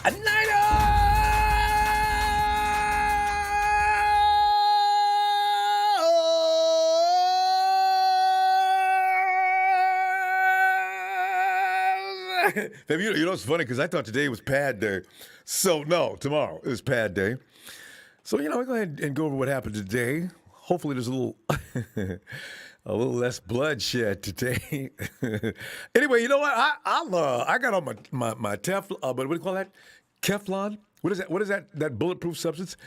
Baby, you know it's funny because I thought today was pad day. So, no, tomorrow is pad day. So, we'll go ahead and go over what happened today. Hopefully there's a little a little less bloodshed today. Anyway, you know what? I got on my Teflon, but what do you call that? Keflon? What is that? What is that bulletproof substance?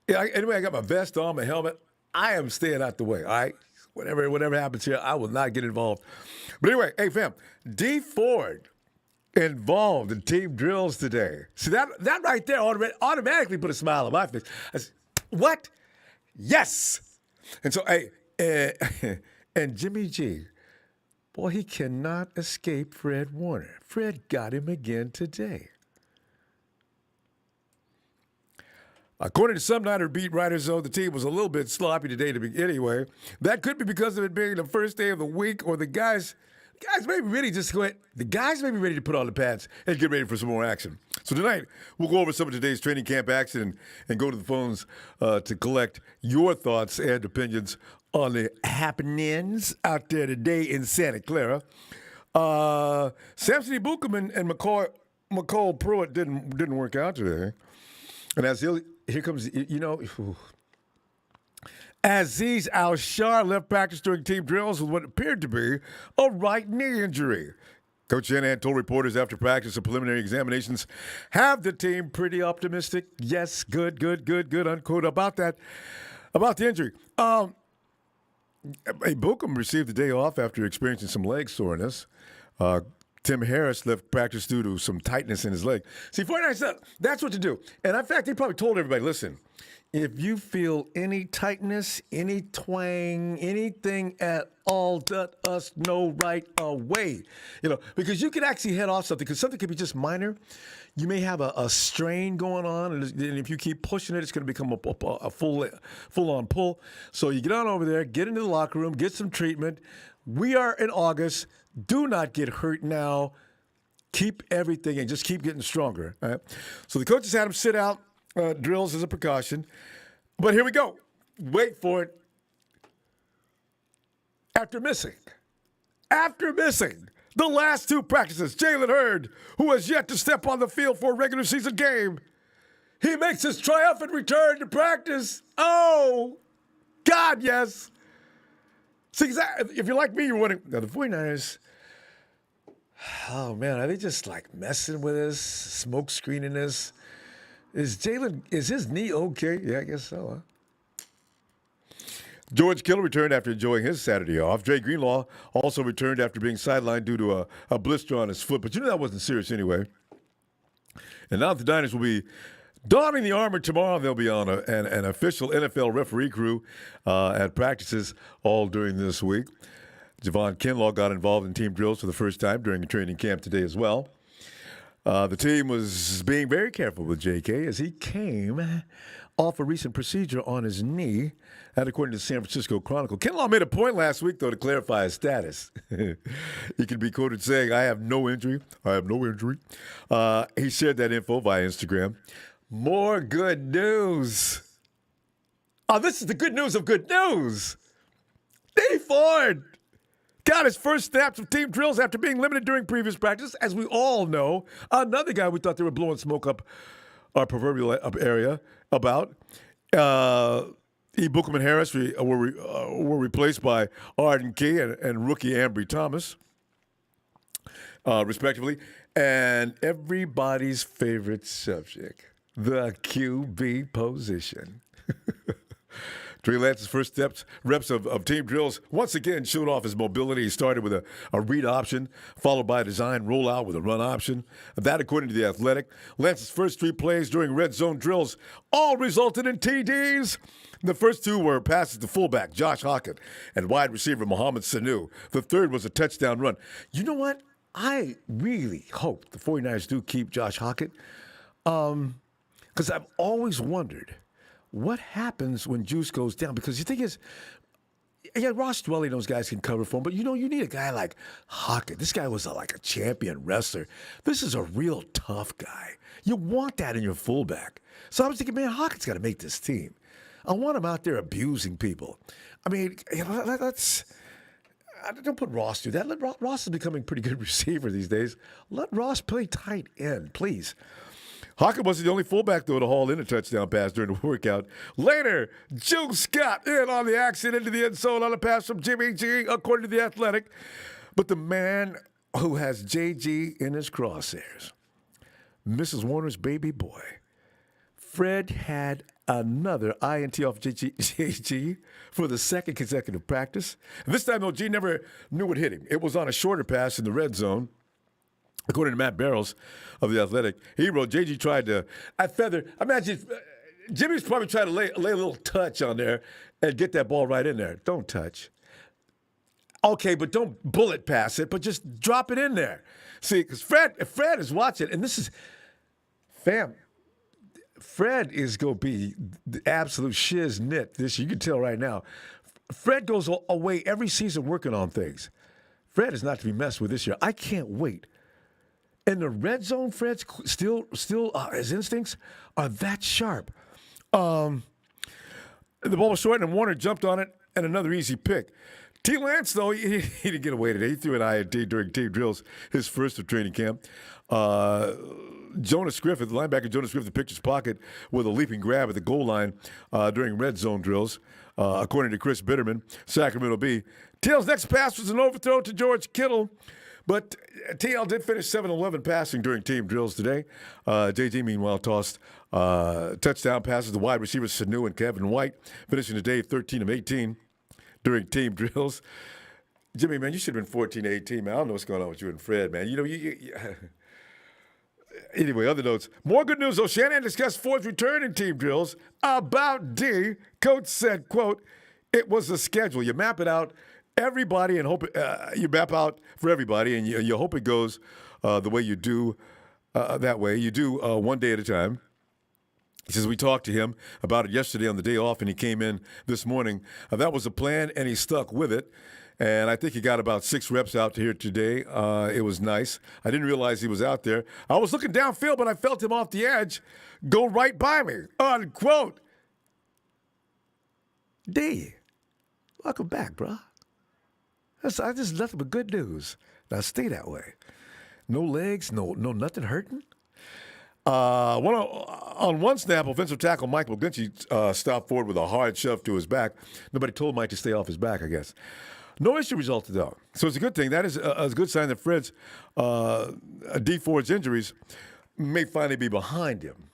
Yeah, anyway, I got my vest on, my helmet. I am staying out the way, all right? Whatever happens here, I will not get involved. But anyway, hey, fam, Dee Ford involved in team drills today. See, that right there automatically put a smile on my face. I said, what? Yes. And so, hey, and Jimmy G, boy, he cannot escape Fred Warner. Fred got him again today. According to some Niner beat writers, though, the team was a little bit sloppy today anyway. That could be because of it being the first day of the week, or the guys may be ready to put on the pads and get ready for some more action. So tonight, we'll go over some of today's training camp action and go to the phones to collect your thoughts and opinions on the happenings out there today in Santa Clara. Samson Ebukam and McCall Pruitt didn't work out today. And here comes, Aziz Al-Shar left practice during team drills with what appeared to be a right knee injury. Coach Shanahan told reporters after practice and preliminary examinations have the team pretty optimistic. Yes, good, unquote, about the injury. Ebukam received the day off after experiencing some leg soreness. Tim Harris left practice due to some tightness in his leg. See, 49ers, that's what to do. And in fact, he probably told everybody, listen, if you feel any tightness, any twang, anything at all, let us know right away. Because you could actually head off something, because something could be just minor. You may have a strain going on, and if you keep pushing it, it's going to become a full-on pull. So you get on over there, get into the locker room, get some treatment. We are in August. Do not get hurt now. Keep everything and just keep getting stronger. All right? So the coaches had him sit out drills as a precaution. But here we go. Wait for it. After missing the last two practices, Jalen Hurd, who has yet to step on the field for a regular season game, he makes his triumphant return to practice. Oh, God, yes. See, if you're like me, you're wondering, now the 49ers, oh, man, are they just like messing with us, smoke screening us? Is his knee okay? Yeah, I guess so, huh? George Kittle returned after enjoying his Saturday off. Dre Greenlaw also returned after being sidelined due to a blister on his foot, but that wasn't serious anyway. And now the Niners will be donning the armor tomorrow. They'll be on an official NFL referee crew at practices all during this week. Javon Kinlaw got involved in team drills for the first time during a training camp today as well. The team was being very careful with J.K. as he came off a recent procedure on his knee, that according to the San Francisco Chronicle. Kinlaw made a point last week, though, to clarify his status. He could be quoted saying, I have no injury. He shared that info via Instagram. More good news. Oh, this is the good news of good news. Dee Ford got his first snaps of team drills after being limited during previous practice. As we all know, another guy we thought they were blowing smoke up our proverbial area about. Ebukam and Harris were replaced by Arden Key and rookie Ambry Thomas, respectively. And everybody's favorite subject, the QB position. Trey Lance's first reps of team drills once again showed off his mobility. He started with a read option, followed by a design rollout with a run option. That, according to The Athletic. Lance's first three plays during red zone drills all resulted in TDs. The first two were passes to fullback Josh Hockett and wide receiver Mohamed Sanu. The third was a touchdown run. You know what? I really hope the 49ers do keep Josh Hockett, because I've always wondered what happens when juice goes down. Because the thing is, Yeah, Ross Dwelly and those guys can cover for him, but you need a guy like Hockett. This guy was like a champion wrestler. This is a real tough guy. You want that in your fullback. So I was thinking, man, Hockett's got to make this team. I want him out there abusing people. I mean, let's don't put Ross through that. Ross is becoming a pretty good receiver these days. Let Ross play tight end, please. Hockett wasn't the only fullback, though, to haul in a touchdown pass during the workout. Later, Joe Scott in on the action into the end zone on a pass from Jimmy G, according to The Athletic. But the man who has JG in his crosshairs, Mrs. Warner's baby boy, Fred had another INT off JG for the second consecutive practice. And this time, though, G never knew what hit him. It was on a shorter pass in the red zone. According to Matt Barrows of The Athletic, he wrote, JG tried to, at feather, imagine, Jimmy's probably trying to lay a little touch on there and get that ball right in there. Don't touch. Okay, but don't bullet pass it, but just drop it in there. See, because Fred is watching, and this is, Fred is going to be the absolute shiznit this year. You can tell right now. Fred goes away every season working on things. Fred is not to be messed with this year. I can't wait. In the red zone, Fred's still his instincts are that sharp. The ball was short, and Warner jumped on it, and another easy pick. T. Lance, though, he didn't get away today. He threw an INT during team drills, his first of training camp. Jonas Griffith, the linebacker Jonas Griffith, picked his pocket with a leaping grab at the goal line during red zone drills, according to Chris Bitterman, Sacramento Bee. Teal's next pass was an overthrow to George Kittle. But TL did finish 7-11 passing during team drills today. JG, meanwhile, tossed touchdown passes to wide receivers Sanu and Kevin White, finishing the day 13 of 18 during team drills. Jimmy, man, you should have been 14-18, man. I don't know what's going on with you and Fred, man. Anyway, other notes. More good news, though. Shanahan discussed Ford's return in team drills. About D, Coach said, quote, it was a schedule. You map it out. Everybody and hope you map out for everybody, and you hope it goes the way you do that way. You do one day at a time. He says we talked to him about it yesterday on the day off, and he came in this morning. That was the plan, and he stuck with it. And I think he got about 6 reps out here today. It was nice. I didn't realize he was out there. I was looking downfield, but I felt him off the edge go right by me, unquote. D, welcome back, bro. I just nothing but good news. Now stay that way. No legs, no nothing hurting. On one snap, offensive tackle Mike McGlinchey stopped forward with a hard shove to his back. Nobody told Mike to stay off his back, I guess. No issue resulted, though. So it's a good thing. That is a good sign that Fred's, Dee Ford's injuries may finally be behind him.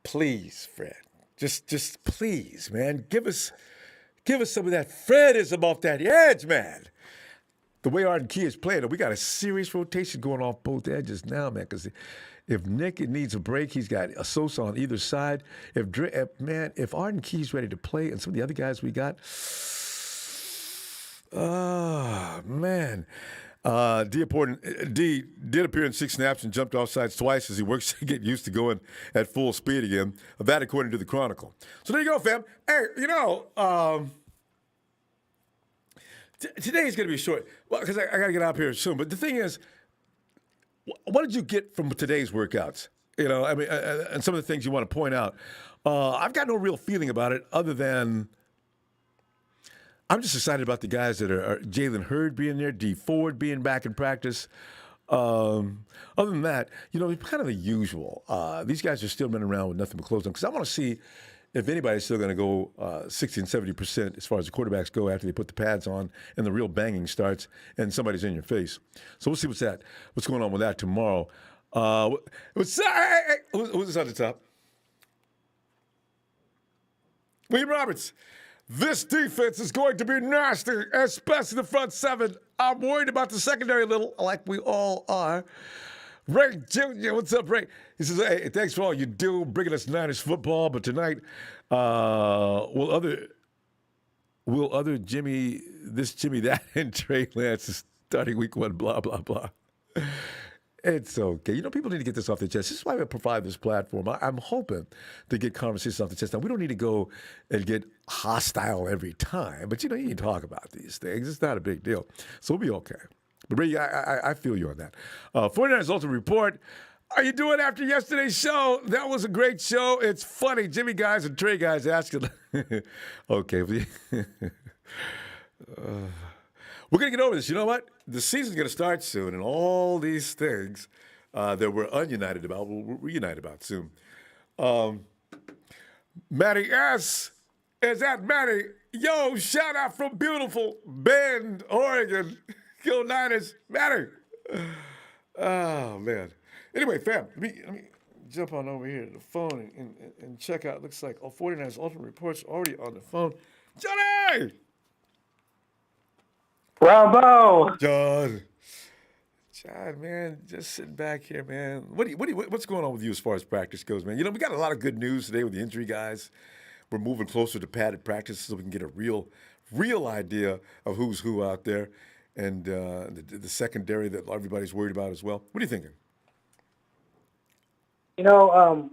Please, Fred. Just please, man. Give us some of that Fredism off that edge, man. The way Arden Key is playing, we got a serious rotation going off both edges now, man. Because if Nick needs a break, he's got a Sosa on either side. If Arden Key's ready to play, and some of the other guys we got, oh man. D did appear in 6 snaps and jumped off sides twice as he works to get used to going at full speed again. That according to the Chronicle. So there you go, fam. Hey, today is going to be short. Well, because I got to get out here soon. But the thing is, what did you get from today's workouts? And some of the things you want to point out. I've got no real feeling about it other than I'm just excited about the guys that are Jalen Hurd being there, Dee Ford being back in practice. Other than that, kind of the usual. These guys are still running around with nothing but clothes on because I want to see if anybody's still going to go 60 and 70% as far as the quarterbacks go after they put the pads on and the real banging starts and somebody's in your face. So we'll see what's going on with that tomorrow. Who's this on the top? William Roberts. This defense is going to be nasty, especially the front 7. I'm worried about the secondary a little, like we all are. Ray Jr., what's up, Ray? He says, hey, thanks for all you do, bringing us Niners football, but tonight, will other Jimmy, this Jimmy, that, and Trey Lance is starting week 1, blah, blah, blah. It's okay. People need to get this off their chest. This is why we provide this platform. I'm hoping to get conversations off the chest. Now, we don't need to go and get hostile every time, but you can talk about these things. It's not a big deal. So we'll be okay. But Brady, I feel you on that. 49ers Ultimate Report. Are you doing after yesterday's show? That was a great show. It's funny. Jimmy guys and Trey guys asking. Okay. We're going to get over this. You know what? The season's going to start soon, and all these things that we're ununited about, we'll reunite about soon. Matty S. Is that Matty? Yo, shout out from beautiful Bend, Oregon. Go Niners. Matty. Oh, man. Anyway, fam, let me jump on over here to the phone and check out. Looks like 49ers Ultimate Report's already on the phone. Johnny! Ronbo! John, man, just sitting back here, man. What's going on with you as far as practice goes, man? We got a lot of good news today with the injury guys. We're moving closer to padded practice so we can get a real idea of who's who out there, and the secondary that everybody's worried about as well. What are you thinking? The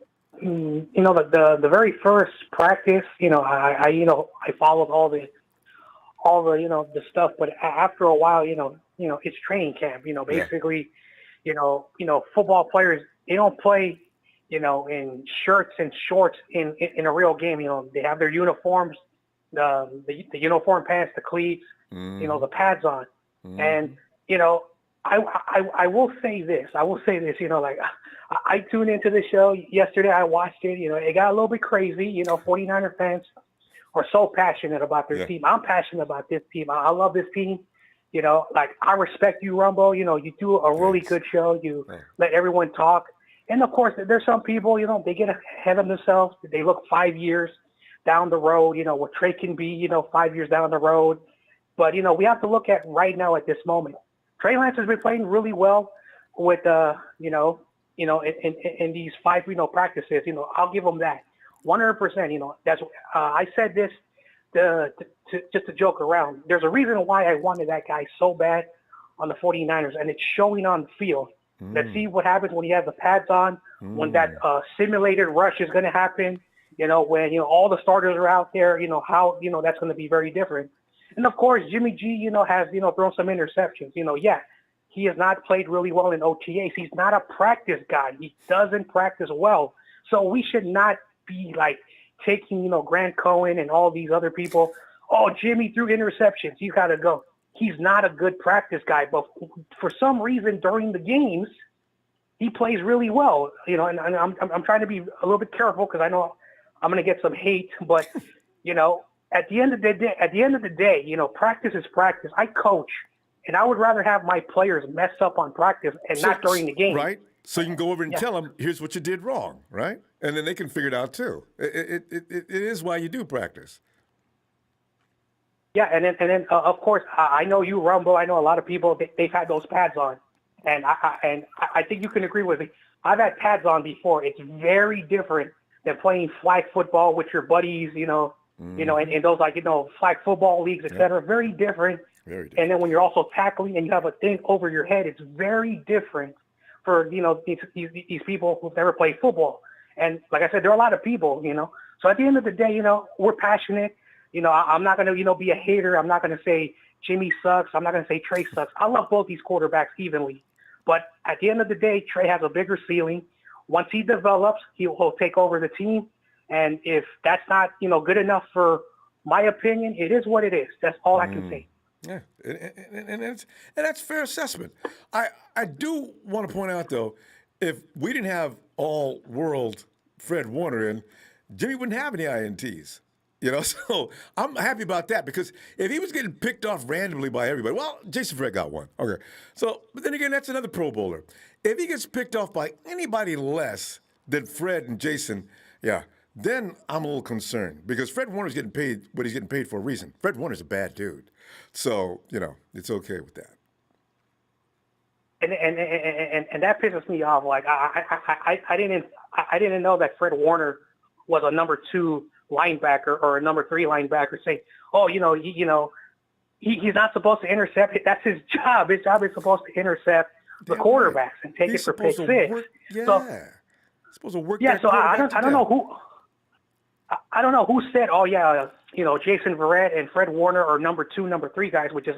very first practice, I followed all the the stuff, but after a while, it's training camp. Basically, football players, they don't play, in shirts and shorts in a real game. They have their uniforms, the uniform pants, the cleats, the pads on, and I will say this. I tuned into the show yesterday. I watched it. It got a little bit crazy. 49er fans are so passionate about their team. I'm passionate about this team. I love this team. I respect you, Ronbo. You do a really good show. You let everyone talk. And, of course, there's some people, they get ahead of themselves. They look 5 years down the road, what Trey can be, 5 years down the road. But, we have to look at right now at this moment. Trey Lance has been playing really well with, in these 5, practices. I'll give him that. 100%. That's I said this just to joke around. There's a reason why I wanted that guy so bad on the 49ers, and it's showing on the field. Let's see what happens when you have the pads on, when that simulated rush is going to happen. When all the starters are out there. How that's going to be very different. And of course, Jimmy G, has thrown some interceptions. He has not played really well in OTAs. He's not a practice guy. He doesn't practice well. So we should not be taking, Grant Cohen and all these other people. Oh, Jimmy threw interceptions. You got to go. He's not a good practice guy, but for some reason during the games, he plays really well. And I'm trying to be a little bit careful because I know I'm going to get some hate, but at the end of the day, practice is practice. I coach, and I would rather have my players mess up on practice and not during the game. Right. So you can go over and tell them, here's what you did wrong, right? And then they can figure it out too. It is why you do practice. Yeah, and then of course, I know you, Ronbo. I know a lot of people, they've had those pads on. And I think you can agree with me. I've had pads on before. It's very different than playing flag football with your buddies, in those flag football leagues, et cetera. Very different. Very different. And then when you're also tackling and you have a thing over your head, it's very different for, these people who've never played football. And like I said, there are a lot of people, So at the end of the day, we're passionate. I'm not going to, be a hater. I'm not going to say Jimmy sucks. I'm not going to say Trey sucks. I love both these quarterbacks evenly. But at the end of the day, Trey has a bigger ceiling. Once he develops, he'll take over the team. And if that's not, good enough for my opinion, it is what it is. That's all I can say. Yeah, and that's fair assessment. I do want to point out, though, if we didn't have all-world Fred Warner in, Jimmy wouldn't have any INTs. So I'm happy about that because if he was getting picked off randomly by everybody, well, Jason Fred got one. Okay. So, but then again, that's another Pro Bowler. If he gets picked off by anybody less than Fred and Jason, then I'm a little concerned because Fred Warner's getting paid what he's getting paid for a reason. Fred Warner's a bad dude. So, it's okay with that. And that pisses me off. Like I didn't know that Fred Warner was a number 2 linebacker or a number 3 linebacker. Say, he's not supposed to intercept. That's his job. His job is supposed to intercept, the Damn right. quarterbacks and take He's it for pick supposed to six. work. Yeah. So Supposed to work yeah, that so I quarterback don't to know death. who. I don't know who said, oh, yeah, Jason Verrett and Fred Warner are number 2, number 3 guys, which is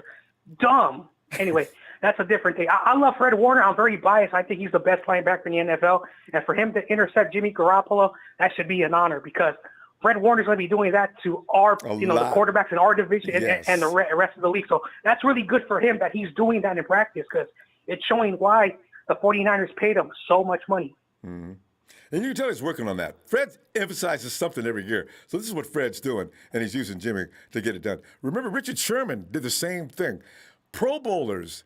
dumb. Anyway, that's a different thing. I love Fred Warner. I'm very biased. I think he's the best linebacker in the NFL. And for him to intercept Jimmy Garoppolo, that should be an honor because Fred Warner's going to be doing that to our, A the lot. quarterbacks in our division Yes. and the rest of the league. So that's really good for him that he's doing that in practice because it's showing why the 49ers paid him so much money. Mm-hmm. And you can tell he's working on that. Fred emphasizes something every year. So this is what Fred's doing, and he's using Jimmy to get it done. Remember, Richard Sherman did the same thing. Pro Bowlers,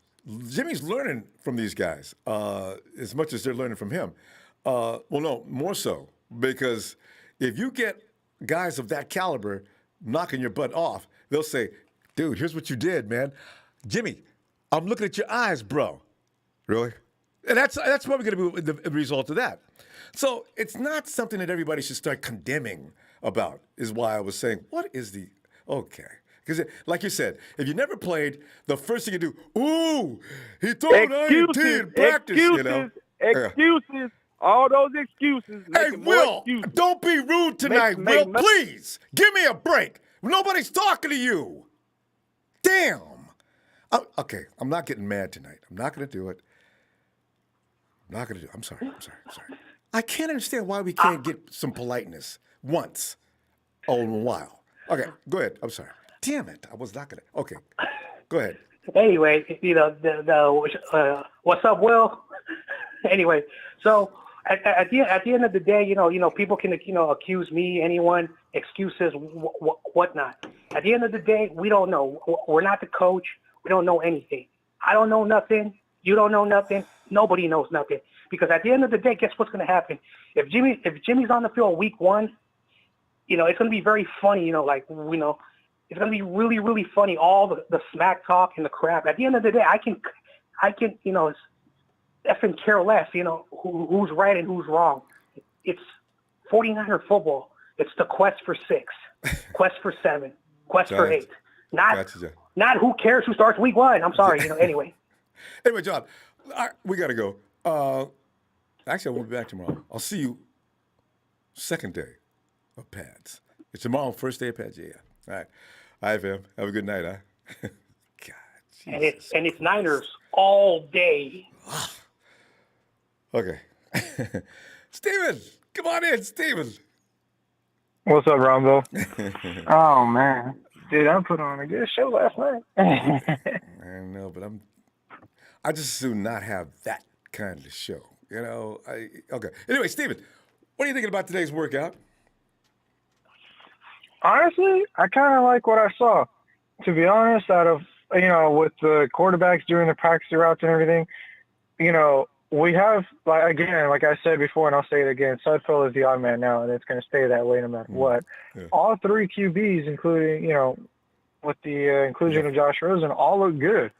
Jimmy's learning from these guys as much as they're learning from him. Well, no, more so, because if you get guys of that caliber knocking your butt off, they'll say, dude, here's what you did, man. Jimmy, I'm looking at your eyes, bro. Really? And that's probably going to be the result of that. So it's not something that everybody should start condemning about, is why I was saying, what is the, okay. Because like you said, if you never played, the first thing you do, ooh, he threw an INT in practice, Excuses. All those excuses. Hey, Will, don't be rude tonight, Will. Please, give me a break. Nobody's talking to you. Damn. Okay, I'm not getting mad tonight. I'm not going to do it. I'm sorry. I can't understand why we can't get some politeness once in a while. Okay, go ahead. I'm sorry. Damn it. I was not going to. Okay, go ahead. Anyway, what's up, Will? Anyway, so at the end of the day, people can, accuse me, anyone, excuses, whatnot. At the end of the day, we don't know. We're not the coach. We don't know anything. I don't know nothing. You don't know nothing. Nobody knows nothing. Because at the end of the day, guess what's going to happen? If Jimmy's on the field week 1, it's going to be very funny. It's going to be really, really funny. All the smack talk and the crap. At the end of the day, I can, effing care less. Who's right and who's wrong. It's 49er football. It's the quest for 6, quest for 7, quest for 8. Not who cares who starts week 1. I'm sorry. Anyway. Anyway, John, we got to go. Actually, I won't be back tomorrow. I'll see you second day of pads. It's tomorrow, first day of pads. Yeah. All right. All right, fam. Have a good night, huh? God, Jesus. And it's Niners all day. Okay. Steven, come on in, Steven. What's up, Ronbo? Oh, man. Dude, I put on a good show last night. I know, but I just assume not have that kind of show. Okay. Anyway, Steven, what are you thinking about today's workout? Honestly, I kind of like what I saw. To be honest, out of, with the quarterbacks doing the practice routes and everything, we have, like I said before, and I'll say it again, Sudfeld is the odd man now, and it's going to stay that way no matter what. Yeah. All 3 QBs, including, with the inclusion of Josh Rosen, all look good.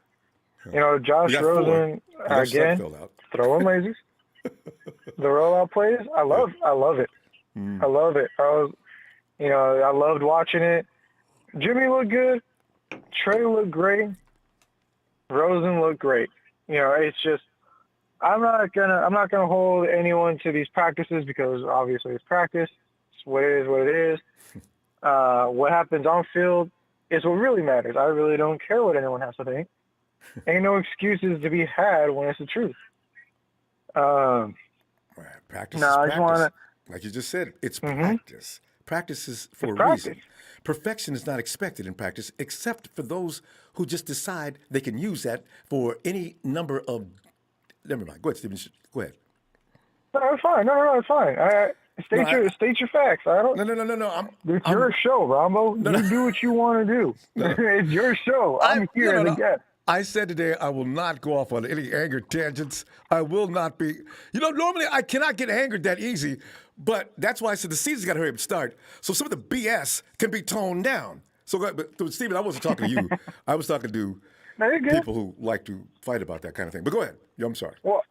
Josh Rosen, again, throwing lasers. The rollout plays, I love it. I love it. I loved watching it. Jimmy looked good. Trey looked great. Rosen looked great. It's just, I'm not gonna hold anyone to these practices because obviously it's practice. It's what it is. What happens on field is what really matters. I really don't care what anyone has to think. Ain't no excuses to be had when it's the truth. Practice is practice. Like you just said, it's practice. Practice is for a reason. Perfection is not expected in practice, except for those who just decide they can use that for any number of. Never mind. Go ahead, Stephen. Go ahead. No, it's fine. No, it's fine. State your facts. I don't. No. It's your show, Ronbo. You do what you want to do. It's your show. I'm here as a guest. I said today I will not go off on any anger tangents. I will not be. Normally I cannot get angered that easy, but that's why I said the season's got to hurry up and start. So some of the BS can be toned down. But Stephen, I wasn't talking to you. I was talking to people who like to fight about that kind of thing. But go ahead. I'm sorry. Well,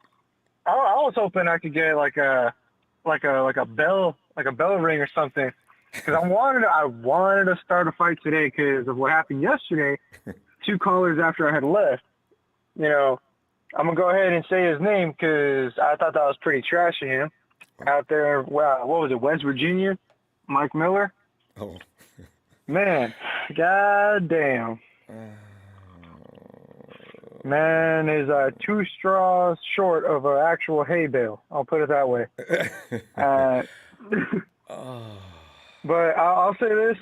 I was hoping I could get like a bell ring or something, because I wanted to start a fight today because of what happened yesterday. 2 callers after I had left, I'm gonna go ahead and say his name because I thought that was pretty trash of him out there. Wow, what was it, West Virginia? Mike Miller. Oh. Man, goddamn. Man is 2 straws short of an actual hay bale. I'll put it that way. But I'll say this.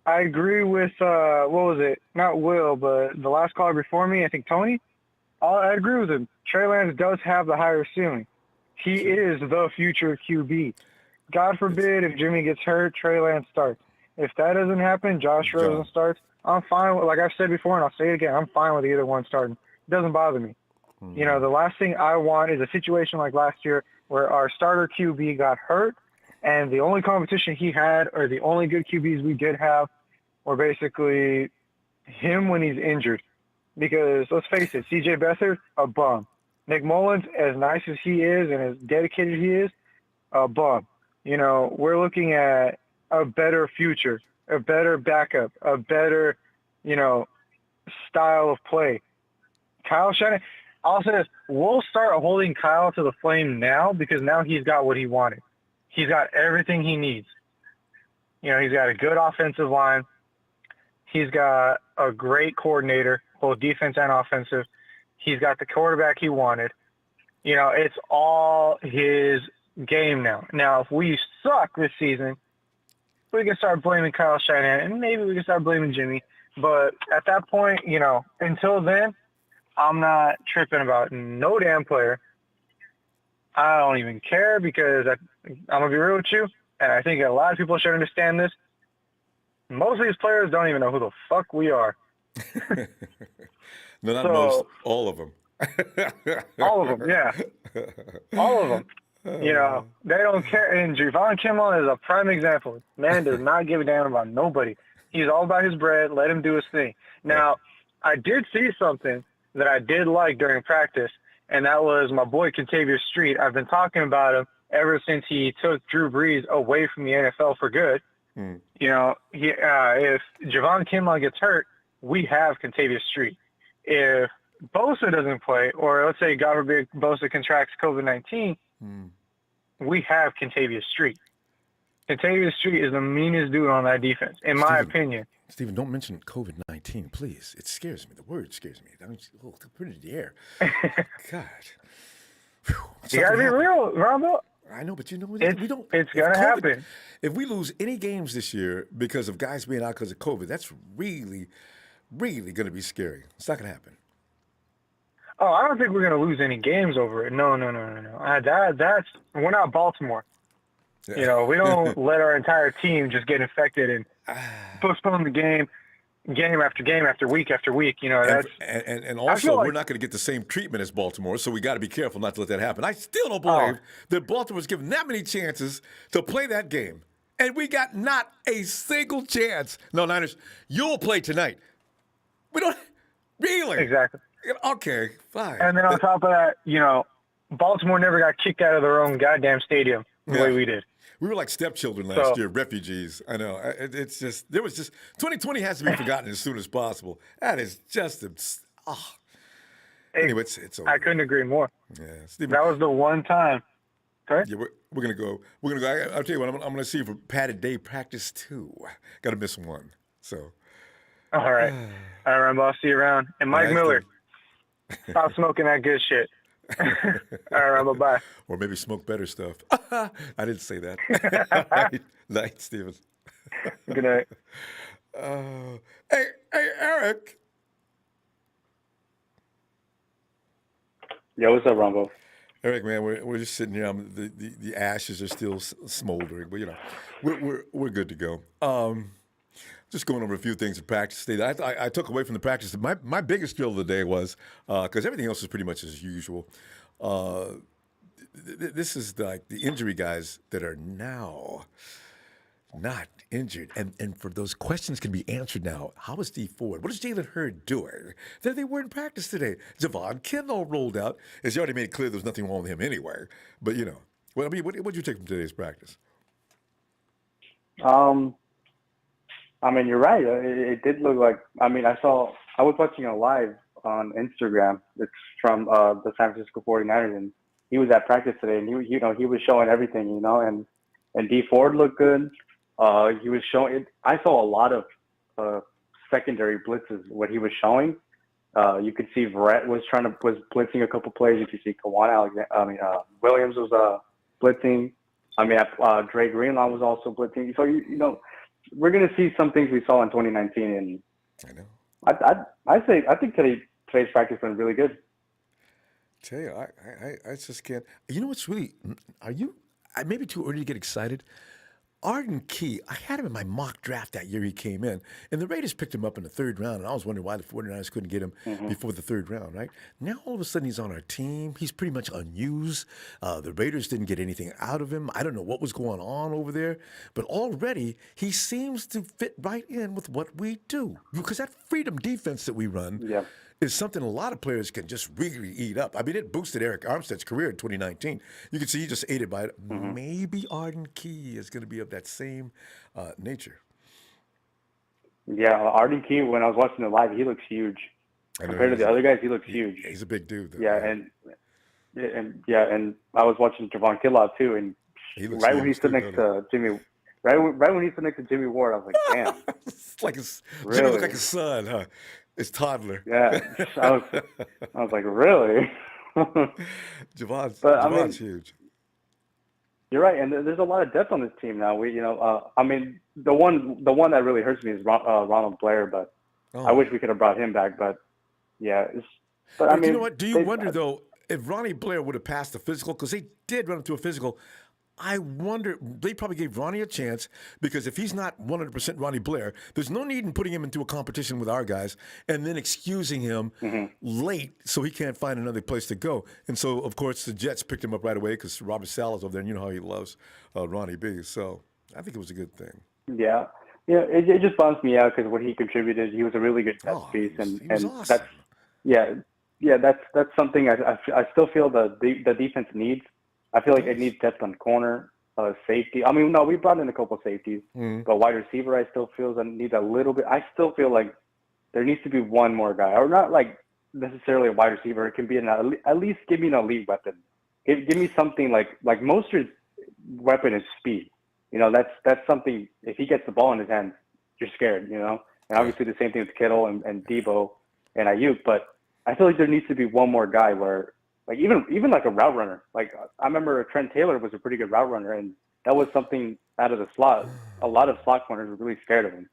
I agree with, what was it? Not Will, but the last caller before me, I think Tony. I agree with him. Trey Lance does have the higher ceiling. He is the future QB. God forbid if Jimmy gets hurt, Trey Lance starts. If that doesn't happen, Josh Rosen starts. I'm fine with, like I've said before, and I'll say it again, I'm fine with either one starting. It doesn't bother me. You know, the last thing I want is a situation like last year where our starter QB got hurt, and the only competition he had, or the only good QBs we did have, were basically him when he's injured. Because, let's face it, C.J. Beathard, a bum. Nick Mullins, as nice as he is and as dedicated he is, a bum. You know, we're looking at a better future, a better backup, a better, you know, style of play. Kyle Shanahan, I'll say this, we'll start holding Kyle to the flame now because now he's got what he wanted. He's got everything he needs. You know, he's got a good offensive line. He's got a great coordinator, both defense and offensive. He's got the quarterback he wanted. You know, it's all his game now. Now, if we suck this season, we can start blaming Kyle Shanahan, and maybe we can start blaming Jimmy. But at that point, you know, until then, I'm not tripping about no damn player. I don't even care because I'm going to be real with you, and I think a lot of people should understand this. Most of these players don't even know who the fuck we are. No, not most. All of them. All of them, yeah. All of them. You know, they don't care. And Javon Kinlaw is a prime example. Man does not give a damn about nobody. He's all about his bread. Let him do his thing. Now, I did see something that I did like during practice, and that was my boy Kentavious Street. I've been talking about him ever since he took Drew Brees away from the NFL for good. You know, if Javon Kinlaw gets hurt, we have Kentavious Street. If Bosa doesn't play, or let's say, God forbid, Bosa contracts COVID-19, we have Kentavious Street. Kentavious Street is the meanest dude on that defense, in my opinion. Steven, don't mention COVID-19, please. It scares me. The word scares me. I mean, put it in the air. God. Whew, you got to be real, Ronbo. I know, but you know, we don't. It's going to happen. If we lose any games this year because of guys being out because of COVID, that's really, really going to be scary. It's not going to happen. Oh, I don't think we're going to lose any games over it. No. We're not Baltimore. You know, we don't let our entire team just get infected and postpone the game after game after week after week. You know, and also we're not going to get the same treatment as Baltimore, so we got to be careful not to let that happen. I still don't believe that Baltimore's given that many chances to play that game, and we got not a single chance. No, Niners, you'll play tonight. We don't really. Exactly. Okay, fine. And then on top of that, you know, Baltimore never got kicked out of their own goddamn stadium the way we did. We were like stepchildren last year, refugees. I know. It's just, 2020 has to be forgotten as soon as possible. That is just, Anyway, it's over. I couldn't agree more. Yeah, Steven, that was the one time. Okay? Yeah, we're going to go. I'll tell you what, I'm going to see you for padded day practice 2. Got to miss one. So. All right. All right, Ronbo, I'll see you around. And Mike Miller, stop smoking that good shit. All right, Ronbo, bye. Or maybe smoke better stuff. I didn't say that. Night, Steven. Good night. Hey, Eric. Yo, what's up, Ronbo? Eric, man, we're just sitting here. The ashes are still smoldering, but you know, we're good to go. Just going over a few things in practice today. I took away from the practice. My biggest thrill of the day was because everything else is pretty much as usual. This is like the injury guys that are now not injured, and for those questions can be answered now. How is Dee Ford? What is Jalen Hurd doing? They were in practice today. Javon Kinlaw rolled out, as you already made it clear there was nothing wrong with him anyway. But you know, what did you take from today's practice? I mean, you're right. It did look like. I mean, I was watching it live on Instagram. It's from the San Francisco 49ers, and he was at practice today, and he was showing everything, and Dee Ford looked good. He was showing. I saw a lot of secondary blitzes. What he was showing, you could see Verrett was blitzing a couple plays. You could see Williams was blitzing. Dre Greenlaw was also blitzing. So we're gonna see some things we saw in 2019, and I know. I think today's practice went really good. Tell you, I just can't. You know what's really? Are you? I maybe too early to get excited. Arden Key, I had him in my mock draft that year he came in, and the Raiders picked him up in the third round, and I was wondering why the 49ers couldn't get him before the third round, right? Now, all of a sudden, he's on our team. He's pretty much unused. The Raiders didn't get anything out of him. I don't know what was going on over there, but already he seems to fit right in with what we do, because that freedom defense that we run is something a lot of players can just really eat up. I mean, it boosted Eric Armstead's career in 2019. You can see he just ate it by it. Maybe Arden Key is going to be of that same nature. Yeah, Arden Key, when I was watching it live, he looks huge. Compared to the other guys, he looks huge. He's a big dude, though. Yeah, and I was watching Javon Kinlaw too, and right when he stood next to Jimmy, right when he stood next to Jimmy Ward, I was like, damn. It's like really? Jimmy looked like his son, huh? His toddler. Yeah, I was like, really? Javon's huge. You're right, and there's a lot of depth on this team now. The one that really hurts me is Ronald Blair, but I wish we could have brought him back. But yeah, you know what? Do you wonder though if Ronnie Blair would have passed the physical, because they did run him through a physical? I wonder, they probably gave Ronnie a chance, because if he's not 100% Ronnie Blair, there's no need in putting him into a competition with our guys and then excusing him late so he can't find another place to go. And so, of course, the Jets picked him up right away because Robert Sala's over there, and you know how he loves Ronnie B. So I think it was a good thing. Yeah. Yeah, it just bums me out because what he contributed, he was a really good test piece. He was awesome. That's something I still feel the defense needs. I feel like it needs depth on corner, safety. I mean, no, we brought in a couple safeties, but wide receiver, I still feel that needs a little bit. I still feel like there needs to be one more guy, or not like necessarily a wide receiver. It can be at least give me an elite weapon. Give me something like Mostert's weapon is speed. That's something. If he gets the ball in his hands, you're scared. And obviously the same thing with Kittle and Debo and Ayuk. But I feel like there needs to be one more guy where. Like even like a route runner. Like I remember Trent Taylor was a pretty good route runner, and that was something out of the slot. A lot of slot corners were really scared of him.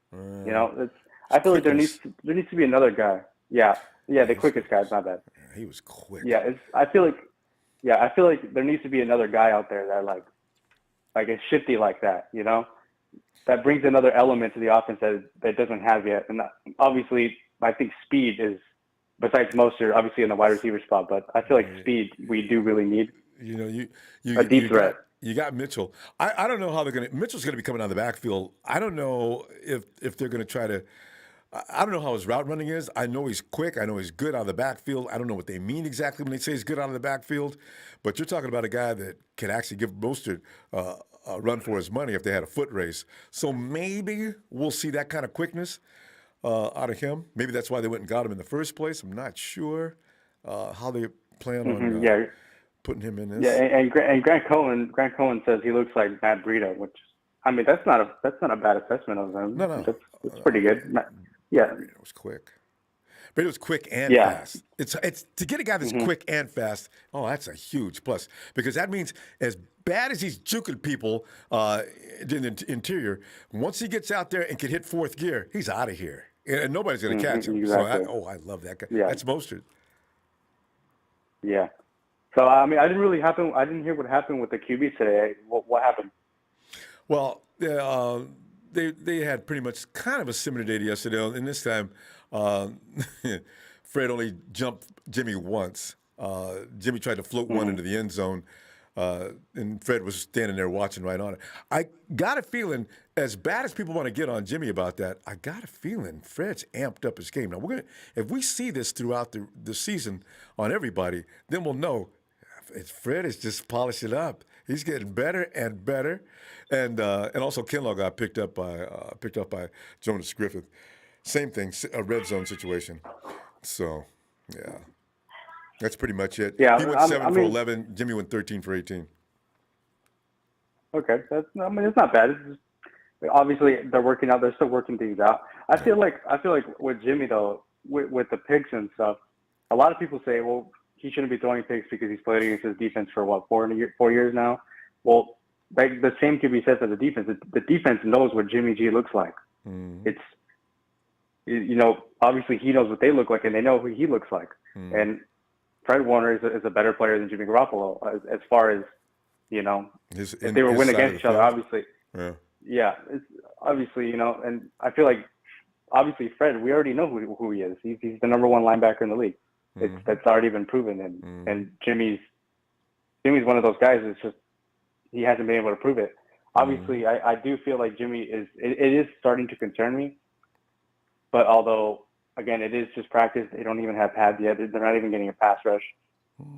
I feel like there needs to be another guy. Yeah, the quickest guy. It's not bad. He was quick. Yeah, I feel like there needs to be another guy out there that like is shifty like that. That brings another element to the offense that doesn't have yet. And obviously, I think speed is. Besides Mostert, obviously in the wide receiver spot, but I feel like speed we do really need. A deep threat. You got Mitchell. I don't know how they're going to. Mitchell's going to be coming out of the backfield. I don't know if they're going to try to. I don't know how his route running is. I know he's quick. I know he's good out of the backfield. I don't know what they mean exactly when they say he's good out of the backfield. But you're talking about a guy that can actually give Mostert a run for his money if they had a foot race. So maybe we'll see that kind of quickness. Out of him. Maybe that's why they went and got him in the first place. I'm not sure how they plan on putting him in this. Yeah, and Grant Cohen says he looks like Matt Breida, which that's not a bad assessment of him. No, that's pretty good. Yeah, Breida was quick. Breida was quick and fast. It's to get a guy that's quick and fast. Oh, that's a huge plus, because that means as bad as he's juking people in the interior, once he gets out there and can hit fourth gear, he's out of here. And nobody's going to catch him. Exactly. So I love that guy. Yeah. That's Mostert. Yeah. So I didn't hear what happened with the QB today. What happened? Well, they had pretty much kind of a similar day to yesterday, and this time Fred only jumped Jimmy once. Jimmy tried to float one into the end zone. And Fred was standing there watching right on it. I got a feeling, as bad as people want to get on Jimmy about that, I got a feeling Fred's amped up his game. Now, if we see this throughout the season on everybody, then we'll know Fred is just polishing up. He's getting better and better. And also Kinlaw got picked up by Jonas Griffith. Same thing, a red zone situation. So Yeah. That's pretty much it. Yeah, He went 7 for 11. Jimmy went 13 for 18. Okay, it's not bad. It's just, obviously they're working out. They're still working things out. I feel like with Jimmy though, with the picks and stuff, a lot of people say, well, he shouldn't be throwing picks because he's played against his defense for what 4 years now. Well, like the same could be said for the defense. The defense knows what Jimmy G looks like. It's obviously he knows what they look like, and they know who he looks like. And Fred Warner is a better player than Jimmy Garoppolo as far as if they were win against each other, obviously. Yeah, it's obviously, and I feel like obviously Fred, we already know who he is. He's the number 1 linebacker in the league. That's already been proven. And Jimmy's one of those guys that's just he hasn't been able to prove it. Obviously, I do feel like Jimmy it is starting to concern me. But although again, it is just practice. They don't even have pads yet. They're not even getting a pass rush.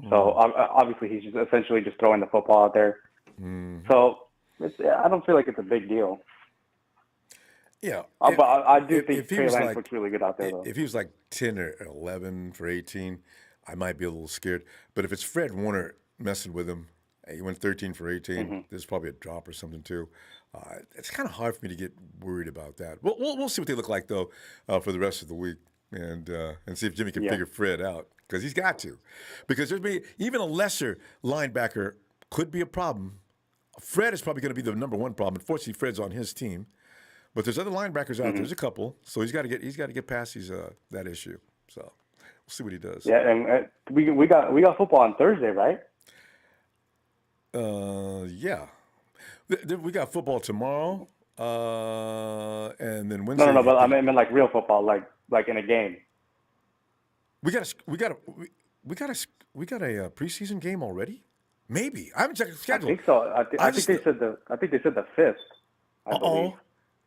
So obviously he's just essentially just throwing the football out there. So I don't feel like it's a big deal. Yeah. But I do think Trey Lance looks really good out there, though. If he was like 10 or 11 for 18, I might be a little scared. But if it's Fred Warner messing with him, he went 13 for 18, there's probably a drop or something too. It's kind of hard for me to get worried about that. We'll see what they look like, though, for the rest of the week and see if Jimmy can figure Fred out. Because he's got to. Because even a lesser linebacker could be a problem. Fred is probably going to be the number 1 problem. Unfortunately, Fred's on his team. But there's other linebackers out there. There's a couple. So he's got to get past that issue. So we'll see what he does. Yeah, and we got football on Thursday, right? Yeah. We got football tomorrow. And then Wednesday. No, but I mean like real football, like in a game. We got a preseason game already? Maybe. I haven't checked the schedule. I think so. I think they said the 5th. I believe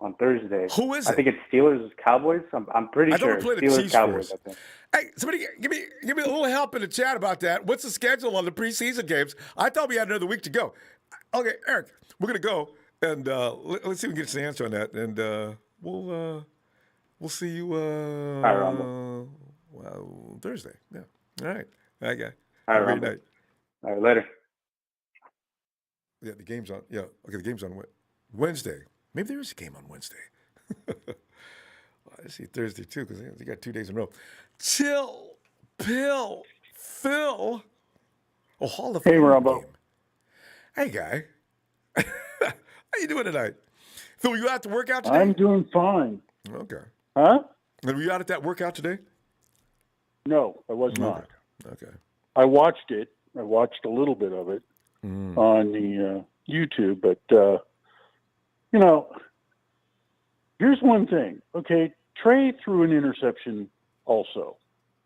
on Thursday. Who is it? I think it's Steelers Cowboys. I'm pretty sure. I thought we played the Steelers Chiefs Cowboys. first. Hey, somebody give me a little help in the chat about that. What's the schedule on the preseason games? I thought we had another week to go. Okay, Eric, we're gonna go and let's see if we can get an answer on that, and we'll see you. Thursday. Yeah. All right. Okay. All right, Great night. All right, later. Yeah, the game's on. Yeah, okay, the game's on Wednesday. Maybe there is a game on Wednesday. I see Thursday too because they got 2 days in a row. Chill, Phil. Oh, Hall of Fame. Hey, Ronbo. Game. Hey, guy. How you doing tonight? Phil, were you out to work out today? I'm doing fine. Okay. Huh? And were you out at that workout today? No, I was not. Okay. I watched it. I watched a little bit of it on the YouTube, but here's one thing. Okay, Trey threw an interception also,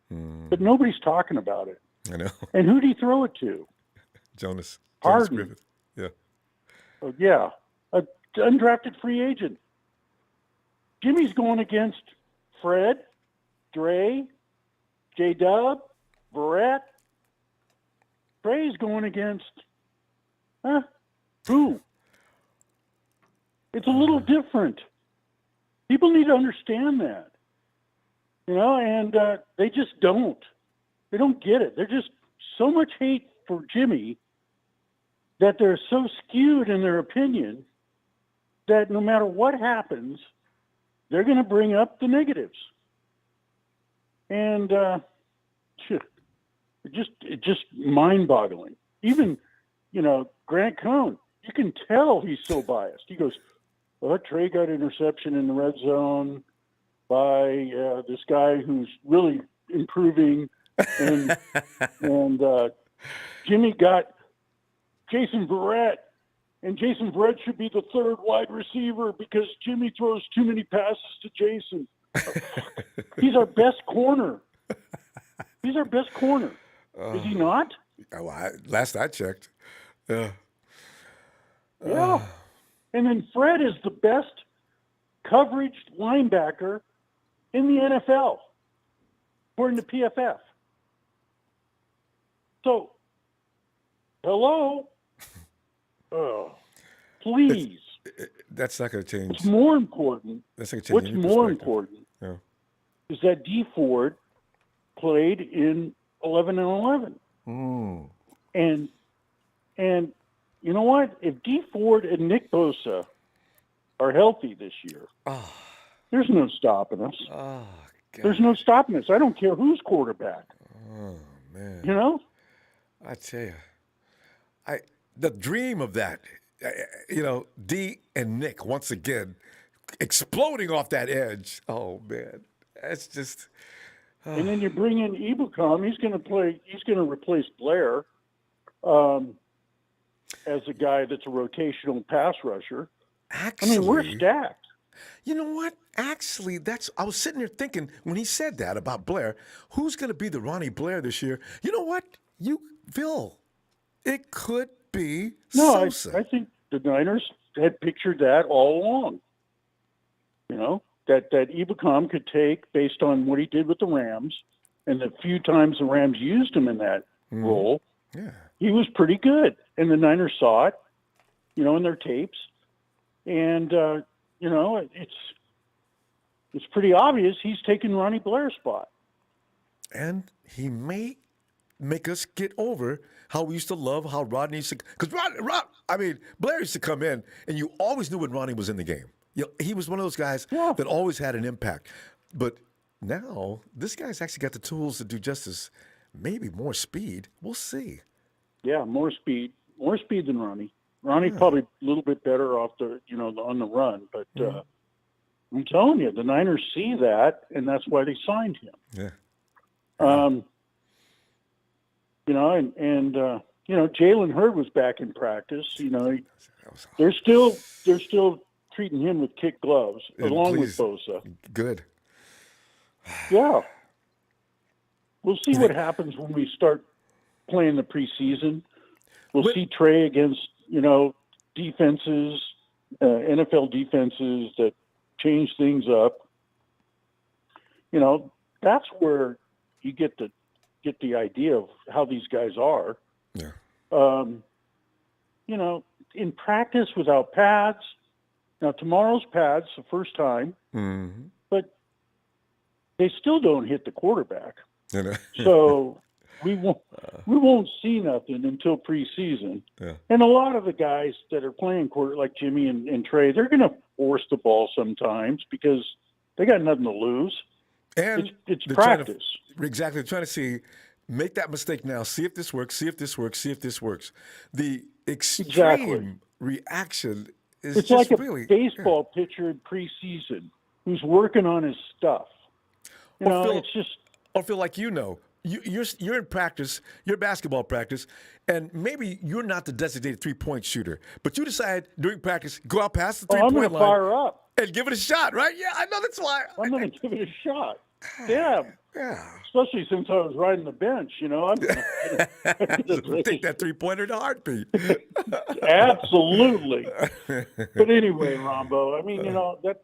but nobody's talking about it. I know. And who'd he throw it to? Jonas Harden. Griffith. Yeah. Oh, yeah, an undrafted free agent. Jimmy's going against Fred, Dre, J-Dub, Barrett. Trey's going against, who? It's a little different. People need to understand that. And they just don't. They don't get it. There's just so much hate for Jimmy that they're so skewed in their opinion that no matter what happens, they're going to bring up the negatives. And it's just mind-boggling. Even, Grant Cohn, you can tell he's so biased. He goes, well, Trey got an interception in the red zone by this guy who's really improving, and Jimmy got Jason Verrett, and Jason Verrett should be the 3rd wide receiver because Jimmy throws too many passes to Jason. He's our best corner. Is he not? Last I checked. Yeah. And then Fred is the best coverage linebacker in the NFL, according to PFF. So, hello? Please. That's not going to change. What's more important? That's not going to change. What's more important is that Dee Ford played in 11 and 11. Mm. And you know what? If Dee Ford and Nick Bosa are healthy this year, there's no stopping us. Oh, God. There's no stopping us. I don't care who's quarterback. Oh, man. You know? I tell you, the dream of that, Dee and Nick once again exploding off that edge. Oh man, that's just. And then you bring in Ebukam. He's going to play. He's going to replace Blair as a guy that's a rotational pass rusher. Actually, we're stacked. You know what? Actually, I was sitting there thinking when he said that about Blair, who's going to be the Ronnie Blair this year? You know what? Phil, it could be Sosa. I think the Niners had pictured that all along. You know, that Ebukam could take based on what he did with the Rams and the few times the Rams used him in that role. Yeah. He was pretty good. And the Niners saw it, in their tapes. And, it's pretty obvious he's taking Ronnie Blair's spot. And he may make us get over how we used to love how Rodney used to, because Blair used to come in and you always knew when Ronnie was in the game. He was one of those guys that always had an impact. But now this guy's actually got the tools to do justice, maybe more speed. We'll see. Yeah, more speed than Ronnie. Ronnie's probably a little bit better off on the run, but I'm telling you, the Niners see that, and that's why they signed him. Yeah. Jalen Hurd was back in practice. They're still treating him with kid gloves along with Bosa. Good. Yeah. We'll see what happens when we start playing the preseason. We'll see Trey against, defenses, NFL defenses that change things up. That's where you get the idea of how these guys are. Yeah. In practice without pads. Now tomorrow's pads the first time, but they still don't hit the quarterback. So we won't see nothing until preseason. Yeah. And a lot of the guys that are playing quarter, like Jimmy and Trey, they're going to force the ball sometimes because they got nothing to lose. And it's practice. Exactly. They're trying to see, make that mistake now. See if this works. See if this works. See if this works. The extreme reaction is it's just like a really baseball pitcher in preseason who's working on his stuff. It's just. Or feel like you're in practice, you're basketball practice, and maybe you're not the designated three-point shooter, but you decide during practice, go out past the three-point line. I'm going to fire up. And give it a shot, right? Yeah, I know that's why. I'm going to give it a shot. Yeah. Yeah. Especially since I was riding the bench, I'm going to take that three-pointer in a heartbeat. Absolutely. But anyway, Ronbo,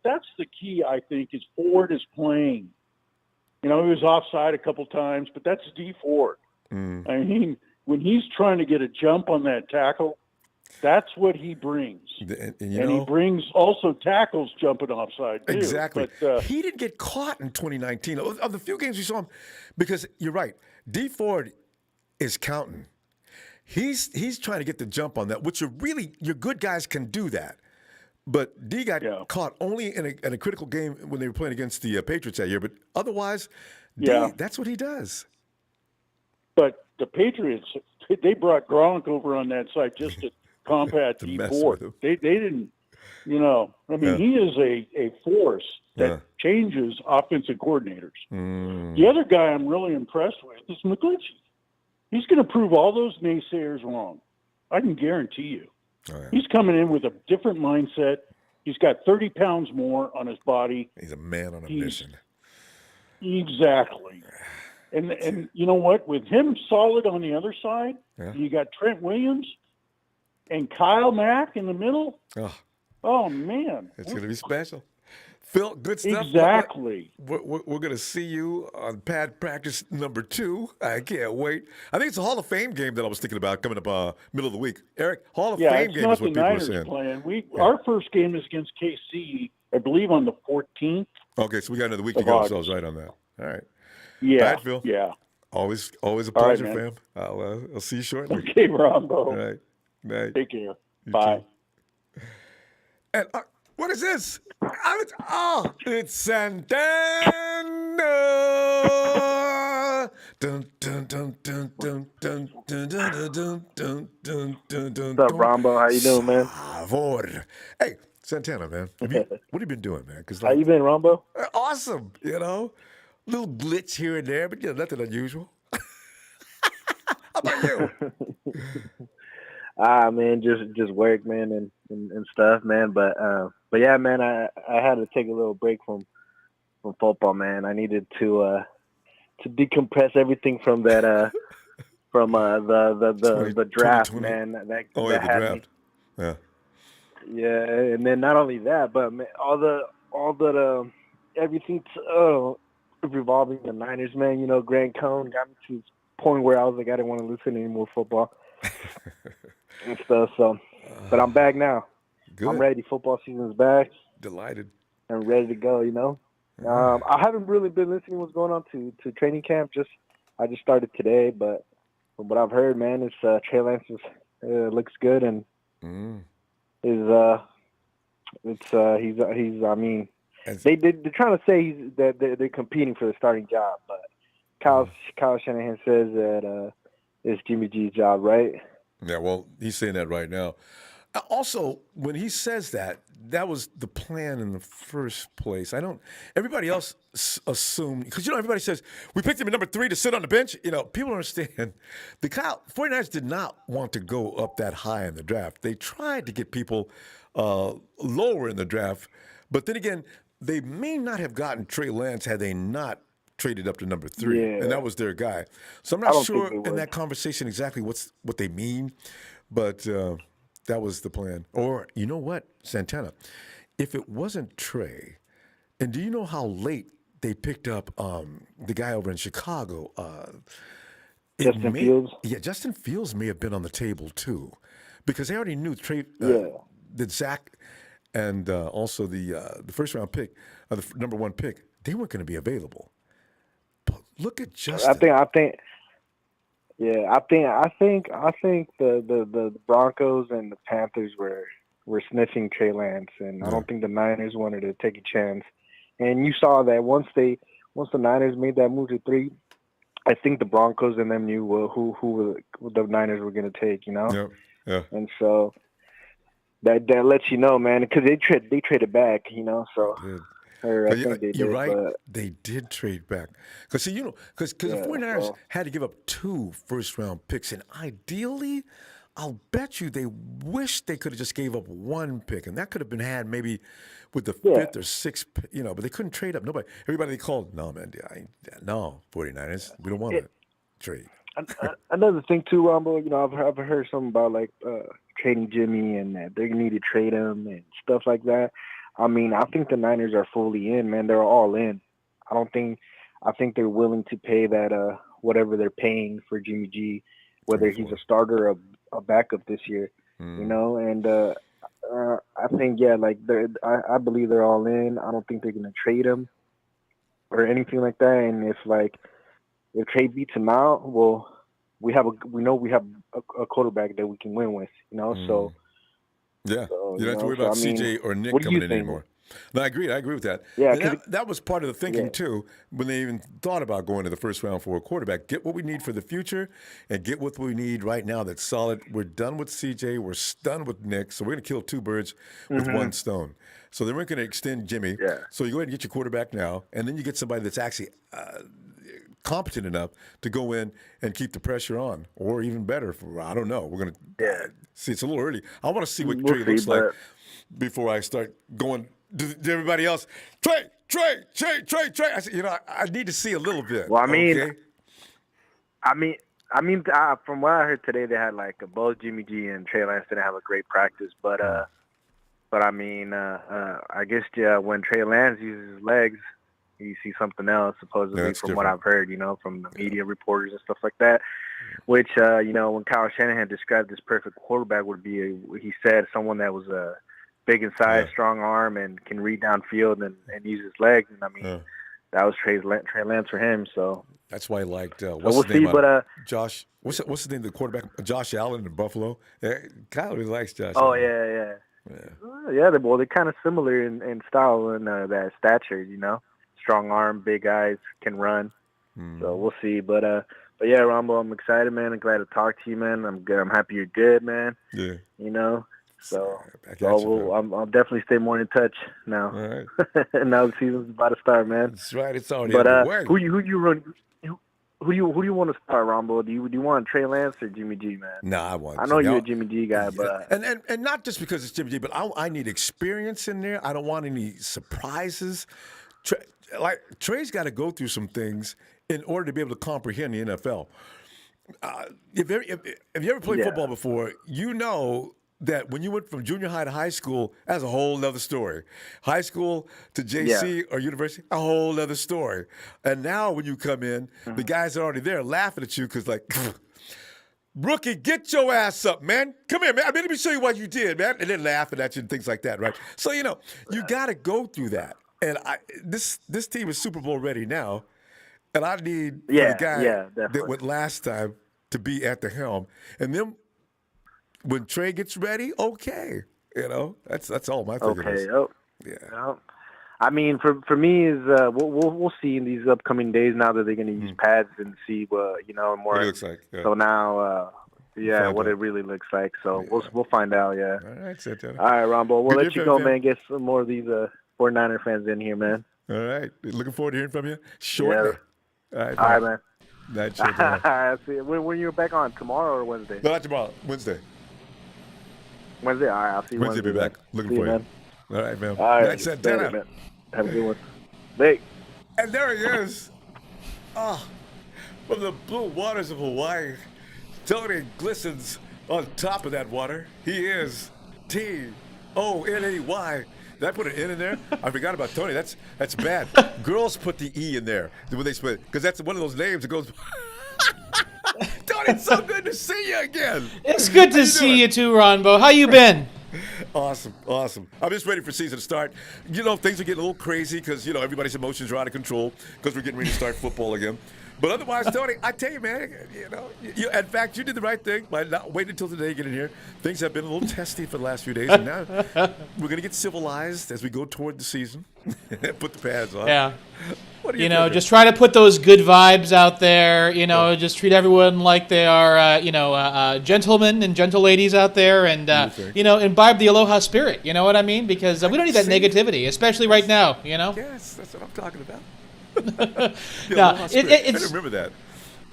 that's the key, I think, is Ford is playing. He was offside a couple times, but that's Dee Ford. I mean, when he's trying to get a jump on that tackle, that's what he brings. And he brings also tackles jumping offside, too. Exactly. But, he didn't get caught in 2019. Of the few games we saw him, because you're right, Dee Ford is counting. He's trying to get the jump on that, which your good guys can do that. But D got caught only in a critical game when they were playing against the Patriots that year. But otherwise, that's what he does. But the Patriots, they brought Gronk over on that side just to combat Dee Ford. They didn't, he is a force that changes offensive coordinators. The other guy I'm really impressed with is McGlinchey. He's going to prove all those naysayers wrong. I can guarantee you. He's coming in with a different mindset. He's got 30 pounds more on his body. He's a man on a mission. Exactly. And you know what? With him solid on the other side, you got Trent Williams and Kyle Mack in the middle. Oh man. It's going to be special. Phil, good stuff. Exactly. We're going to see you on pad practice number 2. I can't wait. I think it's a Hall of Fame game that I was thinking about coming up middle of the week. Eric, Hall of Fame game is what people are saying. Playing. Our first game is against KC, I believe, on the 14th. Okay, so we got another week to go, so I was right on that. All right. Yeah. All right, Phil. Yeah. Always a All right, pleasure, man. fam. I'll see you shortly. Okay, Ronbo. All right. Night. Take care. You Bye. too. And what is this? It's Santana. Dun, dun, dun, dun, dun, dun, dun, dun, dun, dun, dun, dun, dun, What's up, Ronbo? How you doing, man? Savor. Hey, Santana, man. What have you been doing, man? Because How you been, Ronbo? awesome, little glitch here and there, but nothing unusual. How about you? Man, just work, man, and stuff, man. But yeah, man, I had to take a little break from football, man. I needed to decompress everything from that from the draft, man. That The had draft. me. Yeah, and then not only that, but man, all the everything revolving the Niners, man. Grant Cohn got me to the point where I was like, I didn't want to listen to any more football and stuff. So, but I'm back now. Good. I'm ready. Football season's back. Delighted. I'm ready to go. I haven't really been listening to what's going on to training camp. I just started today, but from what I've heard, man, it's Trey Lance looks good and he's I mean, they're trying to say that they're competing for the starting job, but Kyle Shanahan says that it's Jimmy G's job, right? Yeah, well, he's saying that right now. Also, when he says that was the plan in the first place. Everybody else assumed, because, everybody says, we picked him at number 3 to sit on the bench. People understand. The 49ers did not want to go up that high in the draft. They tried to get people lower in the draft. But then again, they may not have gotten Trey Lance had they not traded up to number 3. Yeah. And that was their guy. So I'm not sure in that conversation exactly what they mean. But that was the plan. Or, you know what, Santana? If it wasn't Trey, and do you know how late they picked up the guy over in Chicago? Justin Fields? Yeah, Justin Fields may have been on the table, too. Because they already knew Trey, that Zach and also the first-round pick, the number 1 pick, they weren't going to be available. But look at Justin. I think the Broncos and the Panthers were sniffing Trey Lance, and I don't think the Niners wanted to take a chance. And you saw that once the Niners made that move to 3, I think the Broncos and them knew who the Niners were going to take. Yeah. And so that lets you know, man, because they traded back. So. You're right. But they did trade back. Because, the 49ers had to give up 2 first-round picks. And ideally, I'll bet you they wish they could have just gave up 1 pick. And that could have been had maybe with the 5th or 6th, but they couldn't trade up. Nobody. Everybody they called, no, man, no, 49ers, we don't want to trade. Another thing, too, Ronbo, I've heard something about, trading Jimmy and that they need to trade him and stuff like that. I mean, I think the Niners are fully in, man. They're all in. I think they're willing to pay that whatever they're paying for Jimmy G, whether he's a starter or a backup this year, And I think I believe they're all in. I don't think they're gonna trade him or anything like that. And if Trey beats him out, well, we know we have a quarterback that we can win with, So. Yeah, so, you don't have to worry about CJ or Nick coming in anymore. No, I agree with that. Yeah, and that was part of the thinking, too, when they even thought about going to the first round for a quarterback. Get what we need for the future and get what we need right now that's solid. We're done with CJ. We're done with Nick. So we're going to kill 2 birds with 1 stone. So they weren't going to extend Jimmy. Yeah. So you go ahead and get your quarterback now, and then you get somebody that's actually competent enough to go in and keep the pressure on, or even better. I don't know. We're going to see. It's a little early. I want to see what Trey looks like before I start going to everybody else. Trey. I said, I need to see a little bit. Well, okay? From what I heard today, they had both Jimmy G and Trey Lance didn't have a great practice, but I guess when Trey Lance uses his legs, you see something else, supposedly, from what I've heard, from the media reporters and stuff like that, which, when Kyle Shanahan described this perfect quarterback would be, he said someone that was big in size, strong arm, and can read downfield and use his legs. And, that was Trey Lance for him. So that's why I liked we'll see. But Josh, what's his name? The quarterback, Josh Allen in Buffalo. Kyle really likes Josh. Oh Allen. yeah. They're kind of similar in style and that stature. Strong arm, big eyes, can run. So we'll see. But yeah, Ronbo, I'm excited, man. I'm glad to talk to you, man. I'm good. I'm happy you're good, man. Yeah. So I'll definitely stay more in touch now. All right. And now the season's about to start, man. That's right. It's already But underway. who do you want to start, Ronbo? Do you want Trey Lance or Jimmy G, man? No, I know you're a Jimmy G guy, but and not just because it's Jimmy G, but I need experience in there. I don't want any surprises. Trey's got to go through some things in order to be able to comprehend the NFL. If you ever played football before, you know that when you went from junior high to high school, that's a whole other story. High school to JC or university, a whole other story. And now when you come in, the guys are already there laughing at you because rookie, get your ass up, man. Come here, man. Let me show you what you did, man. And then laughing at you and things like that, right? So, you got to go through that. And this team is Super Bowl ready now. And I need the guy that went last time to be at the helm. And then when Trey gets ready, okay. That's all my thinking is. Yeah. I mean, for me is we'll see in these upcoming days now that they're going to use pads and see more what it looks like. Yeah. So now, what it really looks like. So we'll find out. Yeah. All right, Santana. All right, Ronbo. We'll let you go, man. Get some more of these 49er fans in here, man. All right. Looking forward to hearing from you shortly. Yeah. All right, man. Night, All right, see you. When you're back on, tomorrow or Wednesday? No, not tomorrow. Wednesday. Wednesday? All right, I'll see you Wednesday. Wednesday. Be back. Looking for you. Man. All right, man. All right. Night, Santana. Man. Have a good one. Hey. And there he is. From the blue waters of Hawaii. Tony glistens on top of that water. He is T-O-N-A-Y. Did I put an N in there? I forgot about Tony. That's bad. Girls put the E in there when they split because that's one of those names that goes. Tony, it's so good to see you again. It's good to see you too, Ronbo. How you been? Awesome. I'm just ready for season to start. Things are getting a little crazy because everybody's emotions are out of control because we're getting ready to start football again. But otherwise, Tony, I tell you, man, in fact, you did the right thing by not waiting until today to get in here. Things have been a little testy for the last few days, and now we're going to get civilized as we go toward the season. Put the pads on. Yeah. What do you think? Just try to put those good vibes out there. Just treat everyone like they are, gentlemen and gentle ladies out there, and imbibe the aloha spirit. You know what I mean? Because we don't need that negativity, especially right now. Yes, that's what I'm talking about. No, I remember that.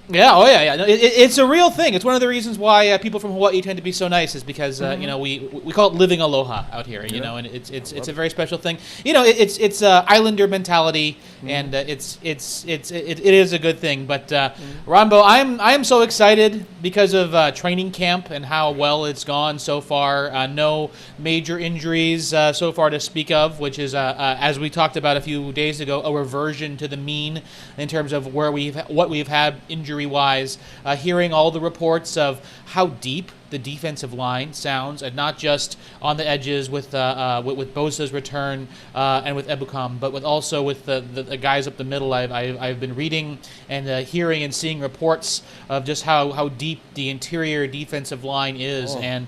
Yeah, oh yeah. No, it's a real thing. It's one of the reasons why people from Hawaii tend to be so nice, is because we call it living aloha out here. And it's a very special thing. It's islander mentality, and it is a good thing. But Ronbo, I am so excited because of training camp and how well it's gone so far. No major injuries so far to speak of, which is as we talked about a few days ago, a reversion to the mean in terms of what we've had injury-wise, hearing all the reports of how deep the defensive line sounds, and not just on the edges with Bosa's return and with Ebukam, but also with the guys up the middle. I've been reading and hearing and seeing reports of just how deep the interior defensive line is. And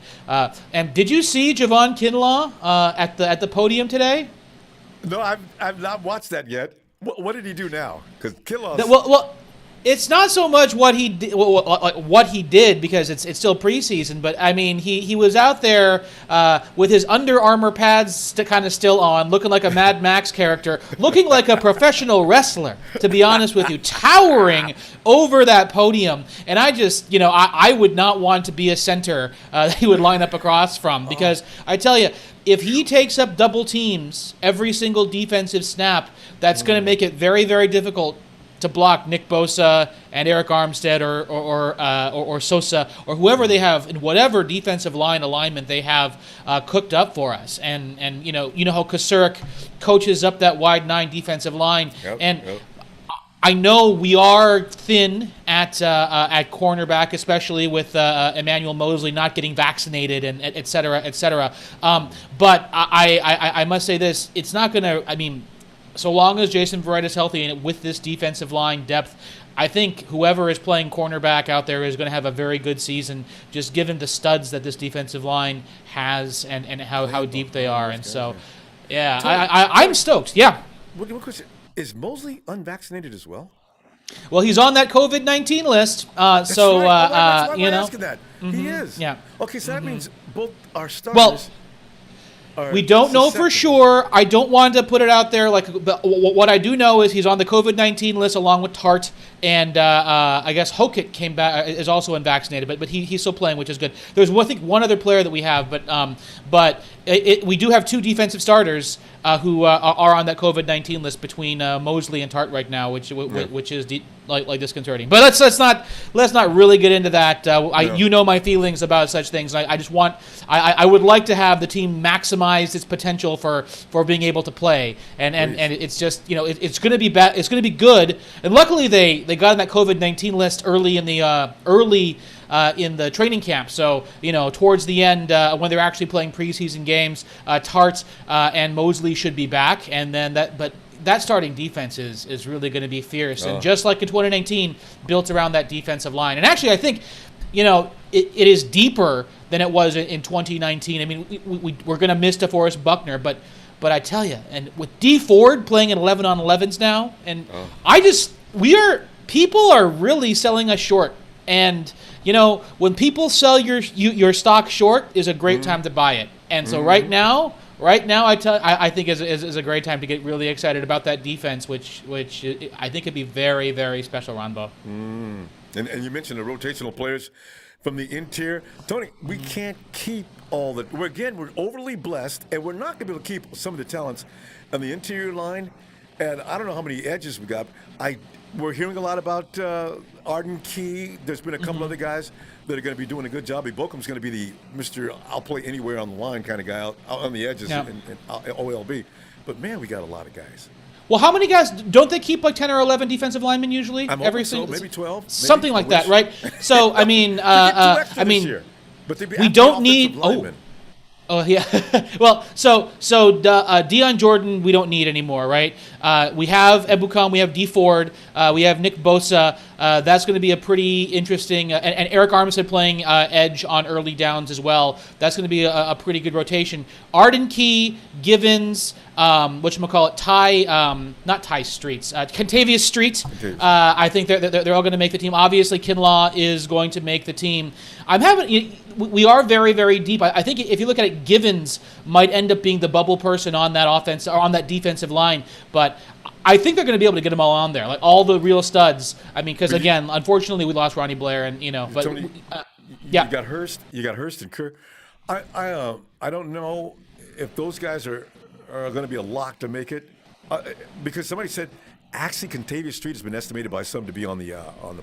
did you see Javon Kinlaw at the podium today? No, I've not watched that yet. What did he do now? Because Kinlaw. Well, it's not so much what he did because it's still preseason, but I mean he was out there with his Under Armour pads kind of still on, looking like a Mad Max character, looking like a professional wrestler, to be honest with you, towering over that podium. And I just, I would not want to be a center that he would line up across from, because I tell you, if he takes up double teams every single defensive snap, that's going to make it very, very difficult to block Nick Bosa and Eric Armstead or Sosa or whoever they have in whatever defensive line alignment they have cooked up for us. And you know how Kasurik coaches up that wide 9 defensive line. Yep. I know we are thin at cornerback, especially with Emmanuel Mosley not getting vaccinated and et cetera, et cetera. But I must say this: it's not going to. I mean, so long as Jason Verrett is healthy and with this defensive line depth, I think whoever is playing cornerback out there is going to have a very good season, just given the studs that this defensive line has and how deep they are. And so, yeah, I'm stoked. Yeah. One question. Is Mosley unvaccinated as well? Well, he's on that COVID-19 list. That's so, right. That's why you I'm know. asking that. He is. Yeah. Okay, so that means both our starters we don't know for sure. I don't want to put it out there. But what I do know is he's on the COVID-19 list along with Tart, and I guess Hokett came back is also unvaccinated, but he's still playing, which is good. There's one other player that we have, but we do have two defensive starters who are on that COVID-19 list between Mosley and Tart right now, which is like disconcerting. But let's not really get into that. You know my feelings about such things. I would like to have the team maximize its potential for being able to play, and it's just it's going to be bad. It's going to be good, and luckily they got on that COVID-19 list early in the training camp. So towards the end when they're actually playing preseason games, Tart and Mosley should be back, and then that starting defense is really going to be fierce, and just like in 2019, built around that defensive line. And actually, I think it is deeper than it was in 2019. I mean, we're going to miss DeForest Buckner, but I tell you, and with Dee Ford playing at 11-on-11s now, and people are really selling us short. And when people sell your stock short is a great time to buy it. And so right now, I think is a great time to get really excited about that defense, which I think could be very, very special, Ronbo. And you mentioned the rotational players from the interior. Tony, we can't keep all the. We're overly blessed, and we're not going to be able to keep some of the talents on the interior line. And I don't know how many edges we got. We're hearing a lot about Arden Key. There's been a couple other guys that are going to be doing a good job. Bokum's going to be the Mr. I'll play anywhere on the line kind of guy out on the edges in OLB. But, man, we got a lot of guys. Well, how many guys? Don't they keep like 10 or 11 defensive linemen usually? Maybe 12. Something like that, right? So, I mean, we don't need – Oh yeah, well, so Deion Jordan we don't need anymore, right? We have Ebukam, we have Dee Ford, we have Nick Bosa. That's going to be a pretty interesting, and Eric Armstead playing edge on early downs as well. That's going to be a pretty good rotation. Arden Key, Givens, whatchamacallit, Contavious Street. I think they're all going to make the team. Obviously, Kinlaw is going to make the team. We are very, very deep. I think if you look at it, Givens might end up being the bubble person on that offense or on that defensive line, but I think they're going to be able to get them all on there, like all the real studs. I mean, because again, unfortunately, we lost Ronnie Blair, and but Tony, you got Hurst and Kerr. I don't know if those guys are going to be a lock to make it, because somebody said actually Contavious Street has been estimated by some to be on the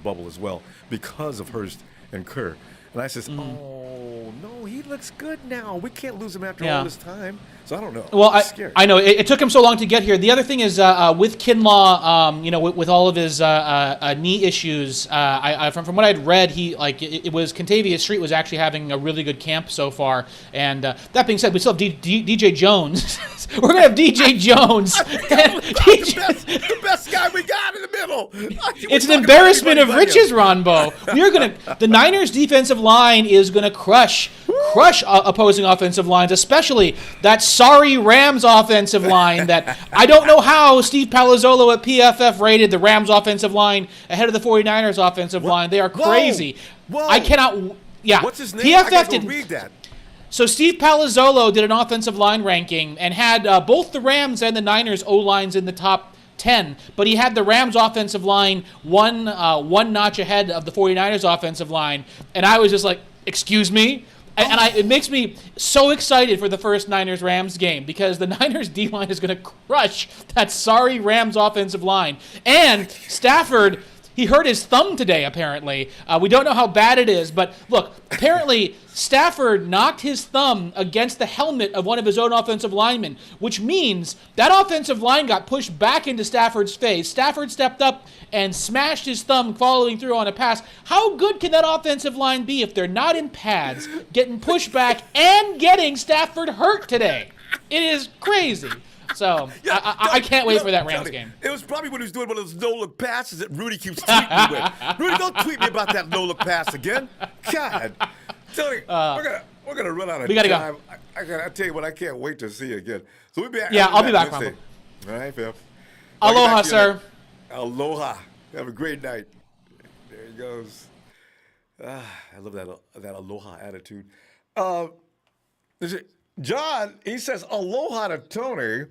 bubble as well because of Hurst and Kerr. And I says, oh, no, he looks good now. We can't lose him after all this time. So I don't know. Well, I know. It took him so long to get here. The other thing is with Kinlaw, with all of his knee issues, from what I'd read, it was Contavious Street was actually having a really good camp so far. And that being said, we still have DJ Jones. We're going to have DJ Jones. The best guy we got in the middle. It's an embarrassment of riches, Ronbo. The Niners defensive line is going to crush opposing offensive lines, especially that sorry Rams offensive line that I don't know how Steve Palazzolo at PFF rated the Rams offensive line ahead of the 49ers offensive line. They are crazy. Whoa. I cannot. Yeah. What's his name? PFF didn't read that. So Steve Palazzolo did an offensive line ranking and had both the Rams and the Niners O-lines in the top 10, but he had the Rams offensive line one notch ahead of the 49ers offensive line, and I was just like, excuse me? It makes me so excited for the first Niners-Rams game because the Niners D-line is going to crush that sorry Rams offensive line. And Stafford, he hurt his thumb today, apparently. We don't know how bad it is, but look, apparently Stafford knocked his thumb against the helmet of one of his own offensive linemen, which means that offensive line got pushed back into Stafford's face. Stafford stepped up and smashed his thumb following through on a pass. How good can that offensive line be if they're not in pads, getting pushed back, and getting Stafford hurt today? It is crazy. So I can't wait for that Rams game. It was probably when he was doing one of those no-look passes that Rudy keeps tweeting me with. Rudy, don't tweet me about that no-look pass again. God. Tony, we're gonna run out of time. We gotta go. I tell you what, I can't wait to see you again. So we'll be back. Yeah, I'll be back, Ronbo. All right, Phil. Aloha, sir. Aloha. Have a great night. There he goes. I love that aloha attitude. John, he says aloha to Tony.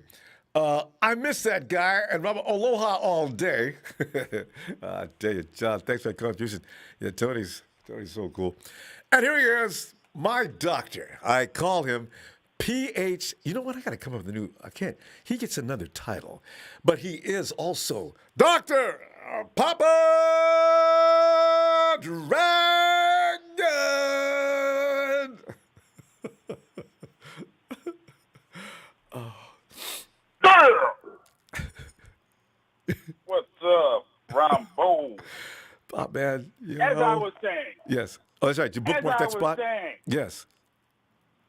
I miss that guy, and aloha all day. I tell you, John, thanks for that contribution. Yeah, Tony's so cool. And here he is, my doctor. I call him PH. You know what? I got to come up with a new. I can't. He gets another title, but he is also Dr. Papa Dragon. What's up, Ronbo? Pop, man. As I was saying. Yes. Oh, that's right. You bookmarked that spot? Saying, yes.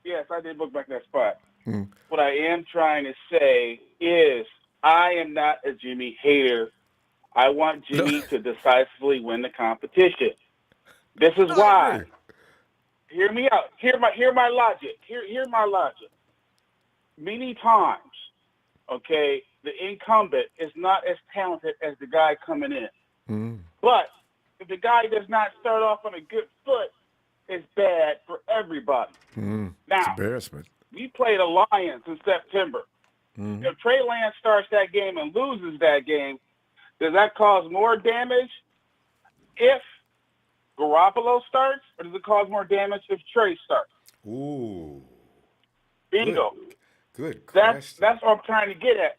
Yes, I did bookmark that spot. What I am trying to say is I am not a Jimmy hater. I want Jimmy to decisively win the competition. This is why. Hear me out. Hear my logic. Hear my logic. Many times, okay, the incumbent is not as talented as the guy coming in. But if the guy does not start off on a good foot, it's bad for everybody. Now, embarrassment. We played the Lions in September. If Trey Lance starts that game and loses that game, does that cause more damage if Garoppolo starts, or does it cause more damage if Trey starts? Ooh. Bingo. Good question. That's what I'm trying to get at.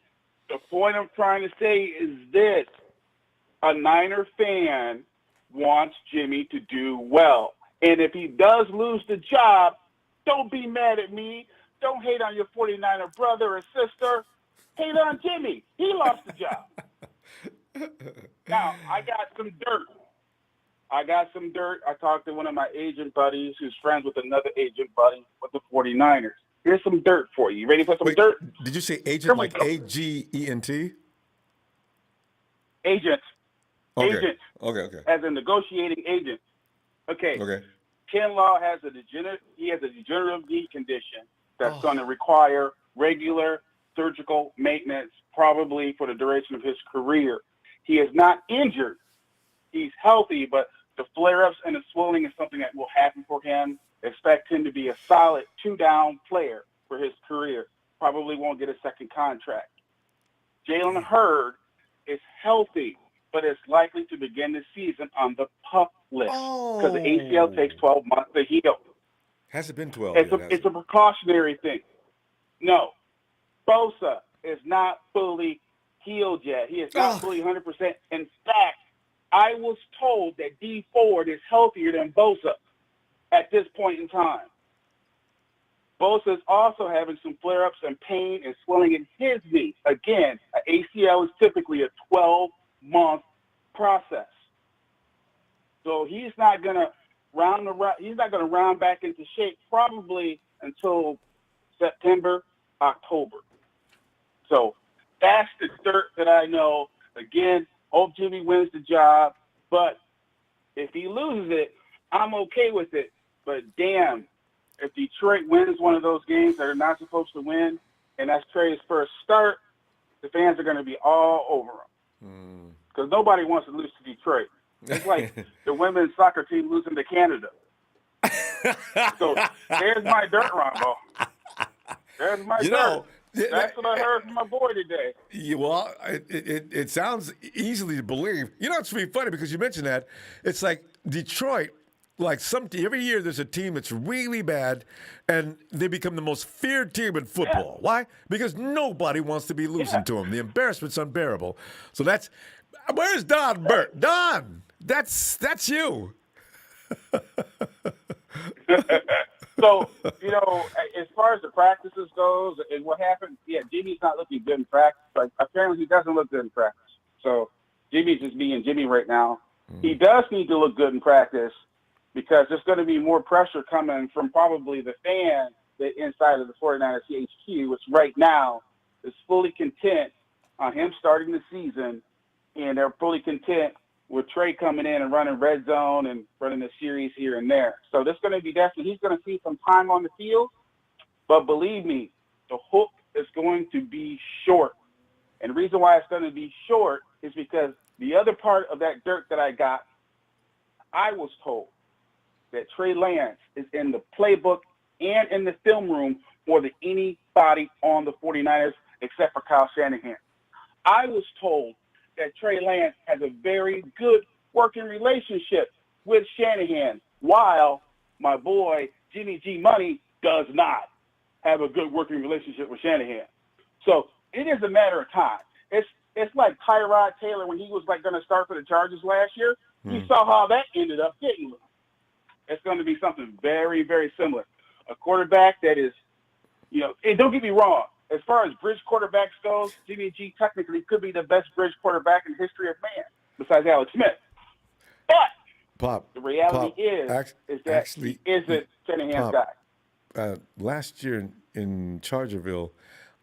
The point I'm trying to say is this. A Niner fan wants Jimmy to do well. And if he does lose the job, don't be mad at me. Don't hate on your 49er brother or sister. Hate on Jimmy. He lost the job. Now, I got some dirt. I talked to one of my agent buddies who's friends with another agent buddy with the 49ers. Here's some dirt for you. You ready for some dirt? Did you say agent like A-G-E-N-T? Agent. Okay. Agent. Okay. As a negotiating agent. Okay. Kinlaw has a degenerative knee condition that's going to require regular surgical maintenance probably for the duration of his career. He is not injured. He's healthy, but the flare-ups and the swelling is something that will happen for him. Expect him to be a solid two-down player for his career. Probably won't get a second contract. Jalen Hurd is healthy, but is likely to begin the season on the PUP list because the ACL takes 12 months to heal. Has it been 12? It's a precautionary thing. No. Bosa is not fully healed yet. He is not fully 100%. In fact, I was told that Dee Ford is healthier than Bosa at this point in time. Bosa is also having some flare-ups and pain and swelling in his knee. Again, an ACL is typically a 12-month process. So he's not going to round back into shape probably until September, October. So that's the dirt that I know. Again, hope Jimmy wins the job, but if he loses it, I'm okay with it. But damn, if Detroit wins one of those games that are not supposed to win, and that's Trey's first start, the fans are going to be all over him. Because nobody wants to lose to Detroit. It's like the women's soccer team losing to Canada. So there's my dirt, Ronbo. There's my dirt. That's what I heard from my boy today. Well, it sounds easily to believe. You know, it's really funny because you mentioned that. It's like Detroit, like every year there's a team that's really bad, and they become the most feared team in football. Yeah. Why? Because nobody wants to be losing to them. The embarrassment's unbearable. So where's Don Burt? Don, that's you. So, as far as the practices goes and what happened, Jimmy's not looking good in practice. Like, apparently he doesn't look good in practice. So Jimmy's just being Jimmy right now. He does need to look good in practice because there's going to be more pressure coming from probably the fans inside of the 49ers HQ, which right now is fully content on him starting the season, and they're fully content with Trey coming in and running red zone and running a series here and there. So this is going to be definitely, he's going to see some time on the field, but believe me, the hook is going to be short. And the reason why it's going to be short is because the other part of that dirt that I got, I was told that Trey Lance is in the playbook and in the film room more than anybody on the 49ers except for Kyle Shanahan. I was told that Trey Lance has a very good working relationship with Shanahan, while my boy Jimmy G Money does not have a good working relationship with Shanahan. So it is a matter of time. It's like Tyrod Taylor when he was like going to start for the Chargers last year. You saw how that ended up getting. It's going to be something very, very similar. A quarterback that is, and don't get me wrong, as far as bridge quarterbacks goes, Jimmy G technically could be the best bridge quarterback in the history of man, besides Alex Smith. But the reality is that he isn't Shanahan's guy. Last year in Chargerville,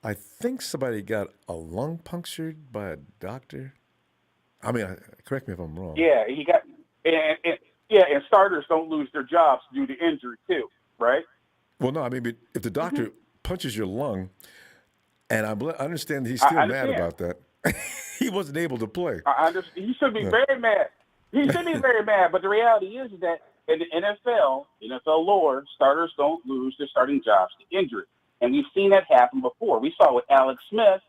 I think somebody got a lung punctured by a doctor. I mean, correct me if I'm wrong. Yeah, he got and starters don't lose their jobs due to injury too, right? Well, no, I mean, if the doctor punches your lung, and I understand he's still mad about that, he wasn't able to play. I understand. He should be very mad. He should be very mad. But the reality is that in the NFL lore, starters don't lose their starting jobs to injury. And we've seen that happen before. We saw with Alex Smith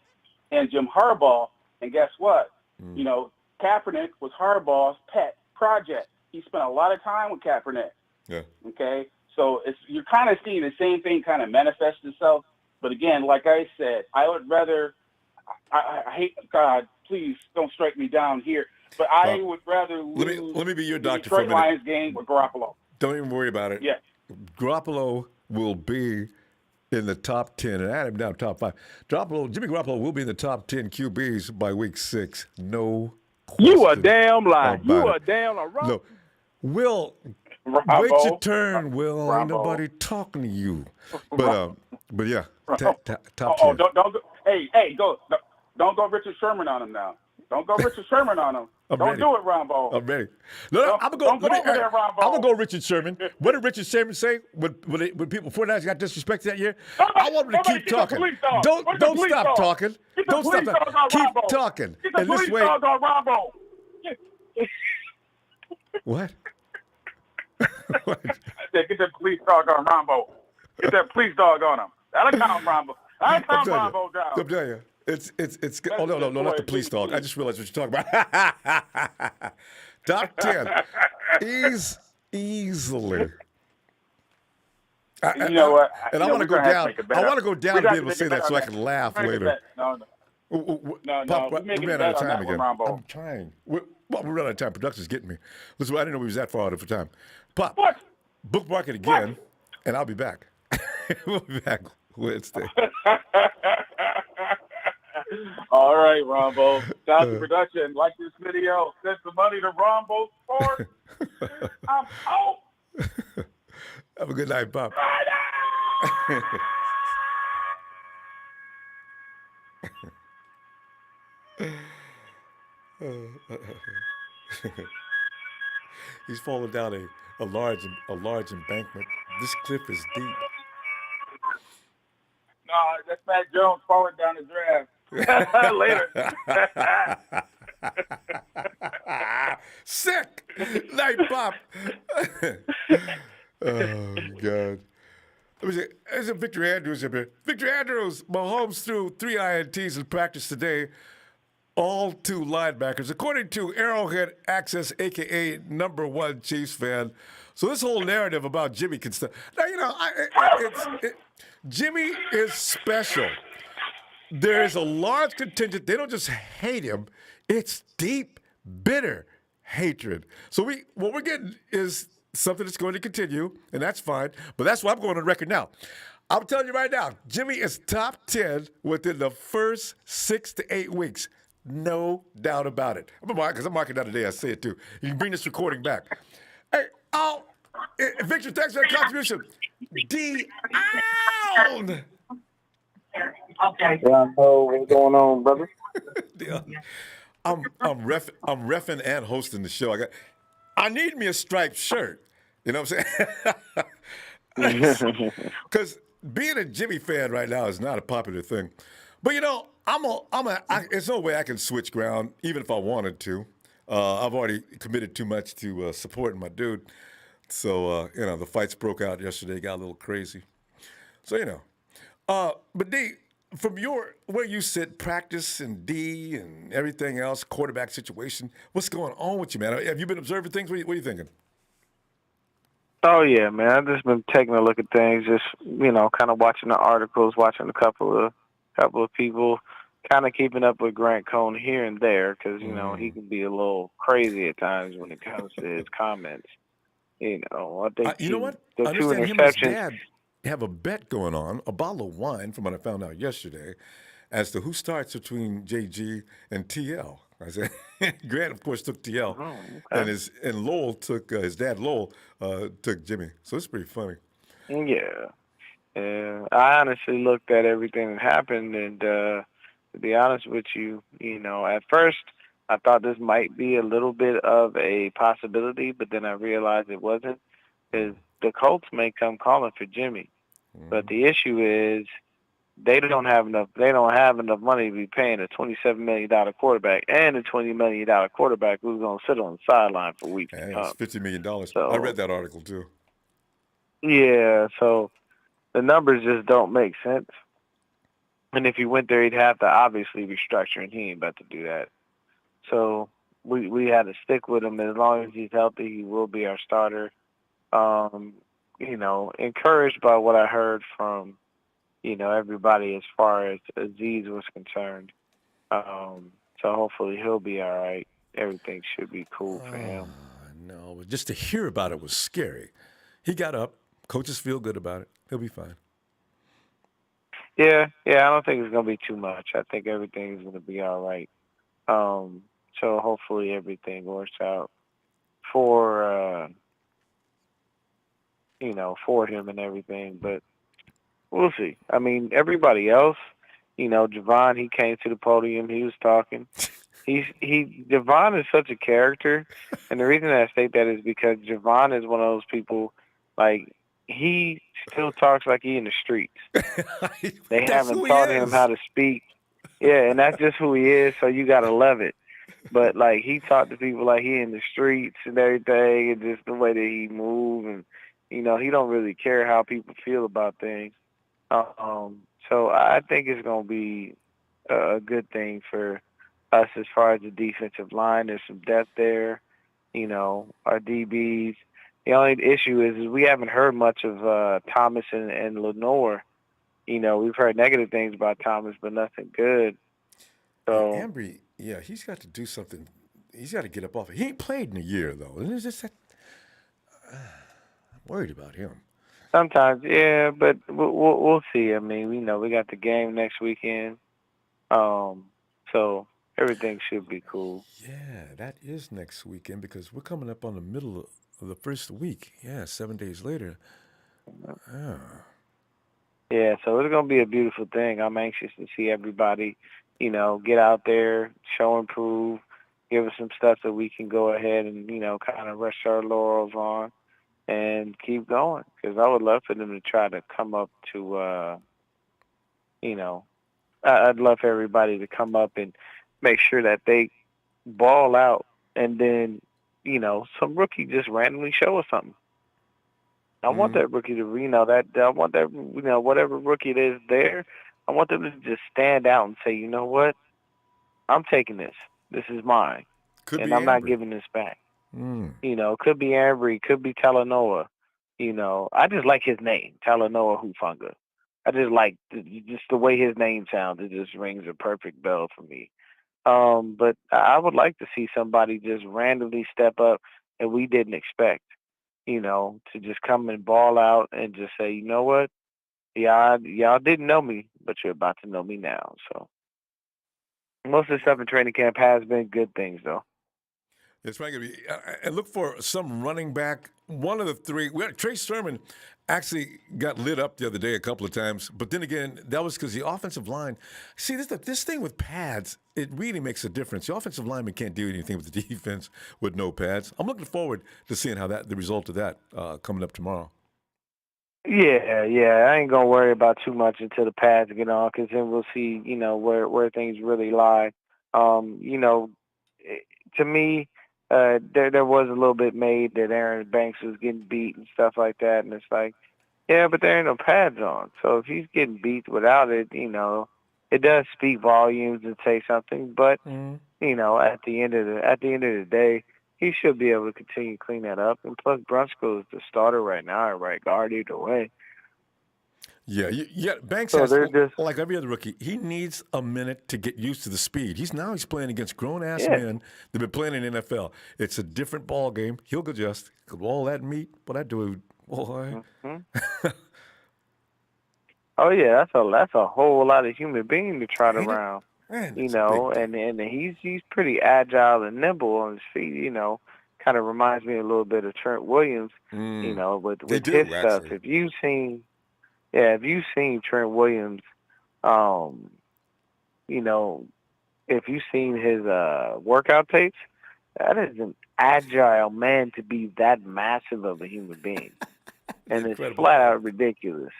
and Jim Harbaugh. And guess what? Kaepernick was Harbaugh's pet project. He spent a lot of time with Kaepernick. Yeah. Okay? So you're kind of seeing the same thing kind of manifest itself. But again, like I said, I would rather – I hate – God, please don't strike me down here. But I would rather lose let me be your doctor the for a minute. Lions game with Garoppolo. Don't even worry about it. Yeah. Garoppolo will be in the top 10, and I had him down top 5. Jimmy Garoppolo will be in the top 10 QBs by week 6. No question. You a damn lie. You a damn lie. No. Will, Ronbo. wait your turn, Will. Ronbo. Ain't nobody talking to you. But yeah, top 10. Don't go. Hey, go. Don't go Richard Sherman on him now. Don't go Richard Sherman on him. Don't do it, Ronbo. I'm ready. No, I'm don't go over there, Ronbo. I'm gonna go Richard Sherman. What did Richard Sherman say when people 49ers got disrespected that year? I want him to keep talking. Don't stop talking. Don't stop talking. Keep talking. And this way. What? What? I said, get that police dog on Ronbo. Get that police dog on him. That'll calm Ronbo. That'll calm Ronbo down. I'm telling you. It's oh no, not the police dog. I just realized what you're talking about. Top 10. Easily. You know what? And I want to go down. I want to go down and be able to say that so I can laugh later. No. Pop, We're we ran out of time again. I'm trying. We ran out of time. Production's getting me. Listen, I didn't know we was that far out of time. Pop, bookmark it again, and I'll be back. We'll be back Wednesday. All right, Ronbo. Down to production. Like this video. Send some money to Ronbo Sports. I'm out. Have a good night, Pop. He's falling down a large embankment. This cliff is deep. No, that's Matt Jones falling down the draft. Later. Sick. Night, Pop. Oh, God. Let me see. There's a Victor Andrews up here. Victor Andrews, Mahomes threw 3 INTs in practice today. All 2 linebackers, according to Arrowhead Access, a.k.a. #1 Chiefs fan. So this whole narrative about Jimmy can stop. Now, Jimmy is special. There's a large contingent. They don't just hate him. It's deep, bitter hatred. So what we're getting is something that's going to continue, and that's fine. But that's why I'm going on record now. I'm telling you right now, Jimmy is top 10 within the first 6 to 8 weeks. No doubt about it. I'm marking that today. I say it too. You can bring this recording back. Hey, Victor, thanks for that contribution. Down. Okay. Ronbo, what's going on, brother? Yeah. I'm reffing and hosting the show. I need me a striped shirt. You know what I'm saying? Because being a Jimmy fan right now is not a popular thing. But there's no way I can switch ground, even if I wanted to. I've already committed too much to supporting my dude. So, the fights broke out yesterday, got a little crazy. So, but Dee, from where you sit, practice and D and everything else, quarterback situation, what's going on with you, man? Have you been observing things? What are you thinking? Oh yeah, man. I've just been taking a look at things, just kind of watching the articles, watching a couple of people, kind of keeping up with Grant Cohn here and there, because he can be a little crazy at times when it comes to his comments. I think You know what? the I two understand him and his interceptions. dad have a bet going on, a bottle of wine, from what I found out yesterday, as to who starts between JG and TL. I said, Grant, of course, took TL, Okay. and Lowell took his dad. Lowell took Jimmy. So it's pretty funny. Yeah. I honestly looked at everything that happened, and to be honest with you, at first I thought this might be a little bit of a possibility, but then I realized it wasn't, because the Colts may come calling for Jimmy. But the issue is they don't have enough. They don't have enough money to be paying a $27 million quarterback and a $20 million quarterback who's going to sit on the sideline for weeks to come. It's $50 million. So, I read that article too. Yeah, so the numbers just don't make sense. And if he went there, he'd have to obviously restructure, and he ain't about to do that. So we had to stick with him. As long as he's healthy, he will be our starter. Encouraged by what I heard from everybody as far as Aziz was concerned. So hopefully he'll be all right. Everything should be cool for him. No, just to hear about it was scary. He got up. Coaches feel good about it. He'll be fine. Yeah, I don't think it's going to be too much. I think everything's going to be all right. So hopefully everything works out for him and everything. But we'll see. I mean, everybody else, Javon, he came to the podium. He was talking. Javon is such a character, and the reason I state that is because Javon is one of those people, like, he still talks like he in the streets. They haven't taught him how to speak. Yeah, and that's just who he is, so you got to love it. But, like, he talked to people like he in the streets and everything, and just the way that he move, and, he don't really care how people feel about things. So I think it's going to be a good thing for us as far as the defensive line. There's some depth there, our DBs. The only issue is we haven't heard much of Thomas and Lenore. We've heard negative things about Thomas, but nothing good. So Ambry, he's got to do something. He's got to get up off it. He ain't played in a year, though. And it's just that I'm worried about him. Sometimes, yeah, but we'll see. I mean, we got the game next weekend, so everything should be cool. Yeah, that is next weekend because we're coming up on the middle of the first week. Yeah, 7 days later. Yeah, so it's gonna be a beautiful thing. I'm anxious to see everybody, get out there, show and prove, give us some stuff that we can go ahead and kind of rest our laurels on. And keep going, because I would love for them to try to come up to, I'd love for everybody to come up and make sure that they ball out, and then, some rookie just randomly show us something. I want that rookie to, I want that, whatever rookie it is there, I want them to just stand out and say, you know what, I'm taking this. This is mine, and I'm not giving this back. Could be Ambry, could be Talanoa. I just like his name, Talanoa Hufanga. I just like just the way his name sounds. It just rings a perfect bell for me. But I would like to see somebody just randomly step up and we didn't expect, to just come and ball out and just say, you know what, y'all didn't know me, but you're about to know me now. So most of the stuff in training camp has been good things, though. It's probably going to be, and look for some running back one of the three. Trey Sermon actually got lit up the other day a couple of times, but then again, that was because the offensive line. See, this thing with pads, it really makes a difference. The offensive lineman can't do anything with the defense with no pads. I'm looking forward to seeing how the result of that coming up tomorrow. Yeah. I ain't gonna worry about too much until the pads get on, because then we'll see, where things really lie. To me, there was a little bit made that Aaron Banks was getting beat and stuff like that, and it's like, yeah, but there ain't no pads on. So if he's getting beat without it, it does speak volumes and say something. But at the end of the day, he should be able to continue to clean that up. And plus, Brunskill is the starter right now at right guard either way. Yeah, Banks So has, they're just- like every other rookie, he needs a minute to get used to the speed. He's playing against grown-ass men that have been playing in the NFL. It's a different ball game. He'll adjust. All that meat, that dude, boy. Mm-hmm. Oh, yeah, that's a whole lot of human being to trot around. Man, and he's pretty agile and nimble on his feet, kind of reminds me a little bit of Trent Williams, with his stuff. If you've seen Trent Williams, if you've seen his workout tapes, that is an agile man to be that massive of a human being. And it's flat out ridiculous.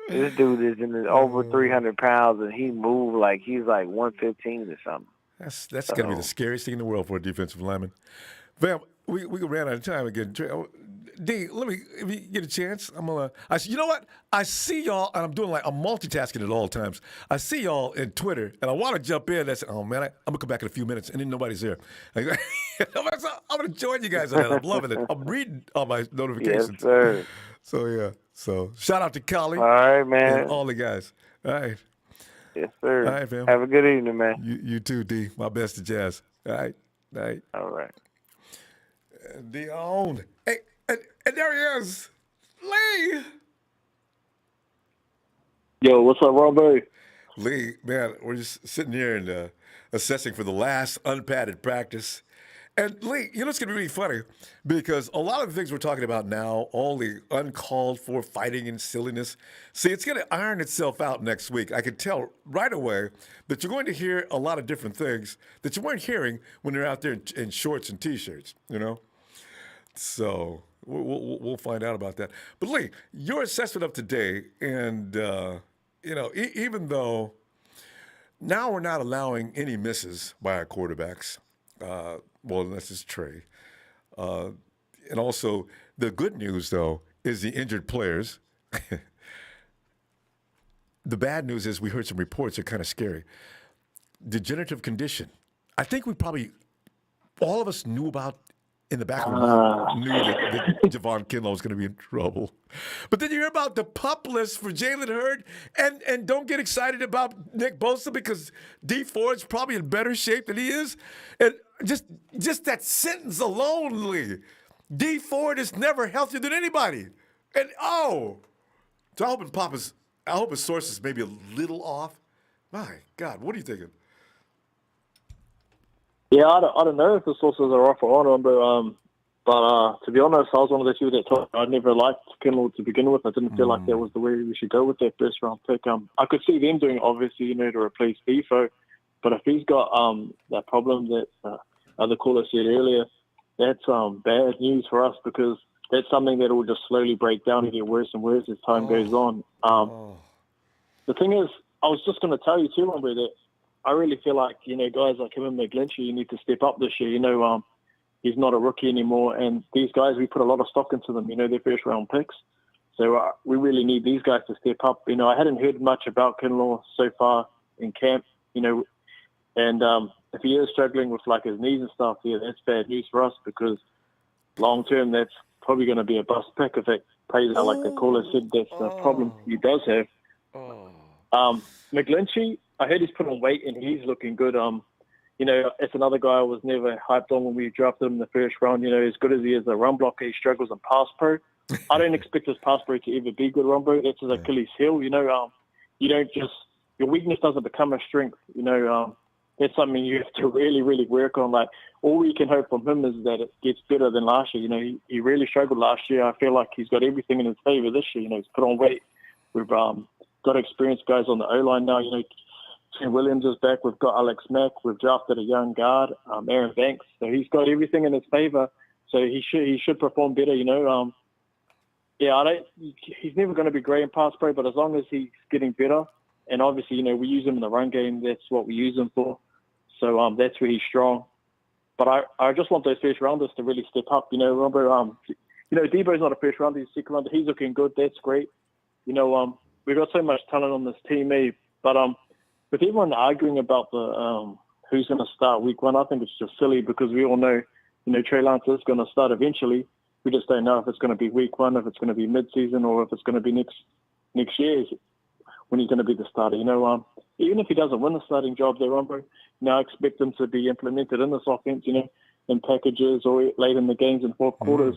This dude is over 300 pounds, and he moved like he's like 115 or something. That's going to be the scariest thing in the world for a defensive lineman. Fam, we ran out of time again. D, if you get a chance, you know what? I see y'all, and I'm multitasking at all times. I see y'all in Twitter, and I want to jump in. Oh, man, I'm going to come back in a few minutes, and then nobody's there. I'm going to join you guys on that. I'm loving it. I'm reading all my notifications. Yes, sir. So, yeah. So, shout out to Collie. All right, man. And all the guys. All right. Yes, sir. All right, fam. Have a good evening, man. You too, D. My best to Jazz. All right. All right. Dion. Hey, and there he is. Lee. Yo, what's up, Ronbo? Lee, man, we're just sitting here and assessing for the last unpadded practice. And Lee, it's going to be really funny because a lot of the things we're talking about now, all the uncalled for fighting and silliness, see, it's going to iron itself out next week. I can tell right away that you're going to hear a lot of different things that you weren't hearing when you're out there in shorts and T-shirts, So we'll find out about that. But Lee, your assessment of today, and, even though now we're not allowing any misses by our quarterbacks, unless it's Trey. And also, the good news, though, is the injured players. The bad news is we heard some reports that are kind of scary. Degenerative condition. I think we probably, all of us knew about, in the back of our mind, knew that Javon Kinlaw was going to be in trouble. But then you hear about the PUP list for Jalen Hurd, and don't get excited about Nick Bosa because Dee Ford's probably in better shape than he is. And just that sentence alone, Lee. Dee Ford is never healthier than anybody. And so I hope his sources may be a little off. My God, what are you thinking? Yeah, I don't know if the sources are off or on, but to be honest, I was one of the two that thought I never liked Kinlaw to begin with. I didn't feel like that was the way we should go with that first round pick. I could see them doing, obviously, to replace Defo, but if he's got that problem that the caller said earlier, that's bad news for us because that's something that will just slowly break down and get worse and worse as time goes on. The thing is, I was just going to tell you too, Ronbo, that I really feel like, guys like him and McGlinchey, you need to step up this year. He's not a rookie anymore. And these guys, we put a lot of stock into them, their first round picks. So we really need these guys to step up. I hadn't heard much about Kinlaw so far in camp, and if he is struggling with like his knees and stuff, that's bad news for us because long term, that's probably going to be a bust pick if it plays out like the caller said. That's the problem he does have. McGlinchey, I heard he's put on weight and he's looking good. It's another guy I was never hyped on when we drafted him in the first round. As good as he is a run blocker, he struggles in pass pro. I don't expect his pass pro to ever be good, Ronbo. That's his Achilles heel. You don't just, your weakness doesn't become a strength. that's something you have to really, really work on. Like, all we can hope from him is that it gets better than last year. You know, he really struggled last year. I feel like he's got everything in his favor this year. You know, he's put on weight. We've got experienced guys on the O-line now. You know, Ken Williams is back. We've got Alex Mack. We've drafted a young guard, Aaron Banks. So he's got everything in his favor. So he should perform better. You know, he's never going to be great in pass pro, but as long as he's getting better, and obviously, you know, we use him in the run game. That's what we use him for. So that's where he's strong. But I just want those first rounders to really step up. You know, Ronbo, you know, Debo's not a first rounder, he's a second rounder. He's looking good. That's great. You know, we've got so much talent on this team, but with everyone arguing about the who's going to start week one, I think it's just silly because we all know, you know, Trey Lance is going to start eventually. We just don't know if it's going to be week one, if it's going to be mid-season, or if it's going to be next year when he's going to be the starter. You know, even if he doesn't win the starting job there, Ronbo, now I expect him to be implemented in this offense, you know, in packages or late in the games in fourth quarters.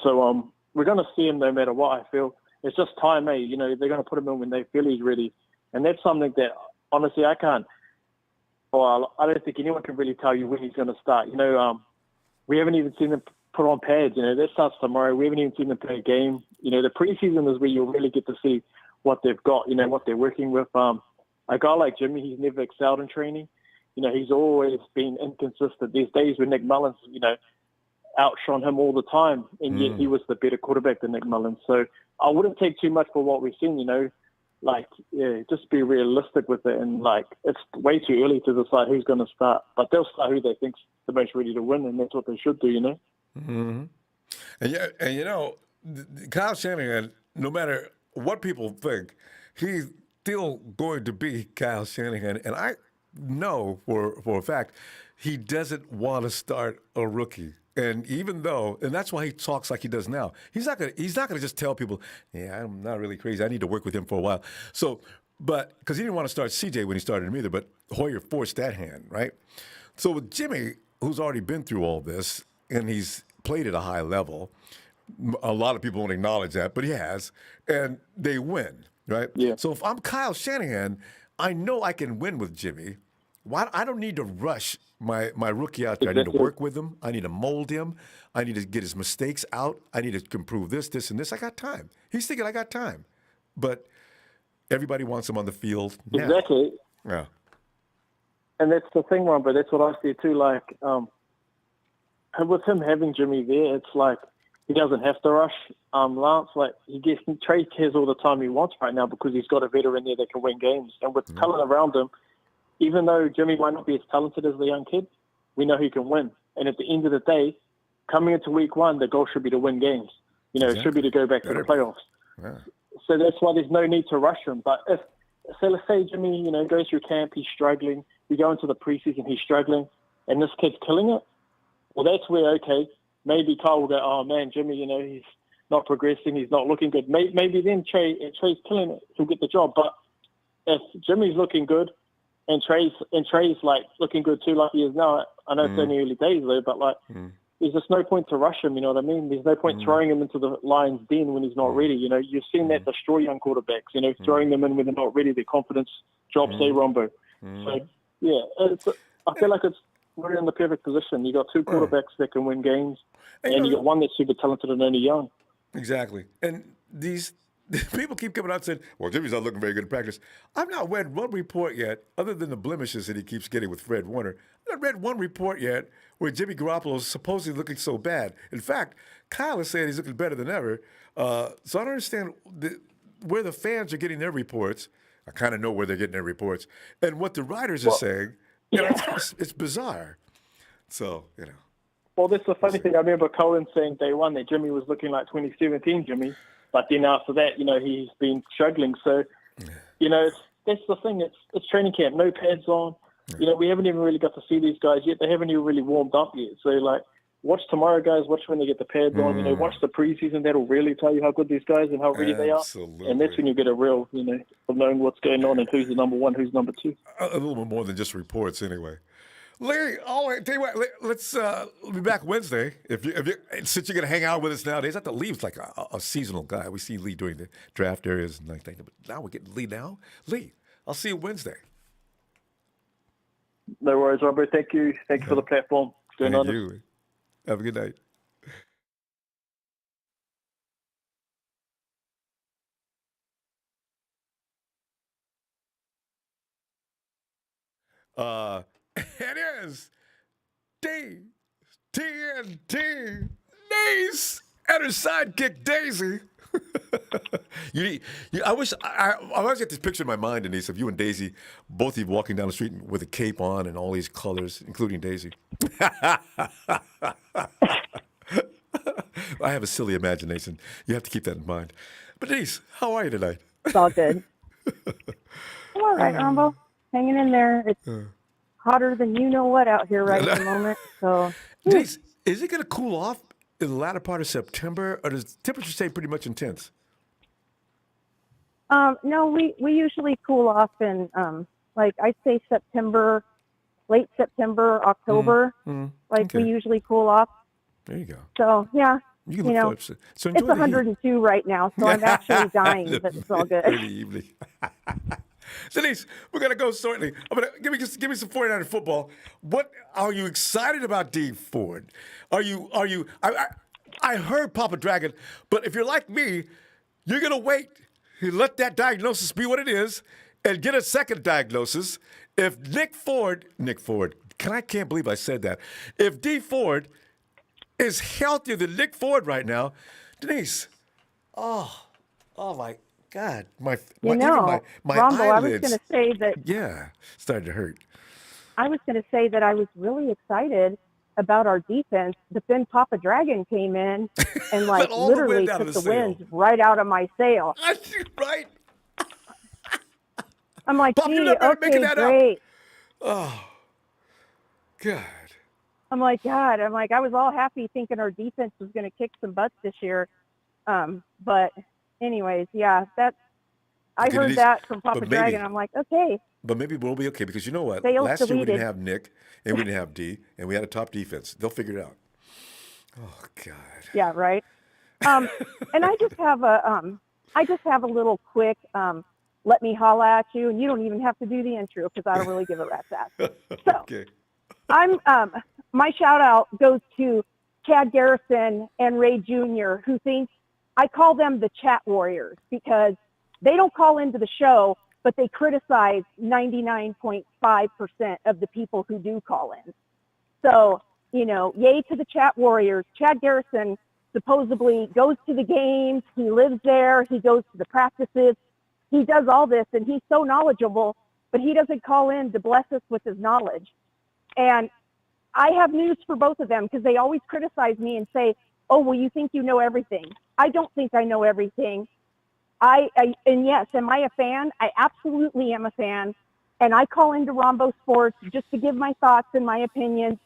So we're going to see him no matter what, I feel. It's just time, You know, they're going to put him in when they feel he's ready. And that's something that, honestly, I can't, or I don't think anyone can really tell you when he's going to start. You know, we haven't even seen him put on pads. You know, that starts tomorrow. We haven't even seen them play a game. You know, the preseason is where you'll really get to see what they've got, you know, what they're working with. A guy like Jimmy, he's never excelled in training. You know, he's always been inconsistent. There's days when Nick Mullins, you know, outshone him all the time, and yet he was the better quarterback than Nick Mullins. So I wouldn't take too much for what we've seen, you know. Like, yeah, just be realistic with it. And, like, it's way too early to decide who's going to start. But they'll start who they think's the most ready to win, and that's what they should do, you know. Mm-hmm. And you know, Kyle Shanahan, no matter what people think, he's still going to be Kyle Shanahan. And I know for a fact he doesn't want to start a rookie. And even though, and that's why he talks like he does now. He's not gonna just tell people, yeah, I'm not really crazy. I need to work with him for a while. So, but because he didn't want to start CJ when he started him either, but Hoyer forced that hand, right? So with Jimmy, who's already been through all this, and he's played at a high level, a lot of people won't acknowledge that, but he has, and they win, right? Yeah. So if I'm Kyle Shanahan, I know I can win with Jimmy. I don't need to rush my rookie out there. I need to work with him. I need to mold him. I need to get his mistakes out. I need to improve this, and this. I got time. He's thinking I got time. But everybody wants him on the field now. Exactly. Yeah. And that's the thing, Ron, but that's what I see too. Like, with him having Jimmy there, it's like he doesn't have to rush Lance. Like, Trey cares all the time he wants right now because he's got a veteran there that can win games. And with talent around him, even though Jimmy might not be as talented as the young kid, we know he can win. And at the end of the day, coming into week one, the goal should be to win games. You know, It should be to go back to the playoffs. Yeah. So that's why there's no need to rush him. But let's say Jimmy, you know, goes through camp, he's struggling. We go into the preseason, he's struggling, and this kid's killing it. Well, that's where, okay, maybe Kyle will go, oh, man, Jimmy, you know, he's not progressing, he's not looking good. Maybe then Trey's killing it, he'll get the job. But if Jimmy's looking good, and Trey's like looking good too, like he is now. I know it's only early days though, but like there's just no point to rush him. You know what I mean? There's no point throwing him into the Lions' den when he's not ready. You know, you've seen that destroy young quarterbacks. You know, throwing them in when they're not ready, their confidence drops. Say Ronbo. So yeah, I feel like we're in the perfect position. You got two quarterbacks that can win games, and you got one that's super talented and only young. Exactly, and these. People keep coming out and saying, well, Jimmy's not looking very good in practice. I've not read one report yet, other than the blemishes that he keeps getting with Fred Warner. I've not read one report yet where Jimmy Garoppolo is supposedly looking so bad. In fact, Kyle is saying he's looking better than ever. So I don't understand where the fans are getting their reports. I kind of know where they're getting their reports. And what the writers are saying, you know, it's bizarre. So, you know. Well, that's the funny thing. I remember Cohen saying day one that Jimmy was looking like 2017 Jimmy. But then after that, you know, he's been struggling. So, you know, that's the thing. It's training camp, no pads on. You know, we haven't even really got to see these guys yet. They haven't even really warmed up yet. So, like, watch tomorrow, guys. Watch when they get the pads on. You know, watch the preseason. That'll really tell you how good these guys and how ready they are. And that's when you get a real, you know, of knowing what's going on and who's the number one, who's number two. A little bit more than just reports, anyway. Larry, tell you what, let's be back Wednesday. Since you're going to hang out with us nowadays, I have to leave. It's like a seasonal guy. We see Lee during the draft areas and like that. But now we're getting Lee now. Lee, I'll see you Wednesday. No worries, Ronbo. Thank you. Thank you for the platform. Thank you. Have a good night. It is TNT Niece and her sidekick Daisy. I wish I always get this picture in my mind, Denise, of you and Daisy, both of you walking down the street with a cape on and all these colors, including Daisy. I have a silly imagination. You have to keep that in mind. But Denise, how are you tonight? It's all good. I'm all right, Ronbo. Hanging in there. It's hotter than you know what out here right at the moment. So, Denise, is it going to cool off in the latter part of September, or does the temperature stay pretty much intense? no, we usually cool off in like I'd say September, late September, October. We usually cool off. There you go. So yeah, you know, so it's 102 right now, so I'm actually dying, but it's all good. Early evening. Denise, we're gonna go shortly. Give me some 49er football. What are you excited about, Dee Ford? Are you? I heard Papa Dragon, but if you're like me, you're gonna wait. You let that diagnosis be what it is, and get a second diagnosis. If Nick Ford, I can't believe I said that. If Dee Ford is healthier than Nick Ford right now, Denise, oh my God, my Ronbo, eyelids. I was going to say that. Yeah, started to hurt. I was going to say that I was really excited about our defense, but then Papa Dragon came in and literally took the wind right out of my sail. Right. I'm like, Pop, gee, okay, great. Oh, God. I'm like, I was all happy thinking our defense was going to kick some butts this year. But anyways, yeah, I heard that from Papa Dragon. I'm like, okay. But maybe we'll be okay because you know what? Sales Last year we deleted. didn't have Nick and we didn't have Dee and we had a top defense. They'll figure it out. Oh, God. Yeah, right. And I just have a little quick let me holla at you, and you don't even have to do the intro because I don't really give a rat's ass. So okay. My shout out goes to Chad Garrison and Ray Jr., who think I call them the chat warriors because they don't call into the show, but they criticize 99.5% of the people who do call in. So, yay to the chat warriors. Chad Garrison supposedly goes to the games. He lives there. He goes to the practices. He does all this, and he's so knowledgeable, but he doesn't call in to bless us with his knowledge. And I have news for both of them because they always criticize me and say, oh, well, you think you know everything. I don't think I know everything. And yes, am I a fan? I absolutely am a fan. And I call into Ronbo Sports just to give my thoughts and my opinions.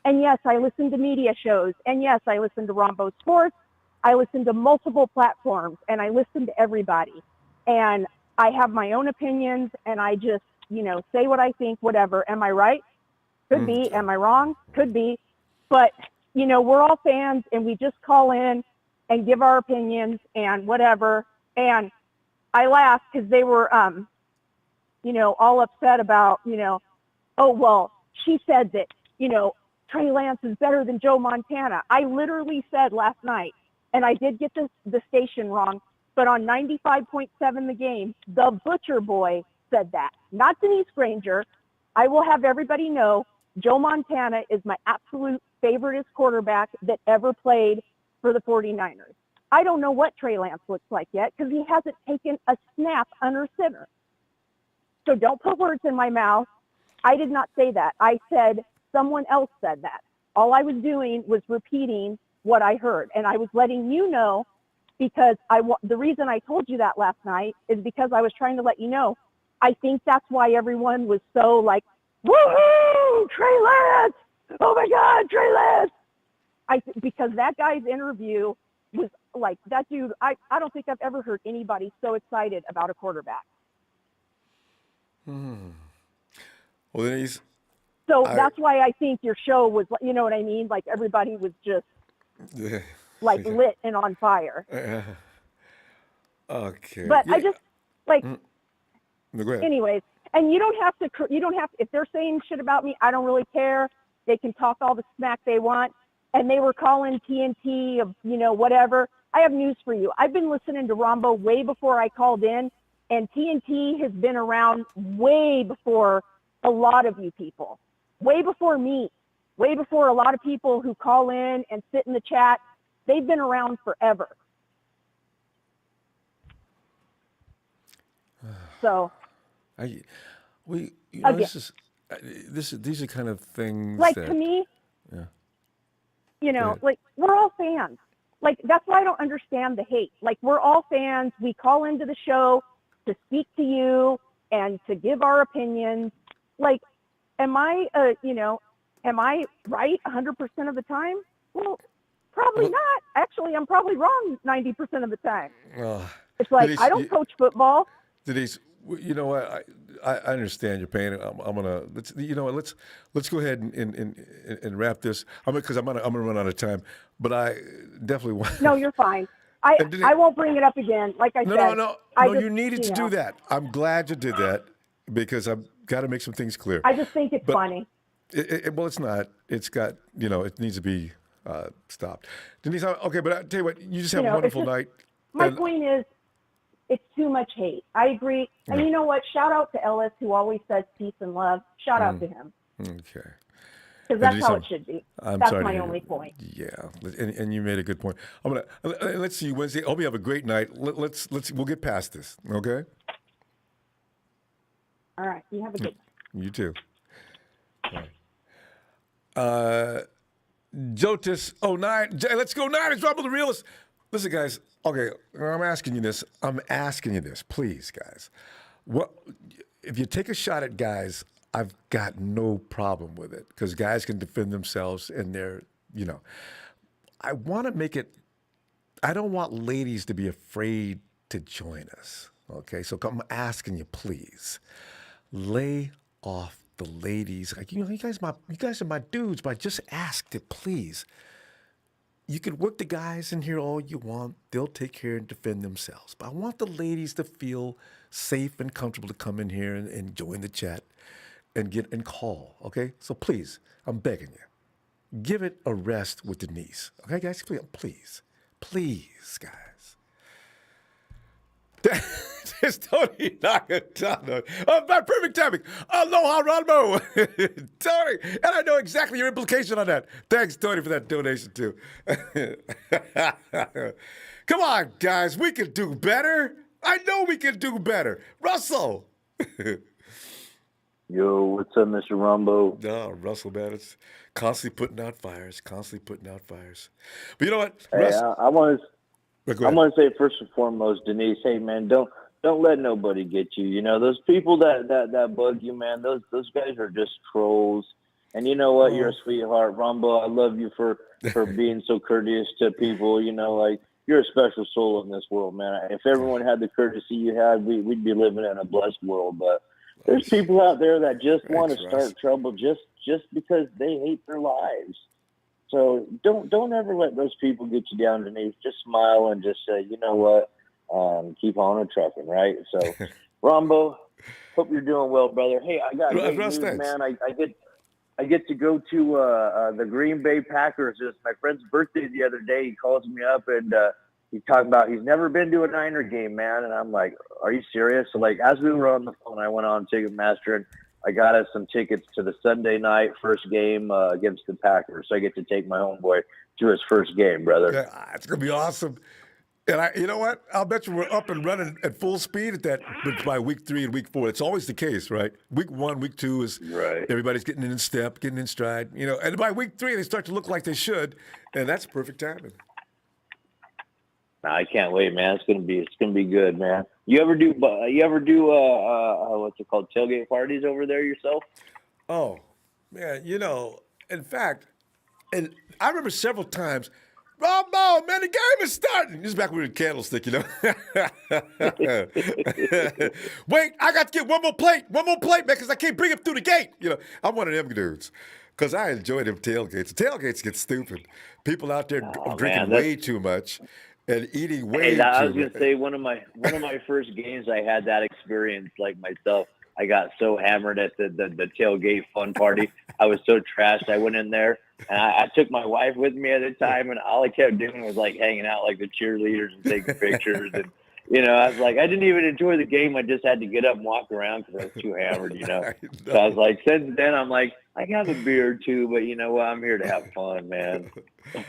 And yes, I listen to media shows. And yes, I listen to Ronbo Sports. I listen to multiple platforms and I listen to everybody. And I have my own opinions and I just, say what I think, whatever. Am I right? Could be. Am I wrong? Could be. But, we're all fans and we just call in and give our opinions and whatever. And I laughed because they were, all upset about, oh, well, she said that, Trey Lance is better than Joe Montana. I literally said last night, and I did get the station wrong, but on 95.7 The Game, the Butcher Boy said that, not Denise Granger. I will have everybody know Joe Montana is my absolute favoriteest quarterback that ever played for the 49ers. I don't know what Trey Lance looks like yet because he hasn't taken a snap under center. So don't put words in my mouth. I did not say that. I said someone else said that. All I was doing was repeating what I heard. And I was letting you know because the reason I told you that last night is because I was trying to let you know. I think that's why everyone was so like, woohoo, Trey Lance! Oh my God, Trey Lance! Because that guy's interview was like, that dude, I don't think I've ever heard anybody so excited about a quarterback. Well, then that's why I think your show was, you know what I mean? Like everybody was just lit and on fire. Okay. But I just No, go ahead. anyways, And you don't have to, if they're saying shit about me, I don't really care. They can talk all the smack they want. And they were calling TNT, whatever. I have news for you. I've been listening to Ronbo way before I called in, and TNT has been around way before a lot of you people, way before me, way before a lot of people who call in and sit in the chat. They've been around forever. So, these are kind of things like that, to me, yeah. like we're all fans. Like that's why I don't understand the hate. Like we're all fans. We call into the show to speak to you and to give our opinions. Like, am I right 100% of the time? Well, probably not. Actually, I'm probably wrong 90% of the time. It's like Denise, I don't coach football. Denise, you know what? I understand your pain. I'm gonna let's go ahead and wrap this. Because I'm gonna run out of time. But I definitely want. No, you're fine. I won't bring it up again. Like I said. No. You needed to do that. I'm glad you did that because I've got to make some things clear. I just think it's funny. Well, it's not. It's got it needs to be stopped. Denise, okay, but I tell you what, you just have a wonderful night. My point is, it's too much hate. I agree. And you know what? Shout out to Ellis, who always says peace and love. Shout out to him. Okay. Because that's how it should be. That's my only point. Yeah, and you made a good point. Let's see you Wednesday. Hope you have a great night. We'll get past this. Okay. All right. You have a good night. You too. All right. Jotis 09. Let's go Niners. Ronbo the realist. Listen, guys. Okay, I'm asking you this, please, guys. What if you take a shot at guys? I've got no problem with it because guys can defend themselves and they're, I want to make it. I don't want ladies to be afraid to join us. Okay, so I'm asking you, please, lay off the ladies. Like you guys are my dudes, but I just asked it, please. You can work the guys in here all you want. They'll take care and defend themselves. But I want the ladies to feel safe and comfortable to come in here and join the chat and call, okay? So please, I'm begging you, give it a rest with Denise. Okay, guys? Please, guys. There's Tony Nakatano. My perfect timing. Aloha, Ronbo. Tony. And I know exactly your implication on that. Thanks, Tony, for that donation, too. Come on, guys. We can do better. I know we can do better. Russell. Yo, what's up, Mr. Ronbo? No, Russell, man. It's constantly putting out fires. But you know what? Hey, I want to say first and foremost, Denise, hey, man, don't let nobody get you. You know, those people that bug you, man, those guys are just trolls. And you know what? You're a sweetheart. Ronbo, I love you for being so courteous to people. Like, you're a special soul in this world, man. If everyone had the courtesy you had, we'd be living in a blessed world. But there's people out there that just want to start trouble just because they hate their lives. So don't ever let those people get you down, Denise. Just smile and just say, you know what, keep on and trucking, right? So, Ronbo, hope you're doing well, brother. Hey, I got great news, man. I get to go to the Green Bay Packers. It's my friend's birthday the other day. He calls me up and he's talking about he's never been to a Niner game, man. And I'm like, are you serious? So, like, as we were on the phone, I went on Ticketmaster and I got us some tickets to the Sunday night first game against the Packers. So I get to take my homeboy to his first game, brother. Yeah, it's going to be awesome. And you know what? I'll bet you we're up and running at full speed by week 3 and week 4. It's always the case, right? Week 1, week 2 is everybody's getting in step, getting in stride, and by week 3 they start to look like they should, and that's perfect timing. I can't wait, man. It's gonna be good, man. You ever do what's it called, tailgate parties over there yourself? Oh, man, in fact, and I remember several times, Ronbo, man, the game is starting. This is back when we were in Candlestick, Wait, I got to get one more plate, man, because I can't bring him through the gate. I'm one of them dudes. Because I enjoy them tailgates. The tailgates get stupid. People out there drinking way too much and eating way too much. I was going to say, one of my first games, I had that experience like myself. I got so hammered at the tailgate fun party. I was so trashed. I went in there and I took my wife with me at the time, and all I kept doing was like hanging out like the cheerleaders and taking pictures. And I was like, I didn't even enjoy the game. I just had to get up and walk around because I was too hammered. So I was like, since then I'm like, I have a beer or two, but you know what? I'm here to have fun, man.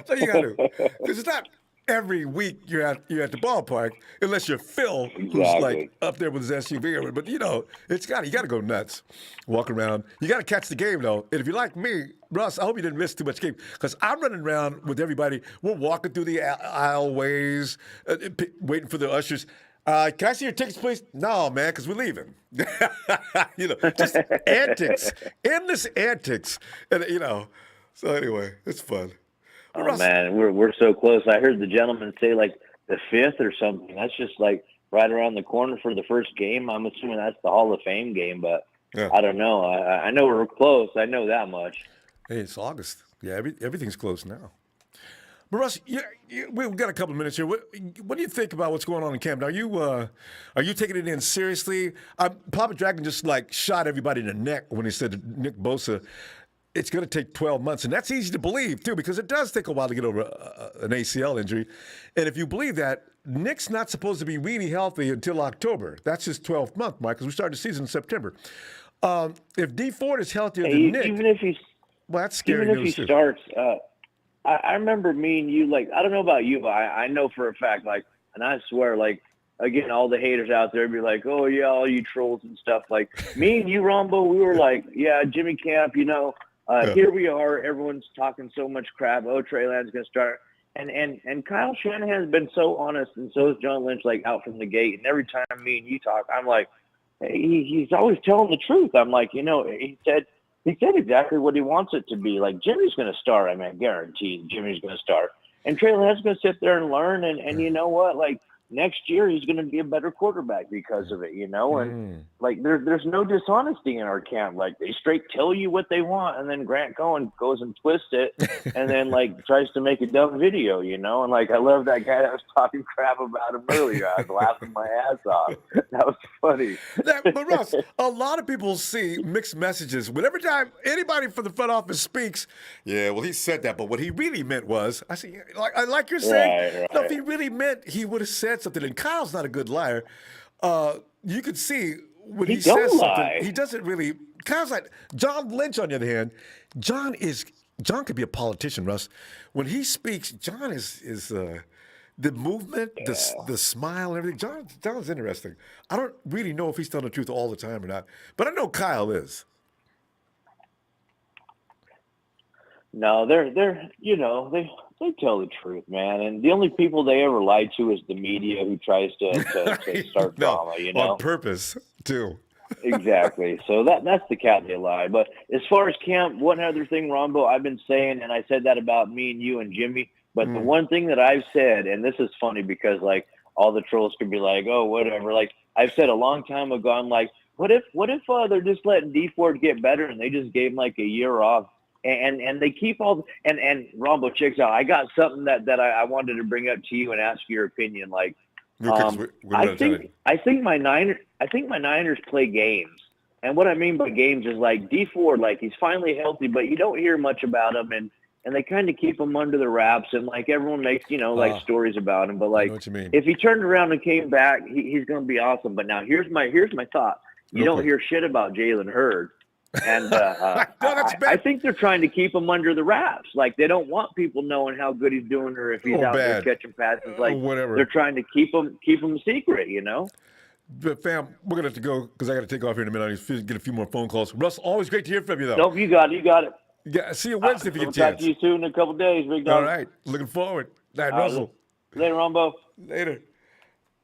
So you got to, because it's not every week you're at the ballpark, unless you're Phil, who's like up there with his SUV. But you got to go nuts, walk around. You got to catch the game though. And if you're like me, Russ, I hope you didn't miss too much game, because I'm running around with everybody. We're walking through the aisleways, waiting for the ushers. Can I see your tickets, please? No, man, because we're leaving. Just antics, endless antics, and So anyway, it's fun. Oh, Russ, man, we're so close. I heard the gentleman say like the 5th or something. That's just like right around the corner for the first game. I'm assuming that's the Hall of Fame game, but I don't know. I know we're close. I know that much. Hey, it's August. Yeah, everything's close now. But Russ, we've got a couple of minutes here. What do you think about what's going on in camp? Are you taking it in seriously? Papa Dragon just like shot everybody in the neck when he said to Nick Bosa, it's going to take 12 months. And that's easy to believe, too, because it does take a while to get over an ACL injury. And if you believe that, Nick's not supposed to be really healthy until October. That's his 12th month, Mike, because we started the season in September. If Dee Ford is healthier than Nick, even if he's, well, that's scary even if he starts, I remember me and you, like, I don't know about you, but I know for a fact, like, and I swear, like, again, all the haters out there be like, oh, yeah, all you trolls and stuff. Like, me and you, Ronbo, we were like, yeah, Jimmy Camp, here we are. Everyone's talking so much crap. Oh, Trey Lance's going to start. And Kyle Shanahan's been so honest, and so is John Lynch, like, out from the gate. And every time me and you talk, I'm like, he's always telling the truth. I'm like, he said exactly what he wants it to be. Like, Jimmy's going to start. I mean, I guarantee Jimmy's going to start. And Trey Lance's going to sit there and learn. And you know what? Like, next year he's going to be a better quarterback because of it, And like, there's no dishonesty in our camp. Like, they straight tell you what they want, and then Grant Cohen goes and twists it, and then like tries to make a dumb video, And like, I love that guy that was talking crap about him earlier. I was laughing my ass off. That was funny. But Russ, a lot of people see mixed messages. Whenever time anybody from the front office speaks, yeah, well, he said that, but what he really meant was, I see, like you're saying, right. No, if he really meant, he would have said something. And Kyle's not a good liar. You could see when he says something, he doesn't really. Kyle's like John Lynch. On the other hand, John could be a politician, Russ. When he speaks, John is the movement, the smile, and everything. John's interesting. I don't really know if he's telling the truth all the time or not, but I know Kyle is. No, they're they tell the truth, man. And the only people they ever lie to is the media, who tries to start drama, on purpose too. Exactly. So that's the cat they lie. But as far as camp, one other thing, Ronbo, I've been saying, and I said that about me and you and Jimmy, but the one thing that I've said, and this is funny because like all the trolls could be like, oh, whatever. Like I've said a long time ago, I'm like, what if they're just letting Dee Ford get better and they just gave him like a year off? And they keep all and Ronbo, checks out. I got something that I wanted to bring up to you and ask your opinion. Like, I think my Niners play games, and what I mean by games is like Dee Ford, like he's finally healthy, but you don't hear much about him, and they kind of keep him under the wraps, and like everyone makes like stories about him, but like if he turned around and came back, he's going to be awesome. But now here's my thought. You don't hear shit about Jalen Hurd. And I think they're trying to keep him under the wraps. Like they don't want people knowing how good he's doing or if he's out there catching passes. Like whatever. They're trying to keep him secret, But fam, we're gonna have to go because I got to take off here in a minute. I need to get a few more phone calls. Russ, always great to hear from you, though. Nope, you got it. Yeah, see you Wednesday if you get a chance. Talk to you soon in a couple of days, big dog. All right, looking forward. All right, Russell. Later, Ronbo. Later.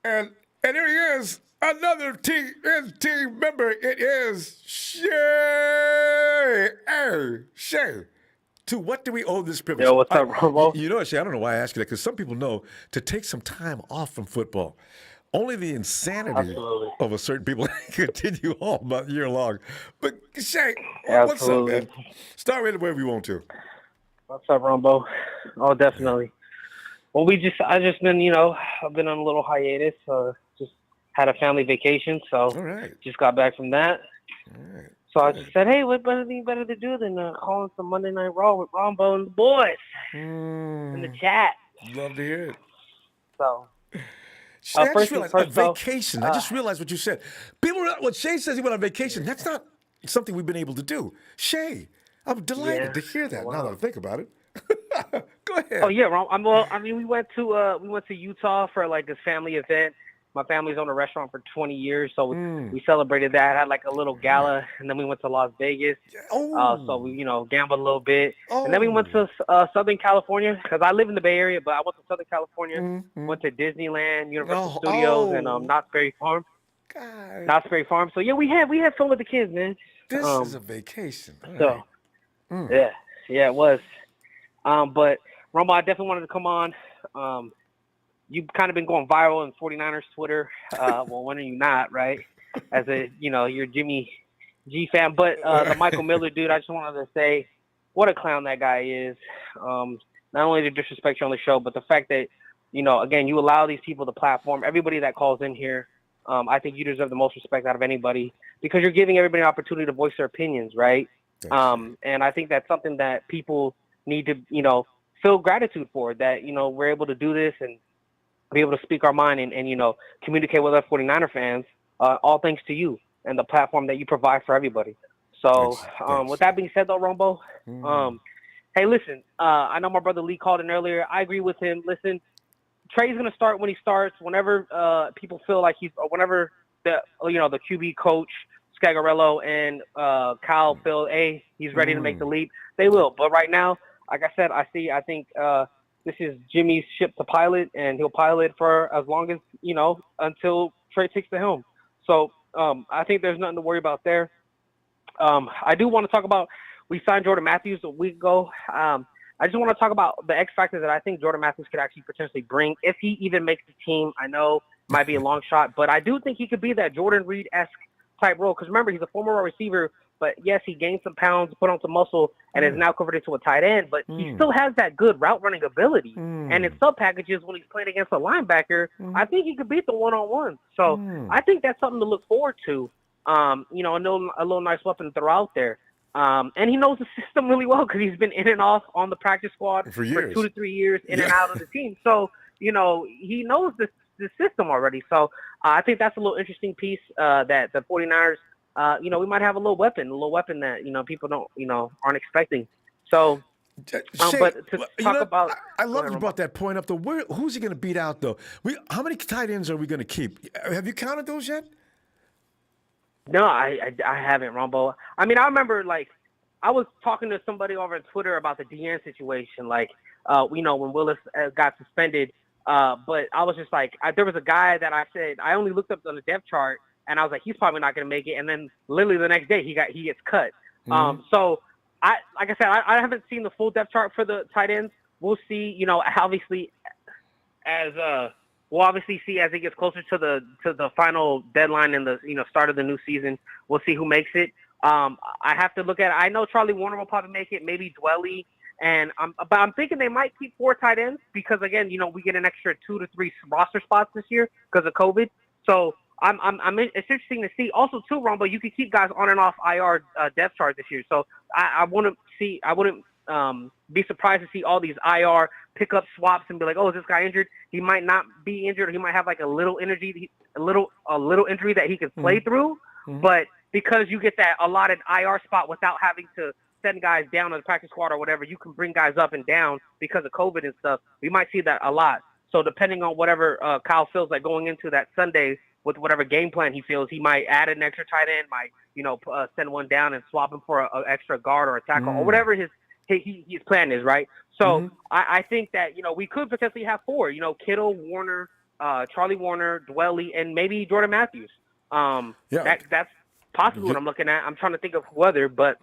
And here he is. Another team member. It is Shay. To what do we owe this privilege? Yo, what's up, Ronbo? Shay, I don't know why I ask you that, because some people know to take some time off from football. Only the insanity of a certain people continue all year long. But Shay, what's up, man? Start with wherever you want to. What's up, Ronbo? Oh, definitely. Well, I've just been, I've been on a little hiatus. Just had a family vacation, so just got back from that. So I just said, hey, what better to do than calling some Monday Night Raw with Ronbo and the boys in the chat. Love to hear it. So, I just first things realized first, a vacation. I just realized what you said. When Shay says he went on vacation, that's not something we've been able to do. Shay, I'm delighted to hear that. Now that I think about it. Go ahead. Oh yeah, Ron. We went to Utah for like this family event. My family's owned a restaurant for 20 years, so we celebrated that. Had like a little gala, and then we went to Las Vegas. So we gambled a little bit, and then we went to Southern California because I live in the Bay Area, but I went to Southern California. Went to Disneyland, Universal Studios, and Knott's Berry Farm. Knott's Berry Farm. So yeah, we had fun with the kids, man. This is a vacation. So yeah, it was. But Ronbo, I definitely wanted to come on. You've kind of been going viral on 49ers Twitter. Well, when are you not, right? As you're Jimmy G fan. But the Michael Miller dude, I just wanted to say what a clown that guy is. Not only the disrespect you on the show, but the fact that, again, you allow these people the platform. Everybody that calls in here, I think you deserve the most respect out of anybody because you're giving everybody an opportunity to voice their opinions, right? And I think that's something that people need to, feel gratitude for, that, we're able to do this and be able to speak our mind and communicate with our 49er fans, all thanks to you and the platform that you provide for everybody. So with that being said, though, Ronbo, hey, listen, I know my brother Lee called in earlier. I agree with him. Listen, Trey's going to start when he starts, whenever people feel like whenever the QB coach, Scagarello, and Kyle feel, he's ready to make the leap, they will. But right now, like I said, I think this is Jimmy's ship to pilot, and he'll pilot for as long as, until Trey takes the helm. So I think there's nothing to worry about there. I do want to talk about, we signed Jordan Matthews a week ago. I just want to talk about the X factor that I think Jordan Matthews could actually potentially bring if he even makes the team. I know it might be a long shot, but I do think he could be that Jordan Reed-esque type role. Because remember, he's a former wide receiver, but yes, he gained some pounds, put on some muscle, and is now converted to a tight end. But he still has that good route running ability. And in sub packages, when he's playing against a linebacker, I think he could beat the one-on-one. So I think that's something to look forward to. A little nice weapon to throw out there. And he knows the system really well because he's been in and off on the practice squad for 2 to 3 years, in and out of the team. So, he knows the system already. So I think that's a little interesting piece that the 49ers, we might have a little weapon that, people don't, aren't expecting. So, Shay, but to talk about, I love you brought that point up though. Who's he going to beat out though? How many tight ends are we going to keep? Have you counted those yet? No, I haven't, Ronbo. I mean, I remember I was talking to somebody over on Twitter about the DN situation, when Willis got suspended. But I was just there was a guy that I said I only looked up on the depth chart. And I was like, he's probably not going to make it. And then literally the next day he gets cut. So I haven't seen the full depth chart for the tight ends. We'll see, obviously we'll obviously see as it gets closer to the final deadline and the, start of the new season. We'll see who makes it. I have to look at it. I know Charlie Warner will probably make it, maybe Dwelly. But I'm thinking they might keep 4 tight ends because again, we get an extra 2 to 3 roster spots this year because of COVID. So it's interesting to see. Also, too, Ronbo, you could keep guys on and off IR depth chart this year. So I wouldn't be surprised to see all these IR pickup swaps and be like, oh, is this guy injured? He might not be injured. Or he might have a little injury that he can play through. But because you get that allotted IR spot without having to send guys down on the practice squad or whatever, you can bring guys up and down because of COVID and stuff. We might see that a lot. So depending on whatever Kyle feels like going into that Sunday, with whatever game plan he feels, he might add an extra tight end, might send one down and swap him for an extra guard or a tackle or whatever his plan is, right? So I think that we could potentially have 4. Kittle, Warner, Charlie Warner, Dwelly, and maybe Jordan Matthews. That's possibly what I'm looking at. I'm trying to think of who other, but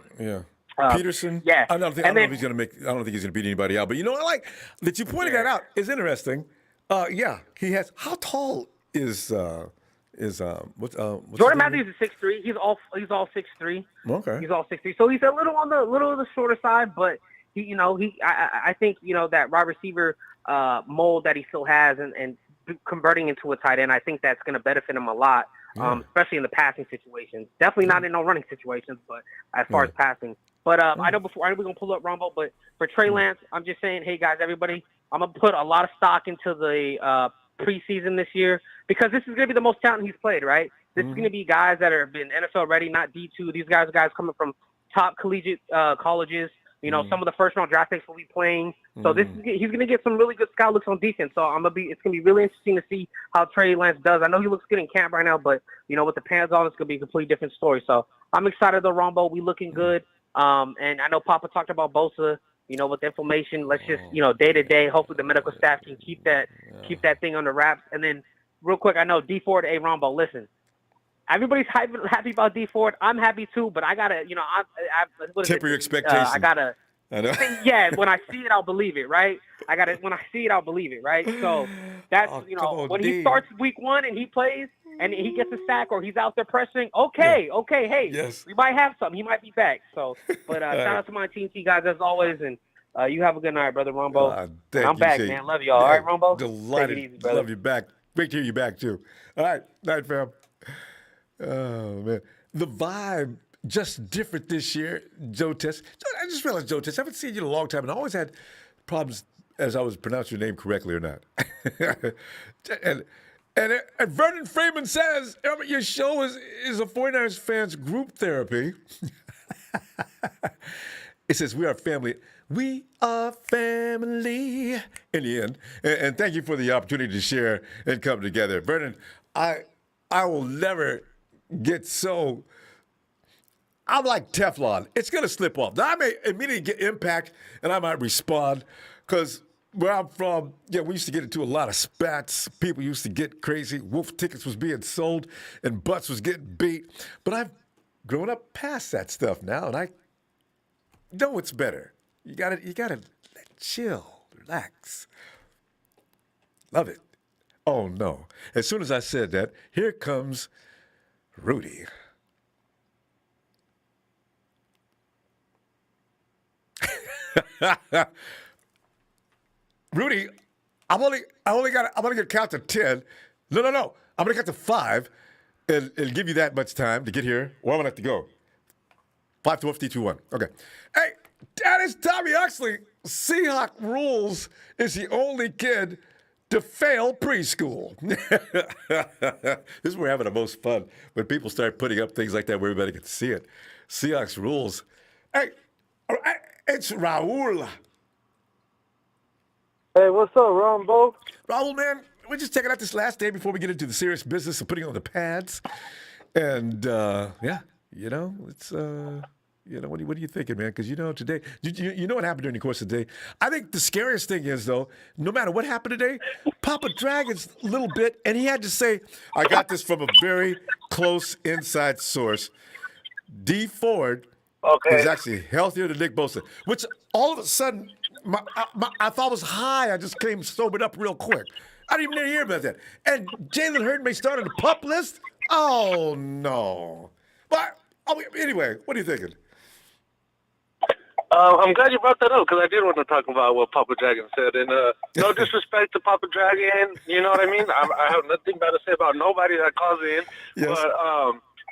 Peterson. Yeah, I don't think he's going to beat anybody out. But I like that you pointed that out. It's interesting. He has. How tall is Jordan Matthews is 6'3". He's all 6'3". Okay. He's all 6'3". So he's a little on the shorter side, but I think that wide receiver mold that he still has and converting into a tight end, I think that's going to benefit him a lot. especially in the passing situations. Definitely not in no running situations, but as far as passing. But I know we're going to pull up Ronbo, but for Trey Lance, I'm just saying, hey, guys, everybody, I'm going to put a lot of stock into the preseason this year because this is going to be the most talent he's played, right? This is going to be guys that have been NFL ready, not D2. These guys are guys coming from top collegiate colleges. You know, some of the first-round draft picks will be playing. So he's going to get some really good scout looks on defense. So it's going to be really interesting to see how Trey Lance does. I know he looks good in camp right now, but, you know, with the pants on, it's going to be a completely different story. So I'm excited though, Ronbo. We looking good. And I know Papa talked about Bosa, you know, with inflammation. Let's just, you know, day to day, hopefully the medical staff can keep that thing under wraps. And then real quick, I know Dee Ford, hey, Ronbo, listen. Everybody's happy about Dee Ford. I'm happy too, but I gotta, you know, temper your expectations. I gotta, yeah. When I see it, I'll believe it, right? When I see it, I'll believe it, right? So that's, you know, when he starts week 1 and he plays and he gets a sack or he's out there pressuring, okay, hey, we might have something. He might be back. So, but shout out to my team, guys, as always, and you have a good night, brother Ronbo. I'm back, man. Love y'all. All right, Ronbo. Delighted. Take it easy, brother. Love you back. Great to hear you back too. All right, night, fam. Oh, man. The vibe just different this year, Joe Tess. I just realized, Joe Tess, I haven't seen you in a long time, and I always had problems as I was pronouncing your name correctly or not. and Vernon Freeman says, your show is a 49ers fans group therapy. It says, we are family. We are family in the end. And thank you for the opportunity to share and come together. Vernon, I will never get so, I'm like Teflon. It's going to slip off. Now, I may immediately get impact, and I might respond, because where I'm from, we used to get into a lot of spats. People used to get crazy. Wolf tickets was being sold, and butts was getting beat. But I've grown up past that stuff now, and I know it's better. You gotta chill, relax. Love it. Oh, no. As soon as I said that, here comes Rudy. Rudy, I'm gonna count to 10. No. I'm gonna count to 5 and give you that much time to get here, or I'm gonna have to go. 5, 12, 3, 2, 1. Okay. Hey, that is Tommy Huxley. Seahawk Rules is the only kid to fail preschool. This is where we're having the most fun, when people start putting up things like that where everybody can see it. Seahawks Rules. Hey, it's Raul. Hey, what's up, Ronbo? Raul, man, we're just checking out this last day before we get into the serious business of putting on the pads. And, it's... what are you thinking, man? Because, today, you know what happened during the course of the day. I think the scariest thing is, though, no matter what happened today, Papa Dragon's little bit, and he had to say, I got this from a very close inside source. Dee Ford is actually healthier than Nick Bosa, which all of a sudden, I thought was high. I just came sobered up real quick. I didn't even hear about that. And Jalen Hurd may start on the PUP list? Oh, no. But anyway, what are you thinking? I'm glad you brought that up, because I did want to talk about what Papa Dragon said. And no disrespect to Papa Dragon, you know what I mean? I have nothing bad to say about nobody that calls in. Yes. But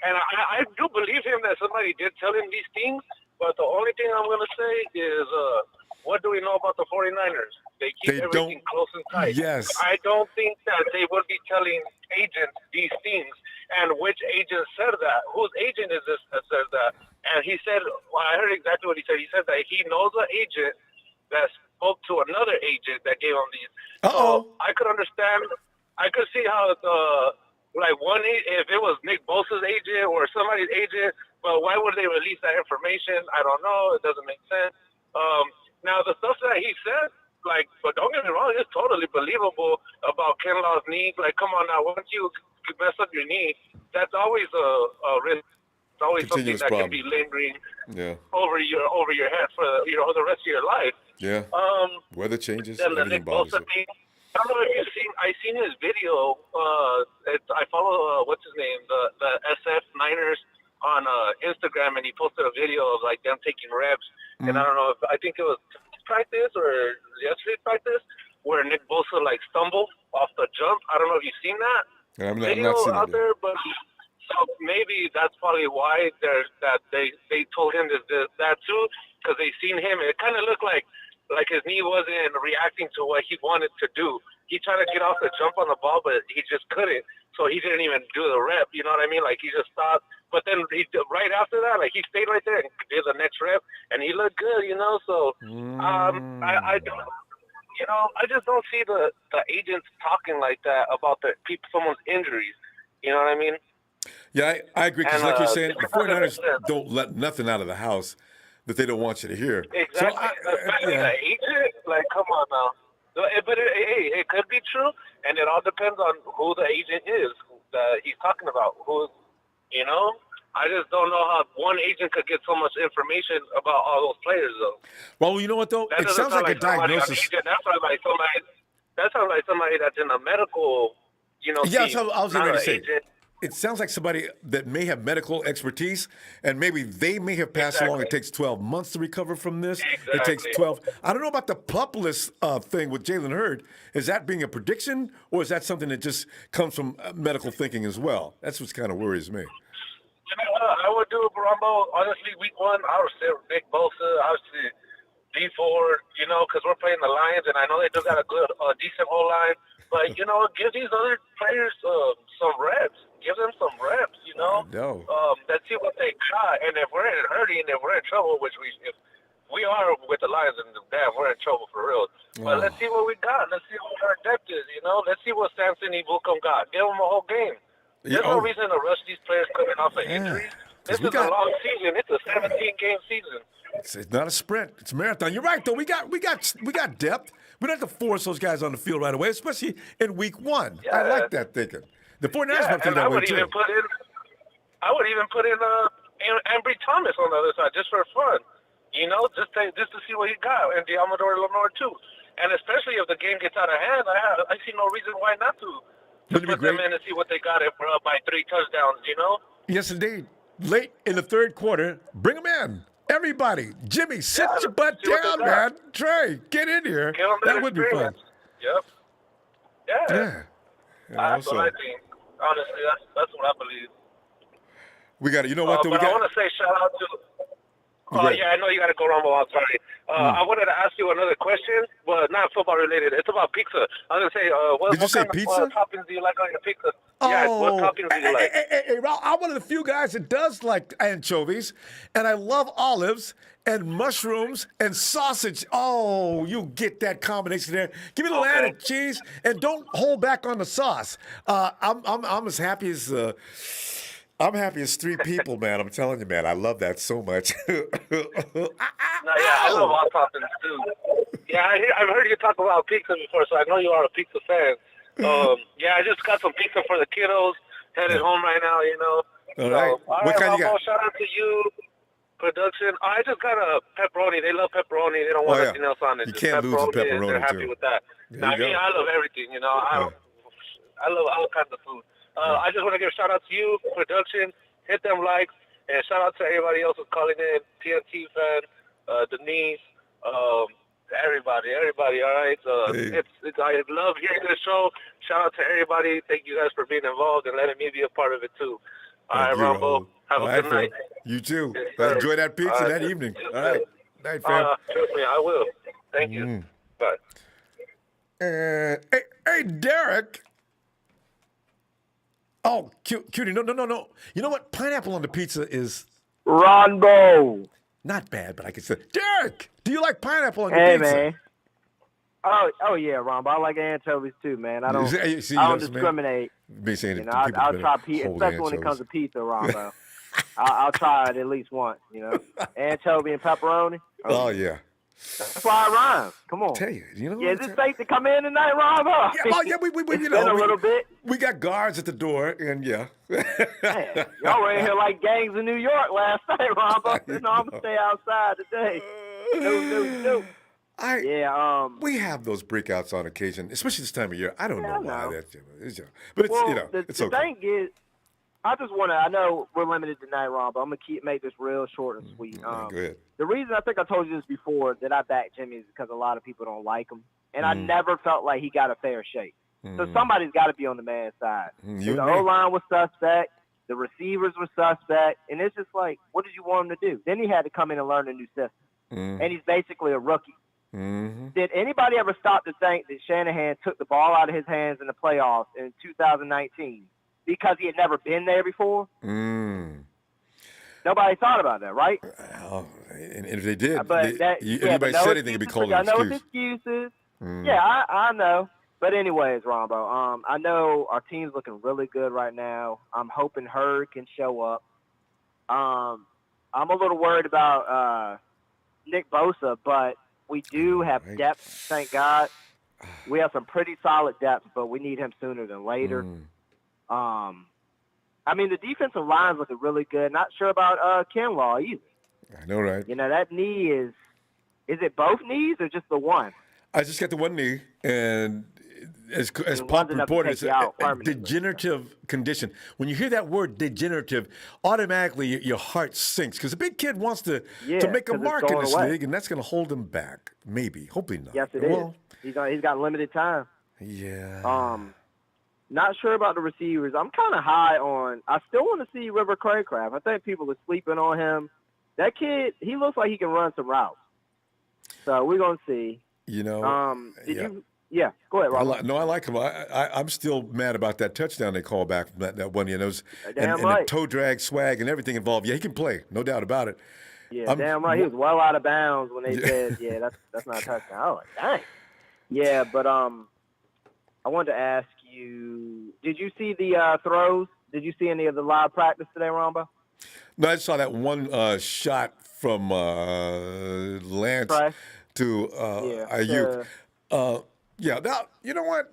and I do believe him that somebody did tell him these things. But the only thing I'm going to say is, what do we know about the 49ers? They keep everything close and tight. Yes. I don't think that they would be telling agents these things. And which agent said that? Whose agent is this that says that? And he said, I heard exactly what he said. He said that he knows an agent that spoke to another agent that gave him these. So I could understand. I could see how if it was Nick Bosa's agent or somebody's agent, but why would they release that information? I don't know. It doesn't make sense. Now, the stuff that he said, but don't get me wrong, it's totally believable about Kinlaw's knee. Like, come on now, once you mess up your knee, that's always a risk. It's always Continuous something that problem. can be lingering over your head for the rest of your life. Yeah. Weather changes. Then the Everything Nick bothers Bosa you. thing. I don't know if you've seen. I seen his video. I follow what's his name, the SF Niners on Instagram, and he posted a video of them taking reps. And I don't know if I think it was practice or yesterday's practice where Nick Bosa stumbled off the jump. I don't know if you've seen that I'm video not seeing out it. there, but So maybe that's probably why they told him that too, because they seen him. It kind of looked like his knee wasn't reacting to what he wanted to do. He tried to get off the jump on the ball, but he just couldn't. So he didn't even do the rep. You know what I mean? Like he just stopped. But then right after that, like he stayed right there and did the next rep, and he looked good. You know, so I just don't see the agents talking like that about someone's injuries. You know what I mean? Yeah, I agree. Because like you're saying, the 49ers don't let nothing out of the house that they don't want you to hear. Exactly. So Especially the agent. Like, come on now. But it could be true, and it all depends on who the agent is that he's talking about. I just don't know how one agent could get so much information about all those players, though. Well, you know what, though? It sounds like a diagnosis. That sounds like somebody that's in a medical, Yeah, that's what I was going to say. It sounds like somebody that may have medical expertise, and maybe they may have passed along. It takes 12 months to recover from this. It takes 12. I don't know about the pup list thing with Jalen Hurd. Is that being a prediction, or is that something that just comes from medical thinking as well? That's what kind of worries me. I would do Ronbo. Honestly, week 1, I would say Nick Bosa. I would say Dee Ford, because we're playing the Lions, and I know they do got a good, decent O-line. But, give these other players some reps. Give them some reps, let's see what they got. And if we're hurting, if we're in trouble, if we are with the Lions, and damn, we're in trouble for real. But let's see what we got. Let's see what our depth is, Let's see what Samson Ibukum got. Give them a whole game. There's no reason to rush these players coming off of injuries. This is a long season. It's a 17-game season. It's not a sprint. It's a marathon. You're right, though. We got depth. We don't have to force those guys on the field right away, especially in week 1. Yeah. I like that thinking. The 49ers might think that way, too. I would even put in Ambry Thomas on the other side just for fun. Just to see what he got. And Deommodore Lenore, too. And especially if the game gets out of hand, I see no reason why not to put them in and see what they got if we're up by 3 touchdowns, Yes, indeed. Late in the third quarter, bring them in. Everybody. Jimmy, sit your butt down, man. Trey, get in here. That would be fun. Yep. Yeah. That's what I think. Honestly, that's what I believe. We got it. You know what? But I want to say shout out to. Yeah, I know you got to go, Ronbo. I'm sorry. I wanted to ask you another question, but not football related. It's about pizza. I was going to say, what kind of toppings do you like on your pizza? Yeah, what toppings do you like? Hey, Ralph, I'm one of the few guys that does like anchovies, and I love olives and mushrooms and sausage. Oh, you get that combination there. Give me a little added cheese, and don't hold back on the sauce. I'm as happy as. I'm happy as 3 people, man. I'm telling you, man. I love that so much. I love all toppings, too. Yeah, I've heard you talk about pizza before, so I know you are a pizza fan. I just got some pizza for the kiddos. Headed home right now, All right. What kind you got? Shout out to you, production. I just got a pepperoni. They love pepperoni. They don't want anything else on it. You can't lose the pepperoni, they're happy with that. I love everything, I love all kinds of food. I just want to give a shout out to you, production. Hit them likes, and shout out to everybody else who's calling in. TNT fan, Denise, everybody. All right. I love hearing this show. Shout out to everybody. Thank you guys for being involved and letting me be a part of it too. All right, Ronbo. Have a good night. You too. Enjoy that pizza that evening. All right. Night, fam. Trust me, I will. Thank you. Bye. Hey, Derek. Oh, cutie. No. You know what? Pineapple on the pizza is... Ronbo. Not bad, but I can say... Derek, do you like pineapple on your pizza? Hey, man. Oh yeah, Ronbo. I like anchovies too, man. I don't discriminate. I'll try pizza, especially when it comes to pizza, Ronbo. I'll try it at least once, Anchovy and pepperoni. Oh, yeah. That's why I rhyme. Come on. Tell you, is it safe to come in tonight, Ronbo? Yeah, a little bit. We got guards at the door, and Man, y'all were in here like gangs in New York last night, Ronbo. I'm gonna stay outside today. No. We have those breakouts on occasion, especially this time of year. I don't know why that's, but it's the thing is, I know we're limited tonight, Ron, but I'm going to make this real short and sweet. Go ahead. The reason I think I told you this before that I back Jimmy is because a lot of people don't like him. And I never felt like he got a fair shake. So somebody's got to be on the man's side. The O-line was suspect. The receivers were suspect, and it's just like, what did you want him to do? Then he had to come in and learn a new system, and he's basically a rookie. Did anybody ever stop to think that Shanahan took the ball out of his hands in the playoffs in 2019 because he had never been there before? Nobody thought about that, right? And if they did, if anybody said anything, it'd be called an excuse. I know it's excuses. Yeah, I know. But anyways, Ronbo, I know our team's looking really good right now. I'm hoping Hurd can show up. I'm a little worried about Nick Bosa, but we do have depth, thank God. We have some pretty solid depth, but we need him sooner than later. I mean, the defensive line's looking really good. Not sure about Kinlaw either. I know, right? You know, that knee is it both knees or just the one? I just got the one knee, and as Pop reported, it's a degenerative condition. When you hear that word degenerative, automatically your heart sinks because the big kid wants to make a mark in this league, and that's going to hold him back. Maybe, hopefully not. Yes, it is. He's got limited time. Yeah. Not sure about the receivers. I'm kind of high on. I still want to see River Craycraft. I think people are sleeping on him. That kid, he looks like he can run some routes. So we're gonna see. You know. Yeah, go ahead, Rob. I like him. I'm still mad about that touchdown they called back from that one. You know, and the toe drag, swag, and everything involved. Yeah, he can play, no doubt about it. Yeah, damn right. He was well out of bounds when they said, that's not a touchdown. I was like, dang. Yeah, but I wanted to ask you, did you see the throws? Did you see any of the live practice today, Ronbo? No, I saw that one shot from Lance to Ayuk. Now, you know what?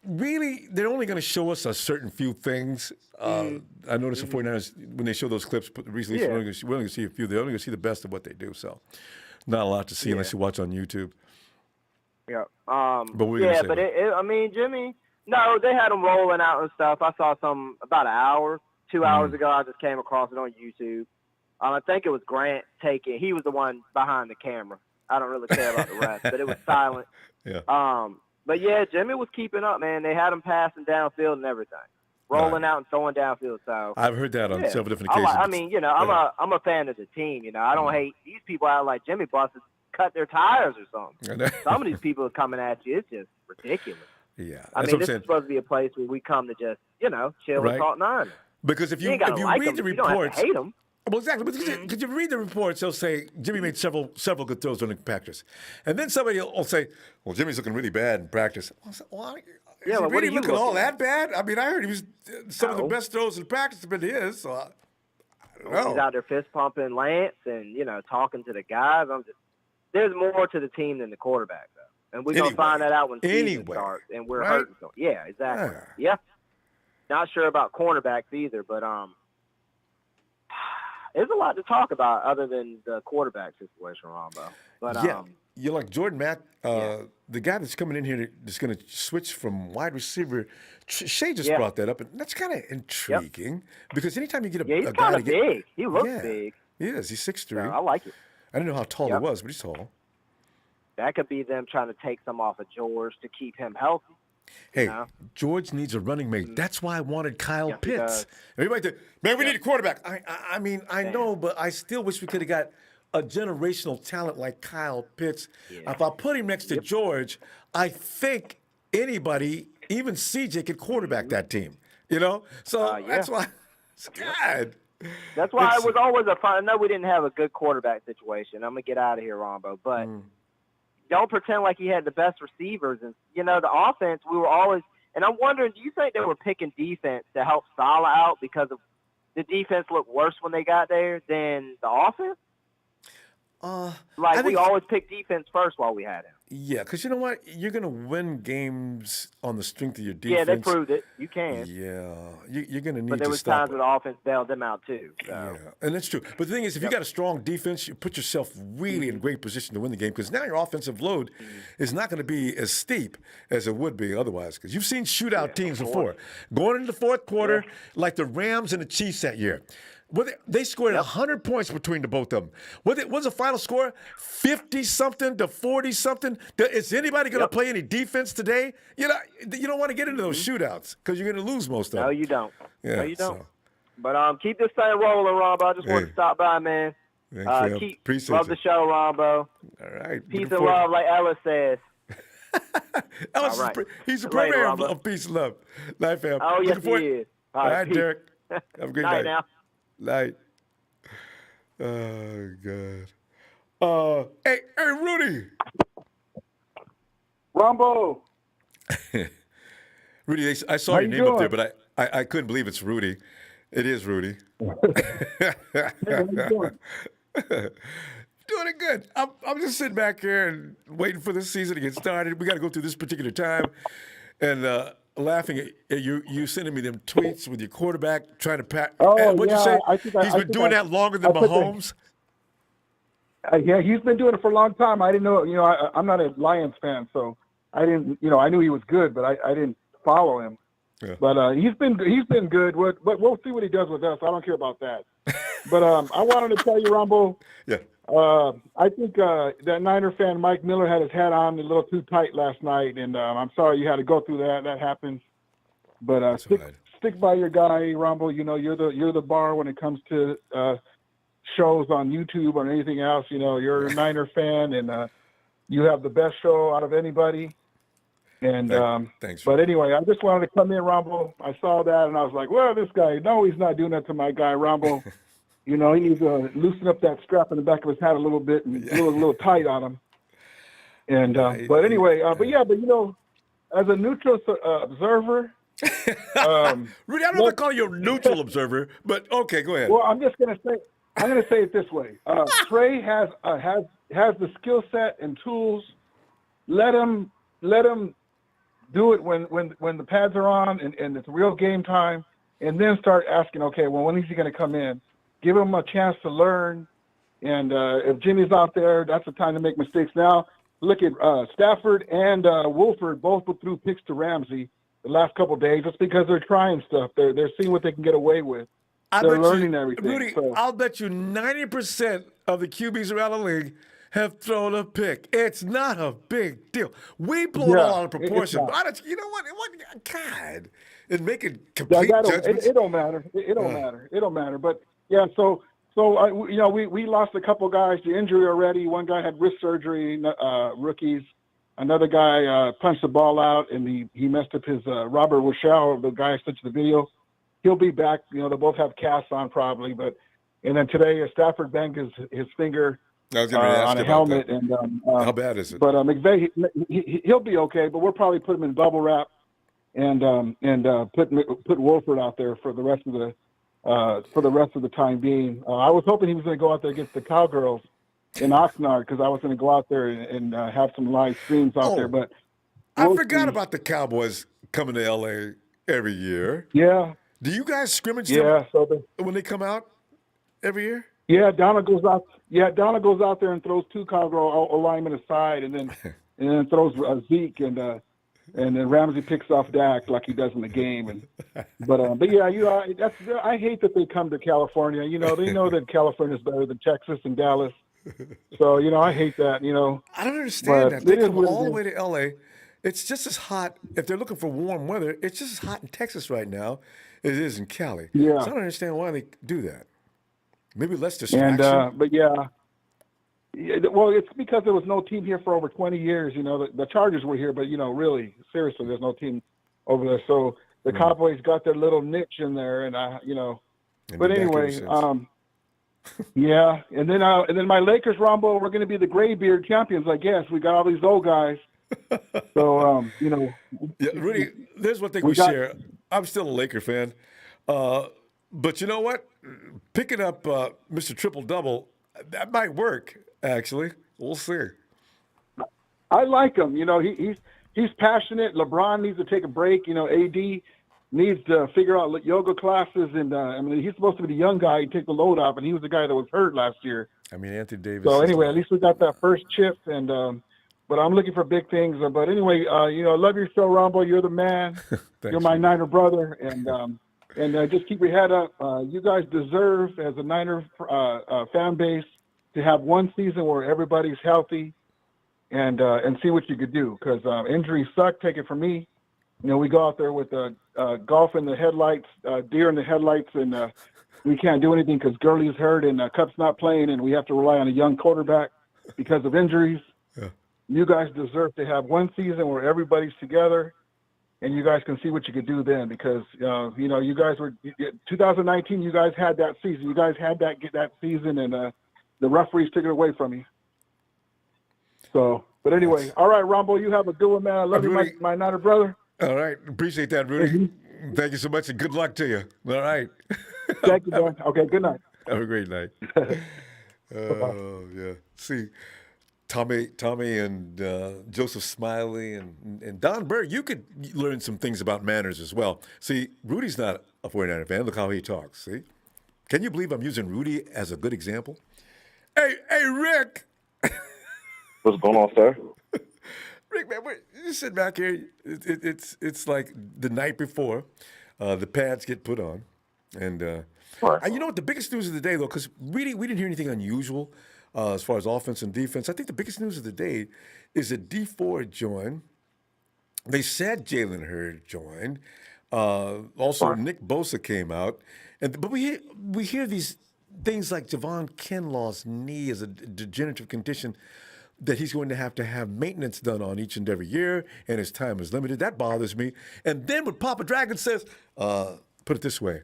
Really, they're only going to show us a certain few things. I noticed the 49ers, when they show those clips recently, we're only going to see a few. They're only going to see the best of what they do. So not a lot to see unless you watch on YouTube. Yeah. But I mean, Jimmy, no, they had them rolling out and stuff. I saw some about an hour, 2 hours ago. I just came across it on YouTube. I think it was Grant taking. He was the one behind the camera. I don't really care about the rest, but it was silent. Yeah. But yeah, Jimmy was keeping up, man. They had him passing downfield and everything, rolling out and throwing downfield. So I've heard that on several different occasions. I mean, you know, I'm a fan of the team. You know, I don't hate these people out like Jimmy Buses cut their tires or something. Some of these people are coming at you. It's just ridiculous. Yeah. I mean, this is supposed to be a place where we come to just, you know, chill and talk nine. Because if you read the reports, you don't have to hate them. Well, exactly. Because you read the reports, they'll say Jimmy made several good throws during practice, and then somebody will say, "Well, Jimmy's looking really bad in practice." Is he really looking all that bad? I mean, I heard he was some of the best throws in practice have been his. So I don't know. He's out there fist pumping Lance and talking to the guys. There's more to the team than the quarterback, though, and we're gonna find that out when season starts, and we're hurting. So, yeah, exactly. Yeah. Not sure about cornerbacks either, but there's a lot to talk about other than the quarterback situation, Ronbo. But you're like Jordan Mack, the guy that's coming in here that's going to switch from wide receiver. Shay just brought that up, and that's kind of intriguing because anytime you get a he's guy to get big. He looks big. He is. He's 6'3". So I like it. I didn't know how tall he was, but he's tall. That could be them trying to take some off of George to keep him healthy. Hey, George needs a running mate. That's why I wanted Kyle Pitts. Everybody said, man, we need a quarterback. I mean, I know, but I still wish we could have got a generational talent like Kyle Pitts. Yeah. If I put him next to George, I think anybody, even CJ, could quarterback that team. You know? So that's why it's good. That's why it was always a fun. I know we didn't have a good quarterback situation. I'm going to get out of here, Ronbo. But don't pretend like he had the best receivers. And, the offense, we were always – and I'm wondering, do you think they were picking defense to help Salah out because of the defense looked worse when they got there than the offense? We always pick defense first while we had him. Yeah, because you know what? You're going to win games on the strength of your defense. Yeah, they proved it. You can. Yeah. You're going to need to stop. But there was times where the offense bailed them out too. So. Yeah, and that's true. But the thing is, if you got a strong defense, you put yourself really in great position to win the game because now your offensive load is not going to be as steep as it would be otherwise. Because you've seen shootout teams before. Going into the fourth quarter, like the Rams and the Chiefs that year. They scored 100 points between the both of them. What was the final score? 50-something to 40-something? Is anybody going to play any defense today? You don't want to get into those shootouts because you're going to lose most of them. No, you don't. Yeah, no, you don't. But keep this thing rolling, Ronbo. I just wanted to stop by, man. Appreciate love you. the show, Ronbo. All right. Peace and love, like Ellis says. Ellis All right. He's the Later, purveyor Ronbo. of peace and love. Night, fam. Oh, yes, he is. All right, peace. Derek. Have a great night. night. Now. Night. Oh, God. Hey, Rudy. Ronbo. Rudy, I saw How your you name up doing? there, but I couldn't believe it's Rudy. It is Rudy. Hey, how you doing? Doing it good. I'm just sitting back here and waiting for this season to get started. We got to go through this particular time, and laughing at you sending me them tweets with your quarterback trying to pat. Oh, what'd yeah, you say? I think He's been doing that longer than I put Mahomes. Yeah, he's been doing it for a long time. I didn't know. I'm not a Lions fan, so I didn't. I knew he was good, but I didn't follow him. Yeah. But he's been good. But we'll see what he does with us. I don't care about that. But I wanted to tell you, Ronbo. Yeah. I think that Niner fan Mike Miller had his hat on a little too tight last night, and I'm sorry you had to go through that. That happens. But stick by your guy, Ronbo. You're the bar when it comes to shows on YouTube or anything else. You're a Niner fan, and you have the best show out of anybody. And thanks. But anyway, I just wanted to come in, Ronbo. I saw that, and I was like, well, this guy, no, he's not doing that to my guy, Ronbo. He needs to loosen up that strap in the back of his hat a little bit and a little tight on him. And but anyway, as a neutral observer, Rudy, I don't know if I call you a neutral observer, but okay, go ahead. Well, I'm going to say it this way. Trey has the skill set and tools. Let him do it when the pads are on and it's real game time, and then start asking, okay, well, when is he going to come in? Give him a chance to learn. And if Jimmy's out there, that's the time to make mistakes. Now, look at Stafford and Wolford both threw picks to Ramsey the last couple of days. It's because they're trying stuff. They're seeing what they can get away with. They're learning everything. Rudy, I'll bet you 90% of the QBs around the league have thrown a pick. It's not a big deal. We blow it all out of proportion. You know what? God, and making complete judgments. It don't matter. It don't matter. It don't matter. But yeah, so we lost a couple guys to injury already. One guy had wrist surgery, rookies. Another guy punched the ball out, and he messed up his Robert Rochelle, the guy I sent you the video. He'll be back. They both have casts on probably. And then today, Stafford banged his finger on a helmet. And how bad is it? But McVay, he'll be okay. But we'll probably put him in bubble wrap and put Wolford out there for the rest of the time being. I was hoping he was going to go out there against the Cowgirls in Oxnard because I was going to go out there and have some live streams out there. But I forgot about the Cowboys coming to LA every year. Yeah. Do you guys scrimmage them when they come out every year? Yeah, Donna goes out. Yeah, Donna goes out there and throws two Cowgirl linemen aside, and then throws Zeke, and then Ramsey picks off Dak like he does in the game. But yeah, I hate that they come to California. They know that California is better than Texas and Dallas. So I hate that. I don't understand that they come all the way to LA. It's just as hot. If they're looking for warm weather, it's just as hot in Texas right now as it is in Cali. Yeah. So I don't understand why they do that. Maybe less distraction. But yeah, well, it's because there was no team here for over 20 years. The Chargers were here, but really, seriously, there's no team over there. So the Cowboys got their little niche in there, and But anyway, yeah, and then my Lakers, Ronbo, we're going to be the graybeard champions, I guess. We got all these old guys. So yeah, Rudy, there's one thing we share. I'm still a Laker fan, but you know what? Picking up Mr. Triple Double, that might work. Actually, we'll see. I like him. He's passionate. LeBron needs to take a break. AD needs to figure out yoga classes, and he's supposed to be the young guy and take the load off, and he was the guy that was hurt last year. Anthony Davis. So anyway, at least we got that first chip, and but I'm looking for big things. But anyway, I love your show, Ronbo. You're the man. You're my Niner brother, and just keep your head up. You guys deserve, as a Niner fan base, to have one season where everybody's healthy, and see what you could do. Because injuries suck. Take it from me. we go out there with golf in the headlights, deer in the headlights, and we can't do anything because Gurley's hurt and Cup's not playing, and we have to rely on a young quarterback because of injuries. Yeah. You guys deserve to have one season where everybody's together, and you guys can see what you could do then. Because you guys were 2019. You guys had that season. You guys had that season, and the referees took it away from you. So, but anyway, all right, Ronbo, you have a good one, man. I love you, my Niner brother. All right, appreciate that, Rudy. Thank you so much, and good luck to you. All right. Thank you, man. Okay, good night. Have a great night. Oh, yeah. See, Tommy and Joseph Smiley and Don Berg, you could learn some things about manners as well. See, Rudy's not a 49er fan. Look how he talks, see? Can you believe I'm using Rudy as a good example? Hey, Rick! What's going on, sir? Rick, man, you sit back here. It's like the night before the pads get put on. And you know what? The biggest news of the day, though, because really we didn't hear anything unusual as far as offense and defense. I think the biggest news of the day is that Dee Ford joined. They said Jalen Hurd joined. Also, Nick Bosa came out. But we hear these things like Javon Kinlaw's knee is a degenerative condition that he's going to have maintenance done on each and every year, and his time is limited. That bothers me. And then when Papa Dragon says, put it this way,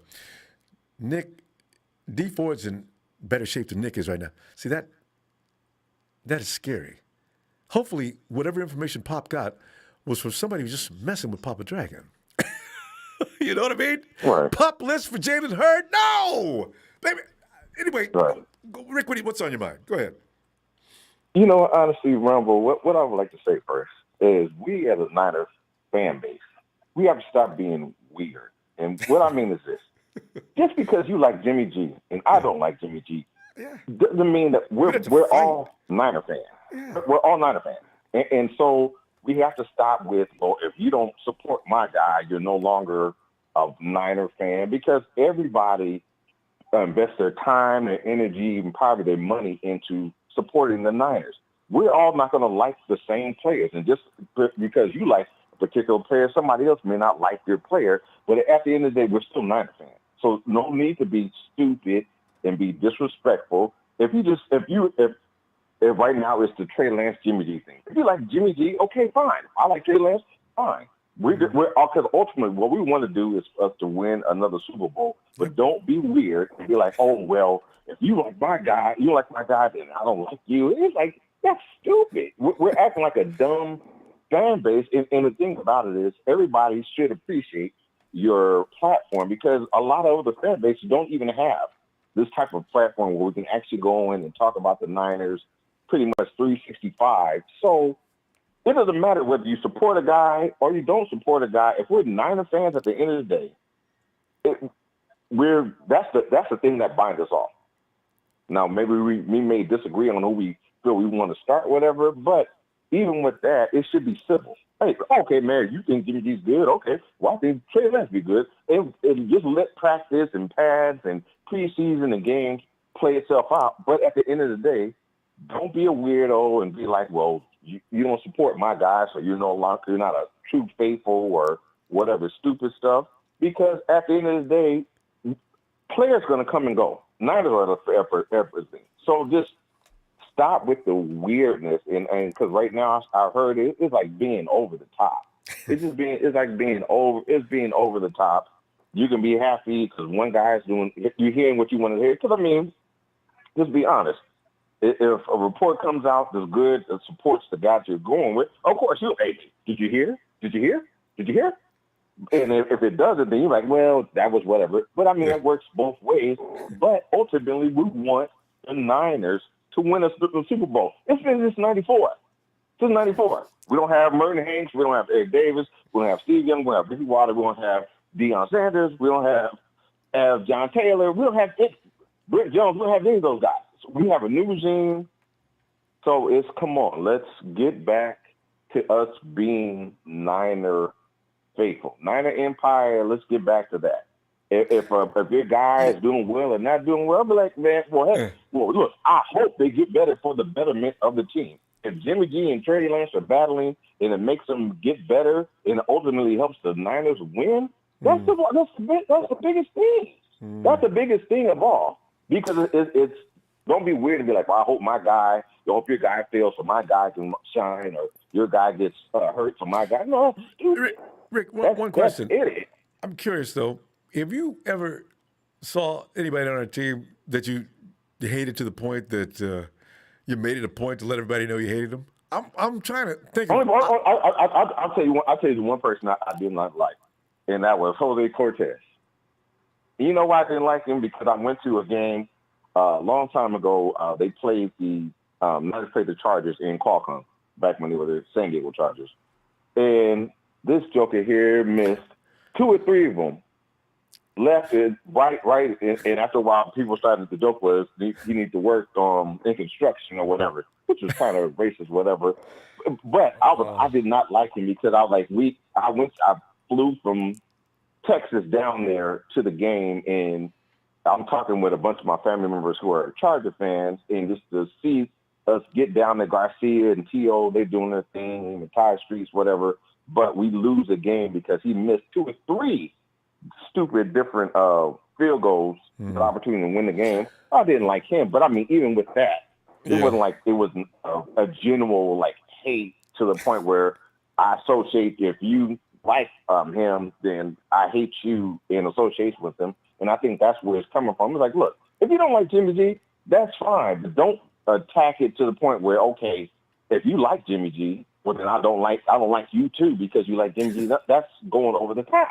Dee Ford's in better shape than Nick is right now. See, that is scary. Hopefully, whatever information Pop got was from somebody who's just messing with Papa Dragon. You know what I mean? Right. Pop list for Jalen Hurd? No! Baby. Anyway, Rick, what's on your mind? Go ahead. Honestly, Ronbo, what I would like to say first is we as a Niners fan base, we have to stop being weird. And what I mean is this. Just because you like Jimmy G and I don't like Jimmy G doesn't mean that we're all Niner fans. Yeah. We're all Niner fans. And so we have to stop with, well, if you don't support my guy, you're no longer a Niner fan, because everybody invests their time, their energy, and probably their money into supporting the Niners. We're all not going to like the same players. And just because you like a particular player, somebody else may not like your player. But at the end of the day, we're still Niner fans. So no need to be stupid and be disrespectful. If right now it's the Trey Lance Jimmy G thing. If you like Jimmy G, okay, fine. I like Trey Lance, fine. We're all, because ultimately what we want to do is us to win another Super Bowl. But don't be weird and be like, oh, well, if you like my guy, then I don't like you. It's like, that's stupid. We're acting like a dumb fan base. And the thing about it is everybody should appreciate your platform, because a lot of other fan bases don't even have this type of platform where we can actually go in and talk about the Niners pretty much 365. So it doesn't matter whether you support a guy or you don't support a guy. If we're Niner fans at the end of the day, that's the thing that binds us all. Now, maybe we may disagree on who we feel we want to start, whatever, but even with that, it should be civil. Hey, okay, man, you think Jimmy G's good? Okay, well, I think Trey Lance be good. And just let practice and pads and preseason and games play itself out. But at the end of the day, don't be a weirdo and be like, well, you don't support my guy, so you're you're not a true faithful or whatever stupid stuff. Because at the end of the day, players going to come and go. Niners are for everything. So just stop with the weirdness, and because right now I heard it's like being over the top. It's being over the top. You can be happy because one guy's you're hearing what you want to hear. Because I mean, just be honest. If a report comes out that's good, that supports the guy you're going with, of course hey, did you hear? Did you hear? Did you hear? And if it doesn't, then you're like, well, that was whatever. But I mean, it works both ways. But ultimately, we want the Niners to win a Super Bowl. It's been since '94. Since '94. We don't have Merton Hanks. We don't have Eric Davis. We don't have Steve Young. We don't have Ricky Water. We don't have Deion Sanders. We don't have John Taylor. We don't have Brett Jones. We don't have any of those guys. So we have a new regime. So come on. Let's get back to us being Niner faithful. Niner Empire, let's get back to that. If your guy is doing well or not doing well, I'll be like, man, well, look, I hope they get better for the betterment of the team. if Jimmy G and Trey Lance are battling and it makes them get better and ultimately helps the Niners win, that's the biggest thing. That's the biggest thing of all, because it's don't be weird and be like, well, I hope your guy fails so my guy can shine, or your guy gets hurt so my guy. No, Rick, one question. That's it. I'm curious though. Have you ever saw anybody on our team that you hated to the point that you made it a point to let everybody know you hated them? I'm trying to think. I'll tell you the one person I did not like, and that was Jose Cortez. You know why I didn't like him? Because I went to a game a long time ago. They played the Niners played the Chargers in Qualcomm back when they were the San Diego Chargers, and this joker here missed 2 or 3 of them. Left it right, and after a while, people started. The joke was he needs to work in construction or whatever, which was kind of racist, whatever. But I did not like him because I was like, I flew from Texas down there to the game, and I'm talking with a bunch of my family members who are Charger fans, and just to see us get down to Garcia and T.O., they're doing their thing in the tire streets, whatever. But we lose a game because he missed 2 or 3 stupid different field goals, the opportunity to win the game. I didn't like him, but I mean, even with that, it wasn't like it was a general like hate to the point where I associate. If you like him, then I hate you in association with him, and I think that's where it's coming from. It's like, look, if you don't like Jimmy G, that's fine, but don't attack it to the point where, okay, if you like Jimmy G, well then I don't like you too because you like Jimmy G. That's going over the top.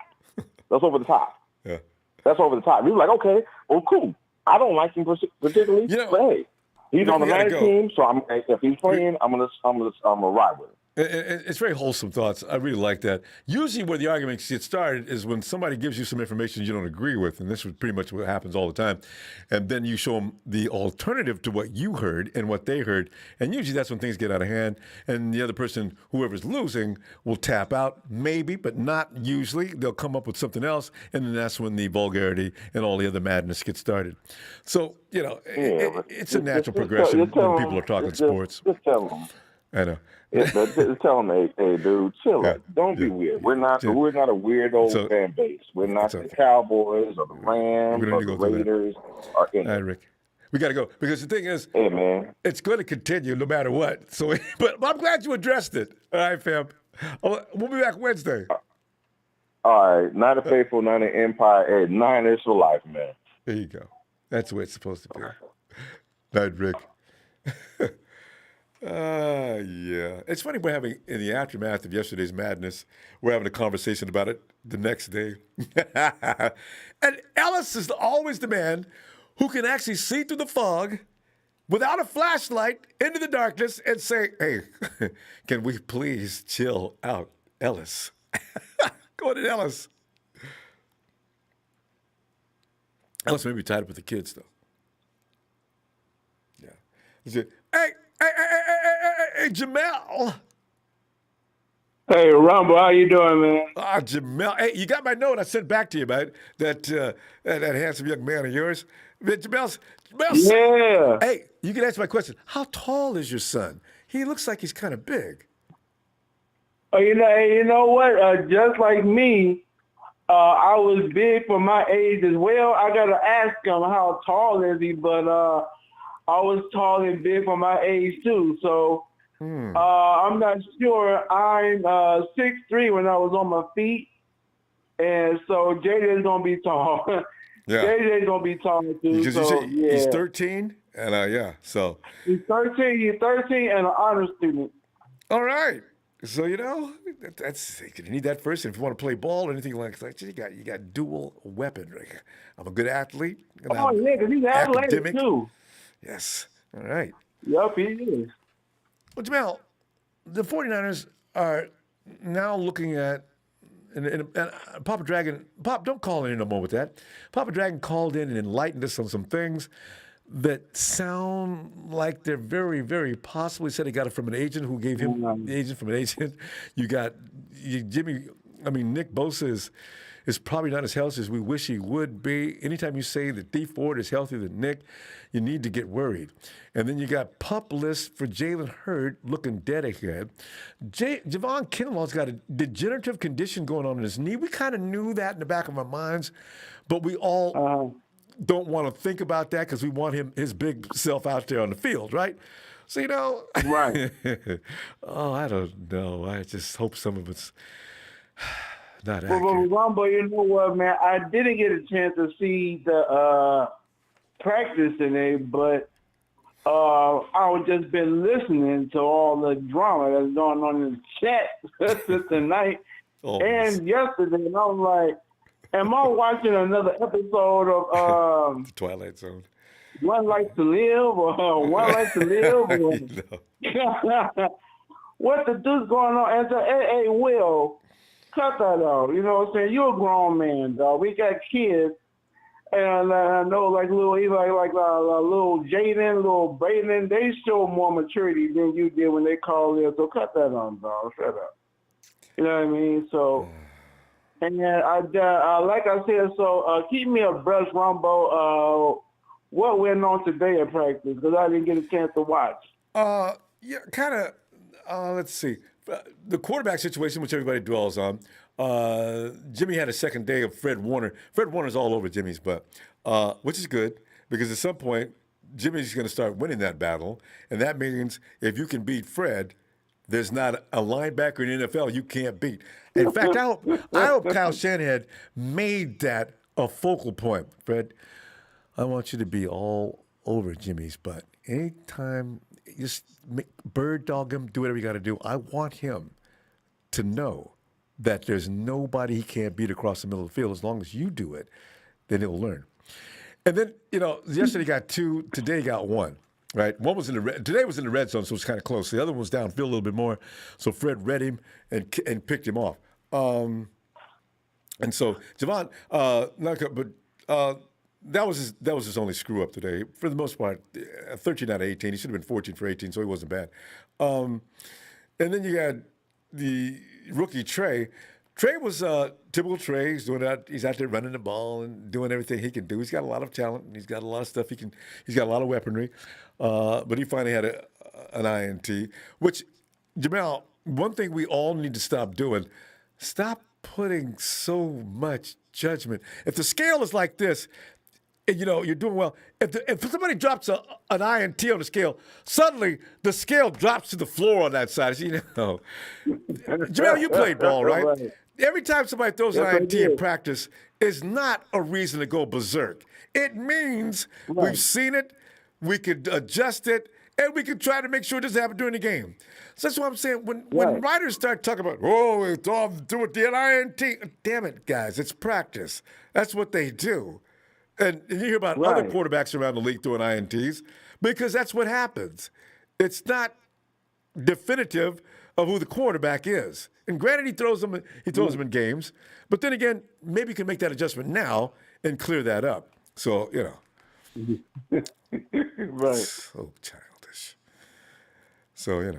That's over the top. Yeah. That's over the top. You're like, okay, well, cool. I don't like him particularly, but hey, he's on the Niners team, so if he's playing, I'm gonna ride with him. It's very wholesome thoughts. I really like that. Usually where the arguments get started is when somebody gives you some information you don't agree with, and this is pretty much what happens all the time, and then you show them the alternative to what you heard and what they heard, and usually that's when things get out of hand, and the other person, whoever's losing, will tap out, maybe, but not usually. They'll come up with something else, and then that's when the vulgarity and all the other madness gets started. So, it's a natural progression when people are talking sports. Just tell them. I know. Just tell them, hey, dude, chill out. Don't be weird. We're not a weirdo fan base. We're not the Cowboys or the Rams or the Raiders or anything. All right, Rick. We got to go because the thing is, hey, man, it's going to continue no matter what. So, but I'm glad you addressed it. All right, fam. We'll be back Wednesday. All right. Niner Faithful, Niner Empire, hey, Niners for life, man. There you go. That's the way it's supposed to be. Night, Rick. Yeah. It's funny we're having, in the aftermath of yesterday's madness, we're having a conversation about it the next day. And Ellis is always the man who can actually see through the fog without a flashlight into the darkness and say, hey, can we please chill out, Ellis? Go ahead, Ellis. Ellis may be tied up with the kids, though. Yeah. Hey, Jamel. Hey, Ronbo, how you doing, man? Jamel. Hey, you got my note I sent back to you, man. That handsome young man of yours. Jamel. Yeah. Hey, you can answer my question. How tall is your son? He looks like he's kind of big. Oh, you know what? Just like me, I was big for my age as well. I got to ask him how tall is he, but I was tall and big for my age too, so I'm not sure. I'm 6'3" when I was on my feet, and so JJ's gonna be tall. Yeah. JJ's gonna be tall too. Because so, he's 13, and so he's 13. He's 13 and an honor student. All right. So that's you need that first. And if you want to play ball or anything like that, you got dual weaponry. I'm a good athlete. Oh yeah, because he's athletic too. Yes. All right. Yep, he is. Well, Jamel, the 49ers are now looking at, and Papa Dragon, don't call in no more with that. Papa Dragon called in and enlightened us on some things that sound like they're very, very possibly said he got it from an agent who gave him the agent from an agent. You got Nick Bosa is probably not as healthy as we wish he would be. Anytime you say that Dee Ford is healthier than Nick, you need to get worried. And then you got PUP list for Jalen Hurd looking dead ahead. Javon Kinlaw's got a degenerative condition going on in his knee. We kind of knew that in the back of our minds, but we all don't want to think about that because we want his big self out there on the field, right? So, right. Oh, I don't know. I just hope some of it's not Well, accurate. Ronbo, you know what, man? I didn't get a chance to see the practice today, but I was just been listening to all the drama that's going on in the chat tonight and yesterday, and I was like, am I watching another episode of The Twilight Zone. One Life to Live or One Life to Live? What the deuce going on? And so, hey, Will, cut that out. You know what I'm saying? You're a grown man, dog. We got kids. And I know like little little Jaden, little Brayden, they show more maturity than you did when they called in. So cut that on, dog. Shut up. You know what I mean? So, and then like I said, so keep me abreast, Ronbo. What went on today at practice? Because I didn't get a chance to watch. Yeah, kind of. Let's see. The quarterback situation, which everybody dwells on. Jimmy had a second day of Fred Warner. Fred Warner's all over Jimmy's butt, which is good because at some point Jimmy's going to start winning that battle, and that means if you can beat Fred, there's not a linebacker in the NFL you can't beat. In fact, I hope Kyle Shanahan made that a focal point. Fred, I want you to be all over Jimmy's butt. Anytime, just bird dog him, do whatever you got to do. I want him to know that there's nobody he can't beat across the middle of the field. As long as you do it, then he'll learn. And then, yesterday he got 2, today he got 1, right? One was today was in the red zone, so it was kind of close. The other one was downfield a little bit more, so Fred read him and picked him off. And so Javon, that was his only screw up today. For the most part, 13 out of 18. He should have been 14 for 18, so he wasn't bad. And then you got the rookie Trey. Trey was typical Trey. He's out there running the ball and doing everything he can do. He's got a lot of talent. And he's got a lot of stuff he's got a lot of weaponry. But he finally had an INT, which, Jamel, one thing we all need to stop doing, stop putting so much judgment. If the scale is like this, and, you're doing well. If somebody drops an INT on the scale, suddenly the scale drops to the floor on that side. Jamel, you played ball, right? Every time somebody throws an INT in practice, is not a reason to go berserk. It means we've seen it, we could adjust it, and we can try to make sure it doesn't happen during the game. So that's what I'm saying. When writers start talking about, it's all to do with the INT, damn it, guys, it's practice. That's what they do. And you hear about other quarterbacks around the league throwing INTs because that's what happens. It's not definitive of who the quarterback is. And granted, he throws them in games, but then again, maybe you can make that adjustment now and clear that up. So, Right. So childish. So,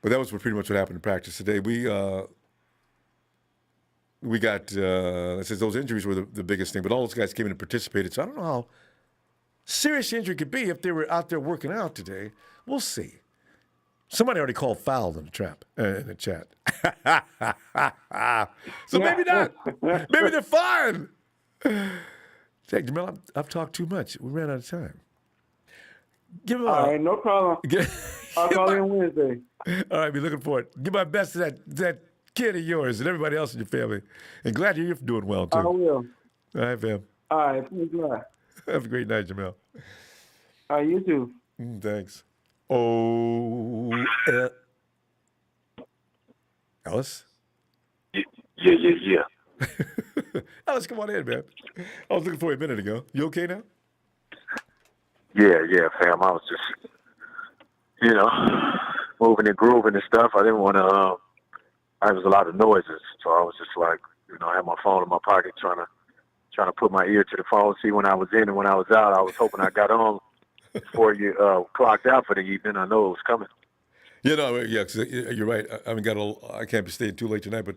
but that was pretty much what happened in practice today. We got, those injuries were the biggest thing, but all those guys came in and participated. So I don't know how serious the injury could be if they were out there working out today. We'll see. Somebody already called foul in the chat. So maybe not. Maybe they're fine. Hey, Jamel, I've talked too much. We ran out of time. All right, no problem. I'll call you on Wednesday. All right, be looking for it. Give my best to that kid of yours and everybody else in your family. And glad you're doing well, too. I will. All right, fam. All right, thanks a lot. Have a great night, Jamel. All right, you too. Thanks. Ellis? Yeah. Ellis, come on in, man. I was looking for you a minute ago. You okay now? Yeah, fam. I was just, moving and grooving and stuff. I didn't want to, there was a lot of noises. So I was just like, I had my phone in my pocket trying to put my ear to the phone, see when I was in and when I was out. I was hoping I got on before you clocked out for the evening. I know it was coming. Yeah, 'cause you're right. I can't be staying too late tonight, but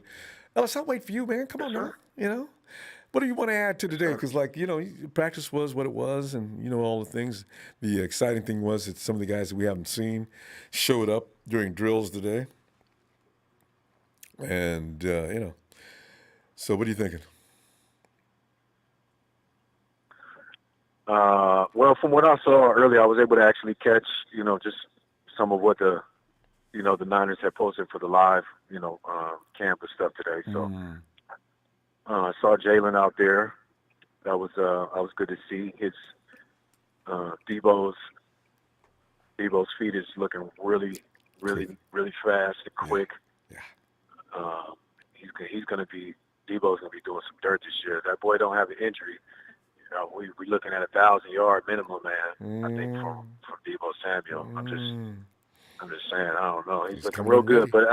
Ellis, I'll wait for you, man. Come on now. You know, what do you want to add to today? Because, like, you know, practice was what it was, and you know all the things. The exciting thing was that some of the guys that we haven't seen showed up during drills today, and you know. So, what are you thinking? Well, from what I saw earlier, I was able to actually catch, you know, just some of what the Niners had posted for the live, you know, camp and stuff today. So I saw Jalen out there. That was good to see. His Debo's feet is looking really fast and quick. Yeah. He's gonna be Debo's gonna be doing some dirt this year. That boy don't have an injury. You know, we're looking at 1,000-yard minimum, man. I think from Debo Samuel. I'm just saying. I don't know. He's looking real good. But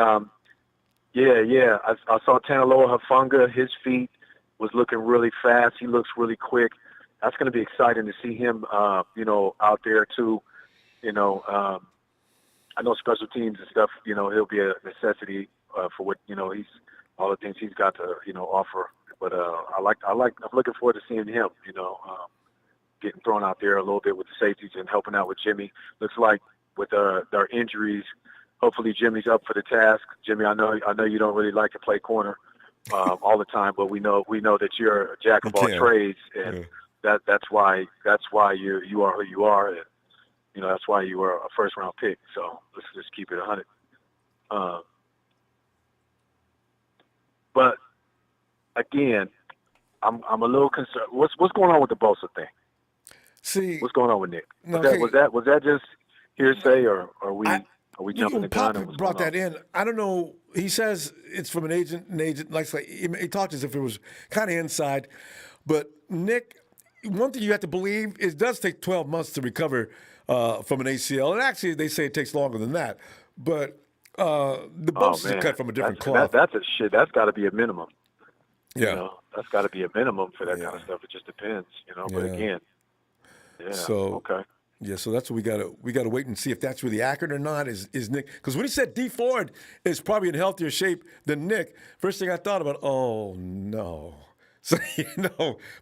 yeah. I saw Tanaloa Hafunga. His feet was looking really fast. He looks really quick. That's going to be exciting to see him, you know, out there too. You know, I know special teams and stuff. You know, he'll be a necessity for what he's all the things he's got to offer. But I'm looking forward to seeing him, getting thrown out there a little bit with the safeties and helping out with Jimmy. Looks like with their injuries, hopefully Jimmy's up for the task. Jimmy, I know you don't really like to play corner all the time, but we know that you're a jack of all trades, and that's why you are who you are, and that's why you were a first round pick. So let's just keep it 100. But again, I'm a little concerned. What's going on with the Bosa thing? See, what's going on with Nick? Was that just hearsay, or are we jumping the gun? Pop brought that in. I don't know. He says it's from an agent. He talked as if it was kind of inside. But Nick, one thing you have to believe, it does take 12 months to recover from an ACL, and actually they say it takes longer than that. But the Bosa is cut from a different cloth. That's That's got to be a minimum. Yeah, that's got to be a minimum for that kind of stuff. It just depends, But again, okay. Yeah, so that's what we gotta wait and see if that's really accurate or not. Is Nick? Because when he said Dee Ford is probably in healthier shape than Nick, first thing I thought about, oh no. So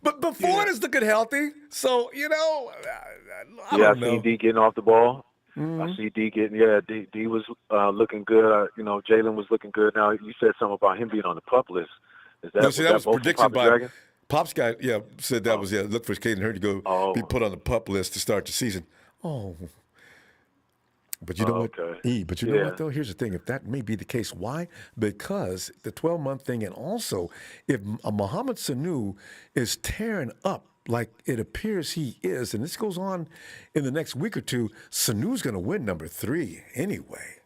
but Ford is looking healthy. So I don't know. I see D getting off the ball. Mm-hmm. I see D getting D was looking good. Jalen was looking good. Now you said something about him being on the PUP list. Is that, that was prediction by Dragon? Pop's guy. Yeah, said that was look for Caden Hurd to go be put on the PUP list to start the season. Oh, but you know what? Okay. But you know what though? Here's the thing: if that may be the case, why? Because the 12-month thing, and also if Mohamed Sanu is tearing up like it appears he is, and this goes on in the next week or two, Sanu's going to win number 3 anyway.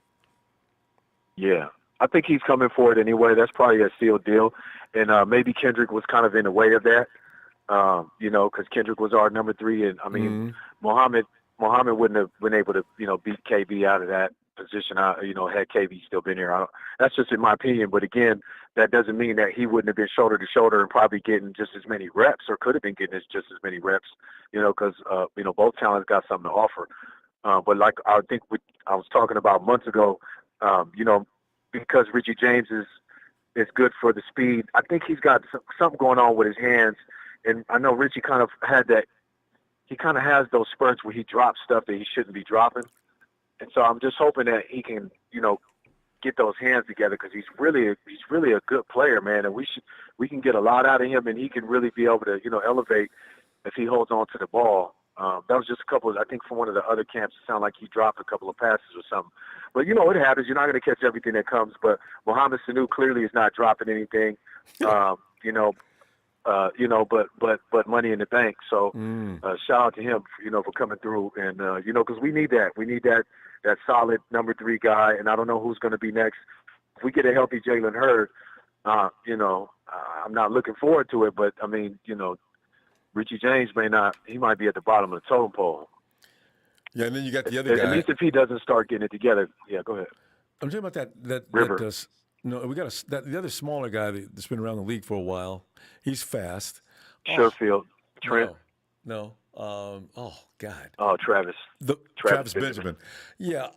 Yeah. I think he's coming for it anyway. That's probably a sealed deal. And maybe Kendrick was kind of in the way of that, because Kendrick was our number 3. And, I mean, Muhammad wouldn't have been able to, beat KB out of that position, had KB still been here. That's just in my opinion. But, again, that doesn't mean that he wouldn't have been shoulder to shoulder and probably getting just as many reps, or could have been getting just as many reps, because, both talents got something to offer. But like I think I was talking about months ago, because Richie James is good for the speed. I think he's got something going on with his hands, and I know Richie kind of had that. He kind of has those spurts where he drops stuff that he shouldn't be dropping, and so I'm just hoping that he can, get those hands together, because he's really a good player, man, and we can get a lot out of him, and he can really be able to, elevate if he holds on to the ball. That was just a couple. I think from one of the other camps, it sounded like he dropped a couple of passes or something. But it happens. You're not going to catch everything that comes. But Mohamed Sanu clearly is not dropping anything. But money in the bank. So shout out to him, for coming through, and because we need that. We need that solid number 3 guy. And I don't know who's going to be next. If we get a healthy Jalen Hurd, I'm not looking forward to it. But I mean, Richie James might be at the bottom of the totem pole. Yeah, and then you got the other guy. At least if he doesn't start getting it together. Yeah, go ahead. I'm talking about that River. We got the other smaller guy that's been around the league for a while. He's fast. Sherfield. Trent. No. Oh God. Oh, Travis. Travis Benjamin. Yeah.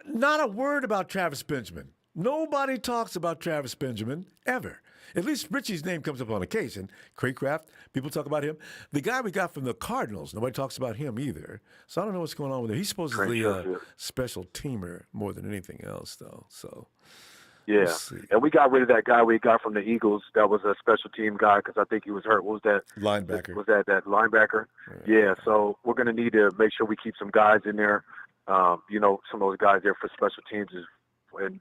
Not a word about Travis Benjamin. Nobody talks about Travis Benjamin ever. At least Richie's name comes up on occasion. Craycraft, people talk about him. The guy we got from the Cardinals, nobody talks about him either. So I don't know what's going on with him. He's supposedly a special teamer more than anything else, though. So yeah, we'll and we got rid of that guy we got from the Eagles. That was a special team guy because I think he was hurt. What was that? Linebacker. Was that linebacker? Yeah. So we're going to need to make sure we keep some guys in there. You know, some of those guys there for special teams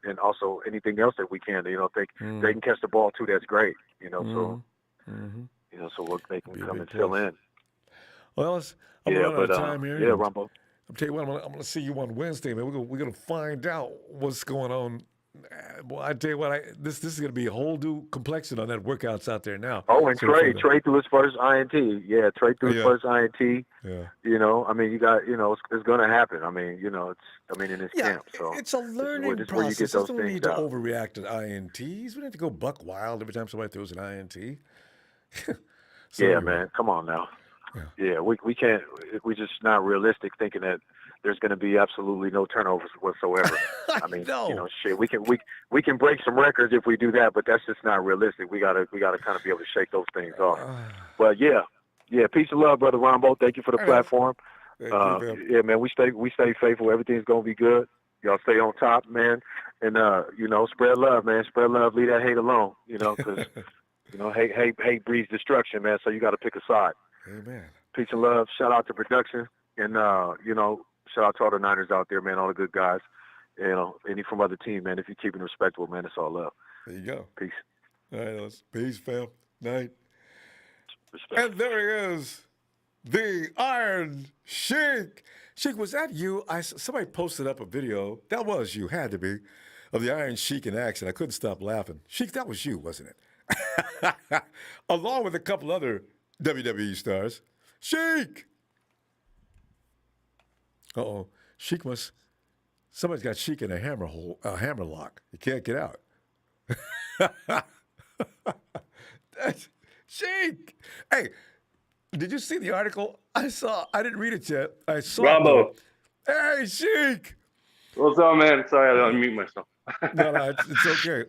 and also anything else that we can. You know, if they can catch the ball too, that's great. You know, so you know, so they can come and fill in. Well, I'm running out of time here. Yeah, Ronbo. I'm telling you what, I'm going to see you on Wednesday, man. We're going to find out what's going on. Well, I tell you what, this is going to be a whole new complexion on that workouts out there now. Oh, and Trey threw his first INT. Yeah, Trey threw his first INT. Yeah. You know, I mean, you got, you know, it's going to happen. I mean, you know, in this camp. So it's a learning process. Where you get those things need to overreact to INTs. We need to go buck wild every time somebody throws an INT. So yeah, man, come on now. Yeah, we can't. We're just not realistic thinking that there's going to be absolutely no turnovers whatsoever. I mean, you know, shit. We can break some records if we do that, but that's just not realistic. We gotta kind of be able to shake those things off. But yeah. Peace and love, brother Ronbo. Thank you for the platform. Yeah, man. We stay faithful. Everything's gonna be good. Y'all stay on top, man. And you know, spread love, man. Spread love. Leave that hate alone. You know, because you know, hate breeds destruction, man. So you got to pick a side. Amen. Peace and love. Shout out to production, and you know, shout out to all the Niners out there, man. All the good guys, you know, any from other team, man. If you're keeping it respectable, man, it's all love. There you go. Peace. All right, peace, fam. Night. Respect. And there he is, the Iron Sheik. Sheik, was that you? Somebody posted up a video. That was you, had to be, of the Iron Sheik in action. I couldn't stop laughing. Sheik, that was you, wasn't it? Along with a couple other WWE stars. Sheik! Uh-oh. Sheik somebody's got Sheik in a hammer lock. You can't get out. That's Sheik! Hey, did you see the article? I didn't read it yet. I saw Ronbo. Hey, Sheik! What's up, man? Sorry, I don't unmute myself. No, it's okay.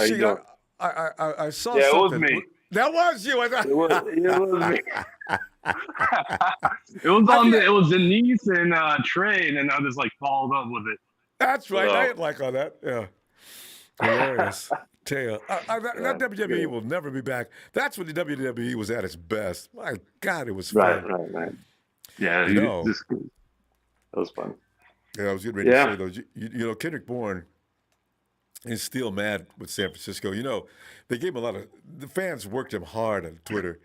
Sheik, I saw something. Yeah, it was me. That was you. It was me. It was Denise and Trey, and then I just like followed up with it. That's right. I didn't like all that. Yeah. Hilarious. Tell you, that WWE will never be back. That's when the WWE was at its best. My God, it was fun. Right. Yeah, that was fun. Yeah, I was getting ready to say, though, you know, Kendrick Bourne is still mad with San Francisco. You know, they gave him the fans worked him hard on Twitter.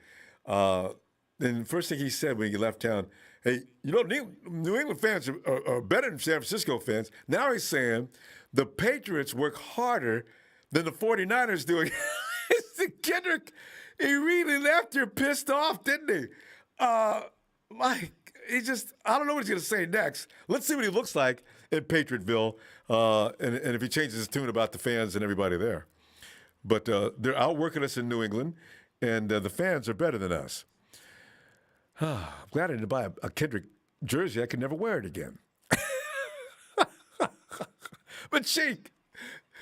And the first thing he said when he left town, hey, you know, New England fans are better than San Francisco fans. Now he's saying the Patriots work harder than the 49ers do. Kendrick, he really left here pissed off, didn't he? I don't know what he's going to say next. Let's see what he looks like in Patriotville, and if he changes his tune about the fans and everybody there. But they're outworking us in New England, and the fans are better than us. I'm glad I didn't buy a Kendrick jersey. I could never wear it again. But Sheik,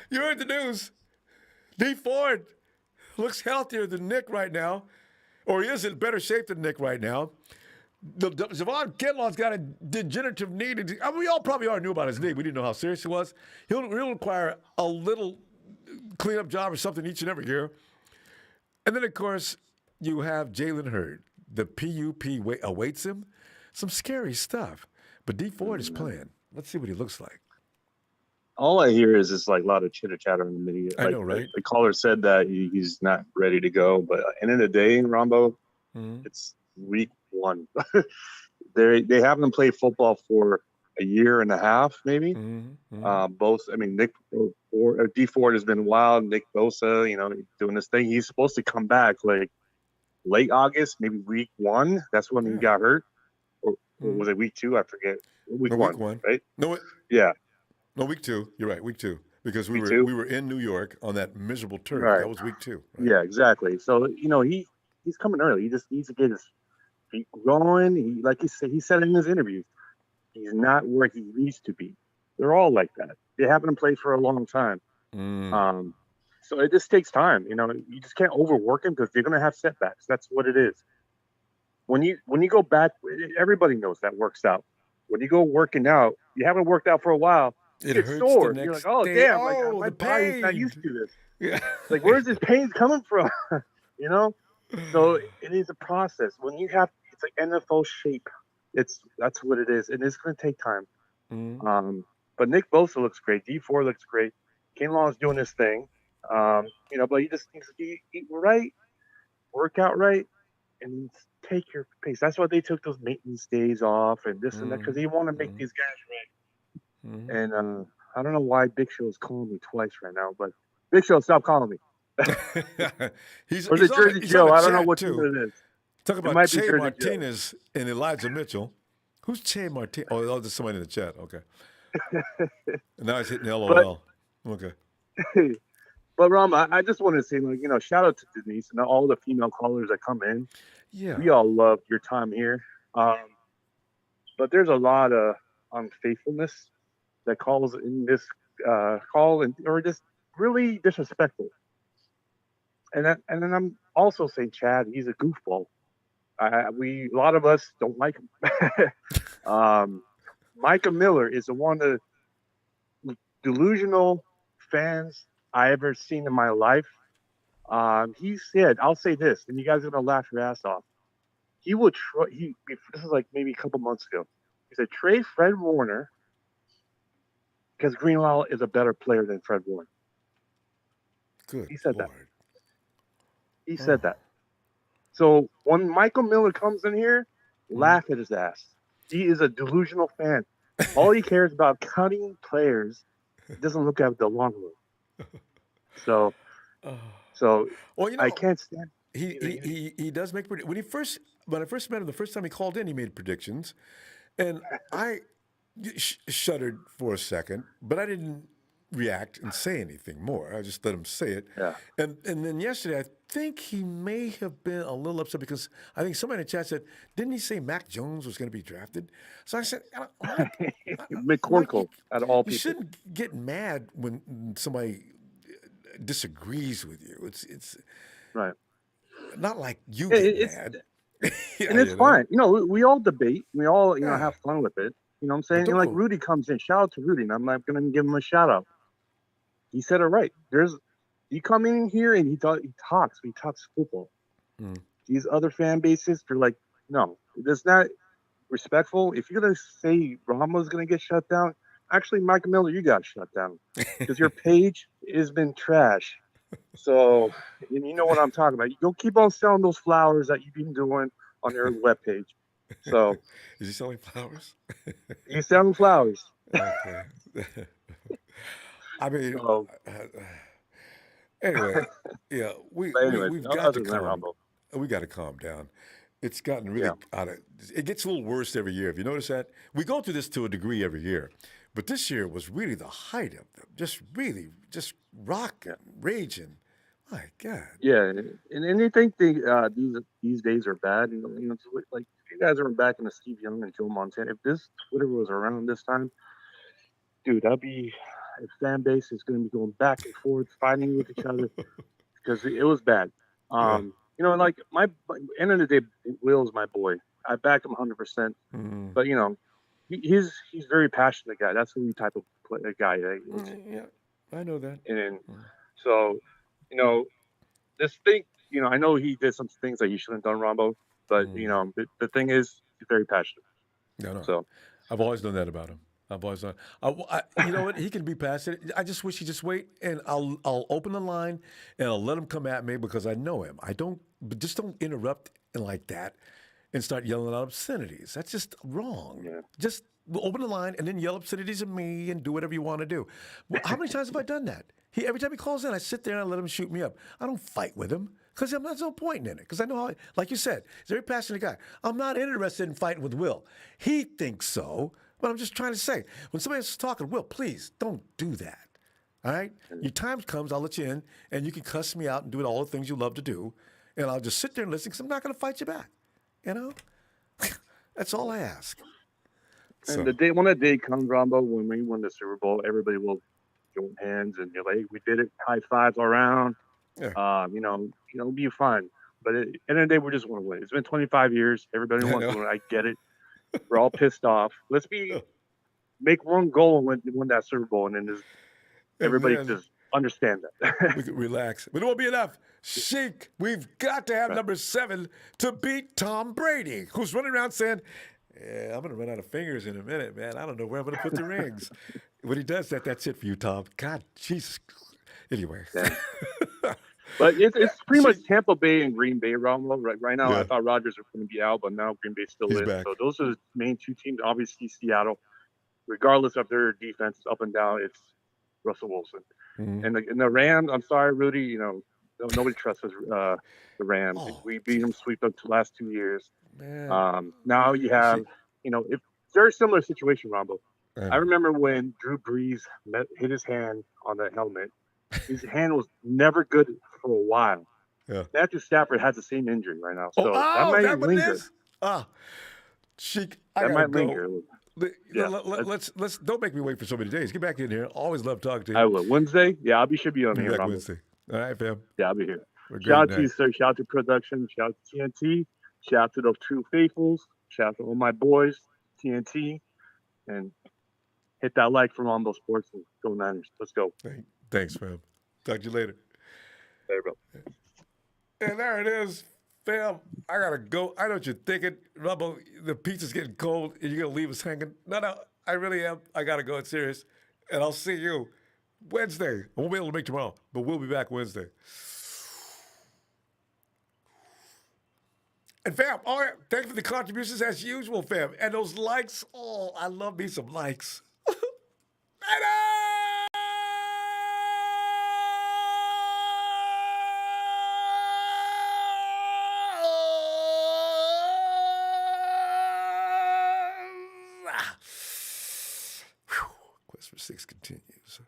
you heard the news. Dee Ford looks healthier than Nick right now, or he is in better shape than Nick right now. Javon Kinlaw's got a degenerative knee. We all probably already knew about his knee. We didn't know how serious it was. He'll require a little cleanup job or something each and every year. And then, of course, you have Jalen Hurd. The PUP awaits him. Some scary stuff. But Dee Ford is playing. Let's see what he looks like. All I hear is just like a lot of chitter chatter in the media. I know, right? The caller said that he's not ready to go, but at the end of the day, Ronbo, it's week 1. They haven't played football for a year and a half, maybe. Both, I mean, Dee Ford has been wild. Nick Bosa, you know, doing this thing. He's supposed to come back like late August, maybe week 1. That's when he got hurt. Or was it week 2? I forget. Week one, right? No, week 2. You're right, week 2. Because we were in New York on that miserable turf. Right. That was week 2. Right? Yeah, exactly. So, you know, he's coming early. He just needs to get his feet going. Like he said in his interview, he's not where he needs to be. They're all like that. They haven't played for a long time. So it just takes time. You know, you just can't overwork him because you're going to have setbacks. That's what it is. When you go back, everybody knows that works out. When you go working out, you haven't worked out for a while. It get hurts sore. the next You're like, oh day. damn, like Oh, my the body's not pain. used to this. Yeah. Like, where's this pain coming from? You know? So it is a process. When you have, it's like NFL shape. That's what it is, and it's going to take time. But Nick Bosa looks great. Dee Ford looks great. Kinlaw is doing his thing. You know, but you just need to eat right, work out right, and take your pace. That's why they took those maintenance days off and this and that, because they want to make these guys right. And I don't know why Big Show is calling me twice right now, but Big Show, stop calling me. he's or the Jersey Joe. I don't know what team it is. Talk about Che Martinez and Elijah Mitchell. Who's Che Martinez? Oh, there's somebody in the chat. Okay. Now he's hitting LOL. Okay. But Rom, I just want to say, like, you know, shout out to Denise and all the female callers that come in. Yeah. We all love your time here. But there's a lot of unfaithfulness that calls in this call or just really disrespectful. And then I'm also saying Chad, he's a goofball. A lot of us don't like him. Micah Miller is the one of the delusional fans I ever seen in my life. He said, I'll say this, and you guys are gonna laugh your ass off. He would this is like maybe a couple months ago. He said, trade Fred Warner because Greenlaw is a better player than Fred Warner. Good. He said Lord. that. He said that. So when Michael Miller comes in here, laugh at his ass. He is a delusional fan. All he cares about cutting players. He doesn't look at the long run. So well, you know, I can't stand. He does make when I first met him the first time he called in, he made predictions, and I shuddered for a second, but I didn't react and say anything more. I just let him say it. Yeah. And then yesterday, I think he may have been a little upset because I think somebody in the chat said, didn't he say Mac Jones was going to be drafted? So I said, McCorkle, out of all people. You shouldn't get mad when somebody disagrees with you. It's right. Not like you get mad. And it's fine. You know, we all debate. We all, you know, have fun with it. You know what I'm saying? And like Rudy comes in. Shout out to Rudy. And I'm not going to give him a shout out. He said it right. You come in here and he talks football. These other fan bases, they're like, no, that's not respectful. If you're going to say Ronbo's going to get shut down, actually, Mike Miller, you got shut down because your page has been trash. So, and you know what I'm talking about. You go keep on selling those flowers that you've been doing on your webpage. So, is he selling flowers? He's selling flowers. Okay. I mean, anyway, yeah, we've got to calm. We got to calm down. It's gotten really out of. It gets a little worse every year. Have you noticed that? We go through this to a degree every year, but this year was really the height of them. Just rocking, raging. My God. Yeah, and they think these days are bad. You know, like if you guys were back in the Steve Young and Joe Montana, if this Twitter was around this time, dude, a fan base is going to be going back and forth, fighting with each other because it was bad. You know, like end of the day, Will's my boy. I back him 100%. But you know, he's very passionate guy. That's the type of guy. Yeah, I know that. And so, you know, this thing, you know, I know he did some things that he shouldn't have done, Ronbo. But you know, the thing is, he's very passionate. No. So I've always known that about him. I've always known. You know what? He can be passionate. I just wish he'd just wait, and I'll open the line, and I'll let him come at me because I know him. But just don't interrupt like that and start yelling out obscenities. That's just wrong. Yeah. Just open the line and then yell obscenities at me and do whatever you want to do. Well, how many times have I done that? Every time he calls in, I sit there and I let him shoot me up. I don't fight with him because there's no point in it. Because I know how, like you said, he's a very passionate guy. I'm not interested in fighting with Will. He thinks so, but I'm just trying to say, when somebody else is talking, Will, please don't do that. All right? Your time comes, I'll let you in, and you can cuss me out and do all the things you love to do, and I'll just sit there and listen because I'm not going to fight you back. You know? That's all I ask. And when the day comes, Ronbo, when we win the Super Bowl, everybody will joint hands, and you're like, we did it, high fives all around. Yeah. It'll be fun. But at the end of the day, we just want to win. It's been 25 years. Everybody wants to win. I get it. We're all pissed off. Let's make one goal and win that Super Bowl, and then everybody just understand that. We can relax. But it won't be enough. Sheik, we've got to have number 7 to beat Tom Brady, who's running around saying, yeah, I'm going to run out of fingers in a minute, man. I don't know where I'm going to put the rings. When he does that, that's it for you, Tom. God, Jesus. Anyway. Yeah. But it's pretty much Tampa Bay and Green Bay, Ronbo. Right now, I thought Rodgers was going to be out, but now Green Bay's still in. Back. So those are the main 2 teams. Obviously, Seattle, regardless of their defense, up and down, it's Russell Wilson. Mm-hmm. And the Rams, I'm sorry, Rudy, nobody trusts the Rams. We beat them sweep the last 2 years. Now you have, it's very similar situation, Ronbo. I remember when Drew Brees hit his hand on the helmet. His hand was never good for a while. Yeah. Matthew Stafford has the same injury right now, so that might linger. Sheik, that might linger. Let's don't make me wait for so many days. Get back in here. Always love talking to you. I will. Wednesday? Yeah, should be on here. Back Wednesday. All right, fam. Yeah, I'll be here. Shout out to you, sir. Shout out to production. Shout out to TNT. Shout out to the True Faithfuls. Shout out to all my boys, TNT. And hit that like for Ronbo Sports and go Niners. Let's go. Thanks, fam. Talk to you later. Later, bro. And there it is, fam. I gotta go. I know what you're thinking. Ronbo, the pizza's getting cold and you're gonna leave us hanging. No, I really am. I gotta go. It's serious. And I'll see you Wednesday. I won't be able to make tomorrow, but we'll be back Wednesday. And fam, all right, thanks for the contributions as usual, fam. And those likes, I love me some likes. Quest for 6 continues.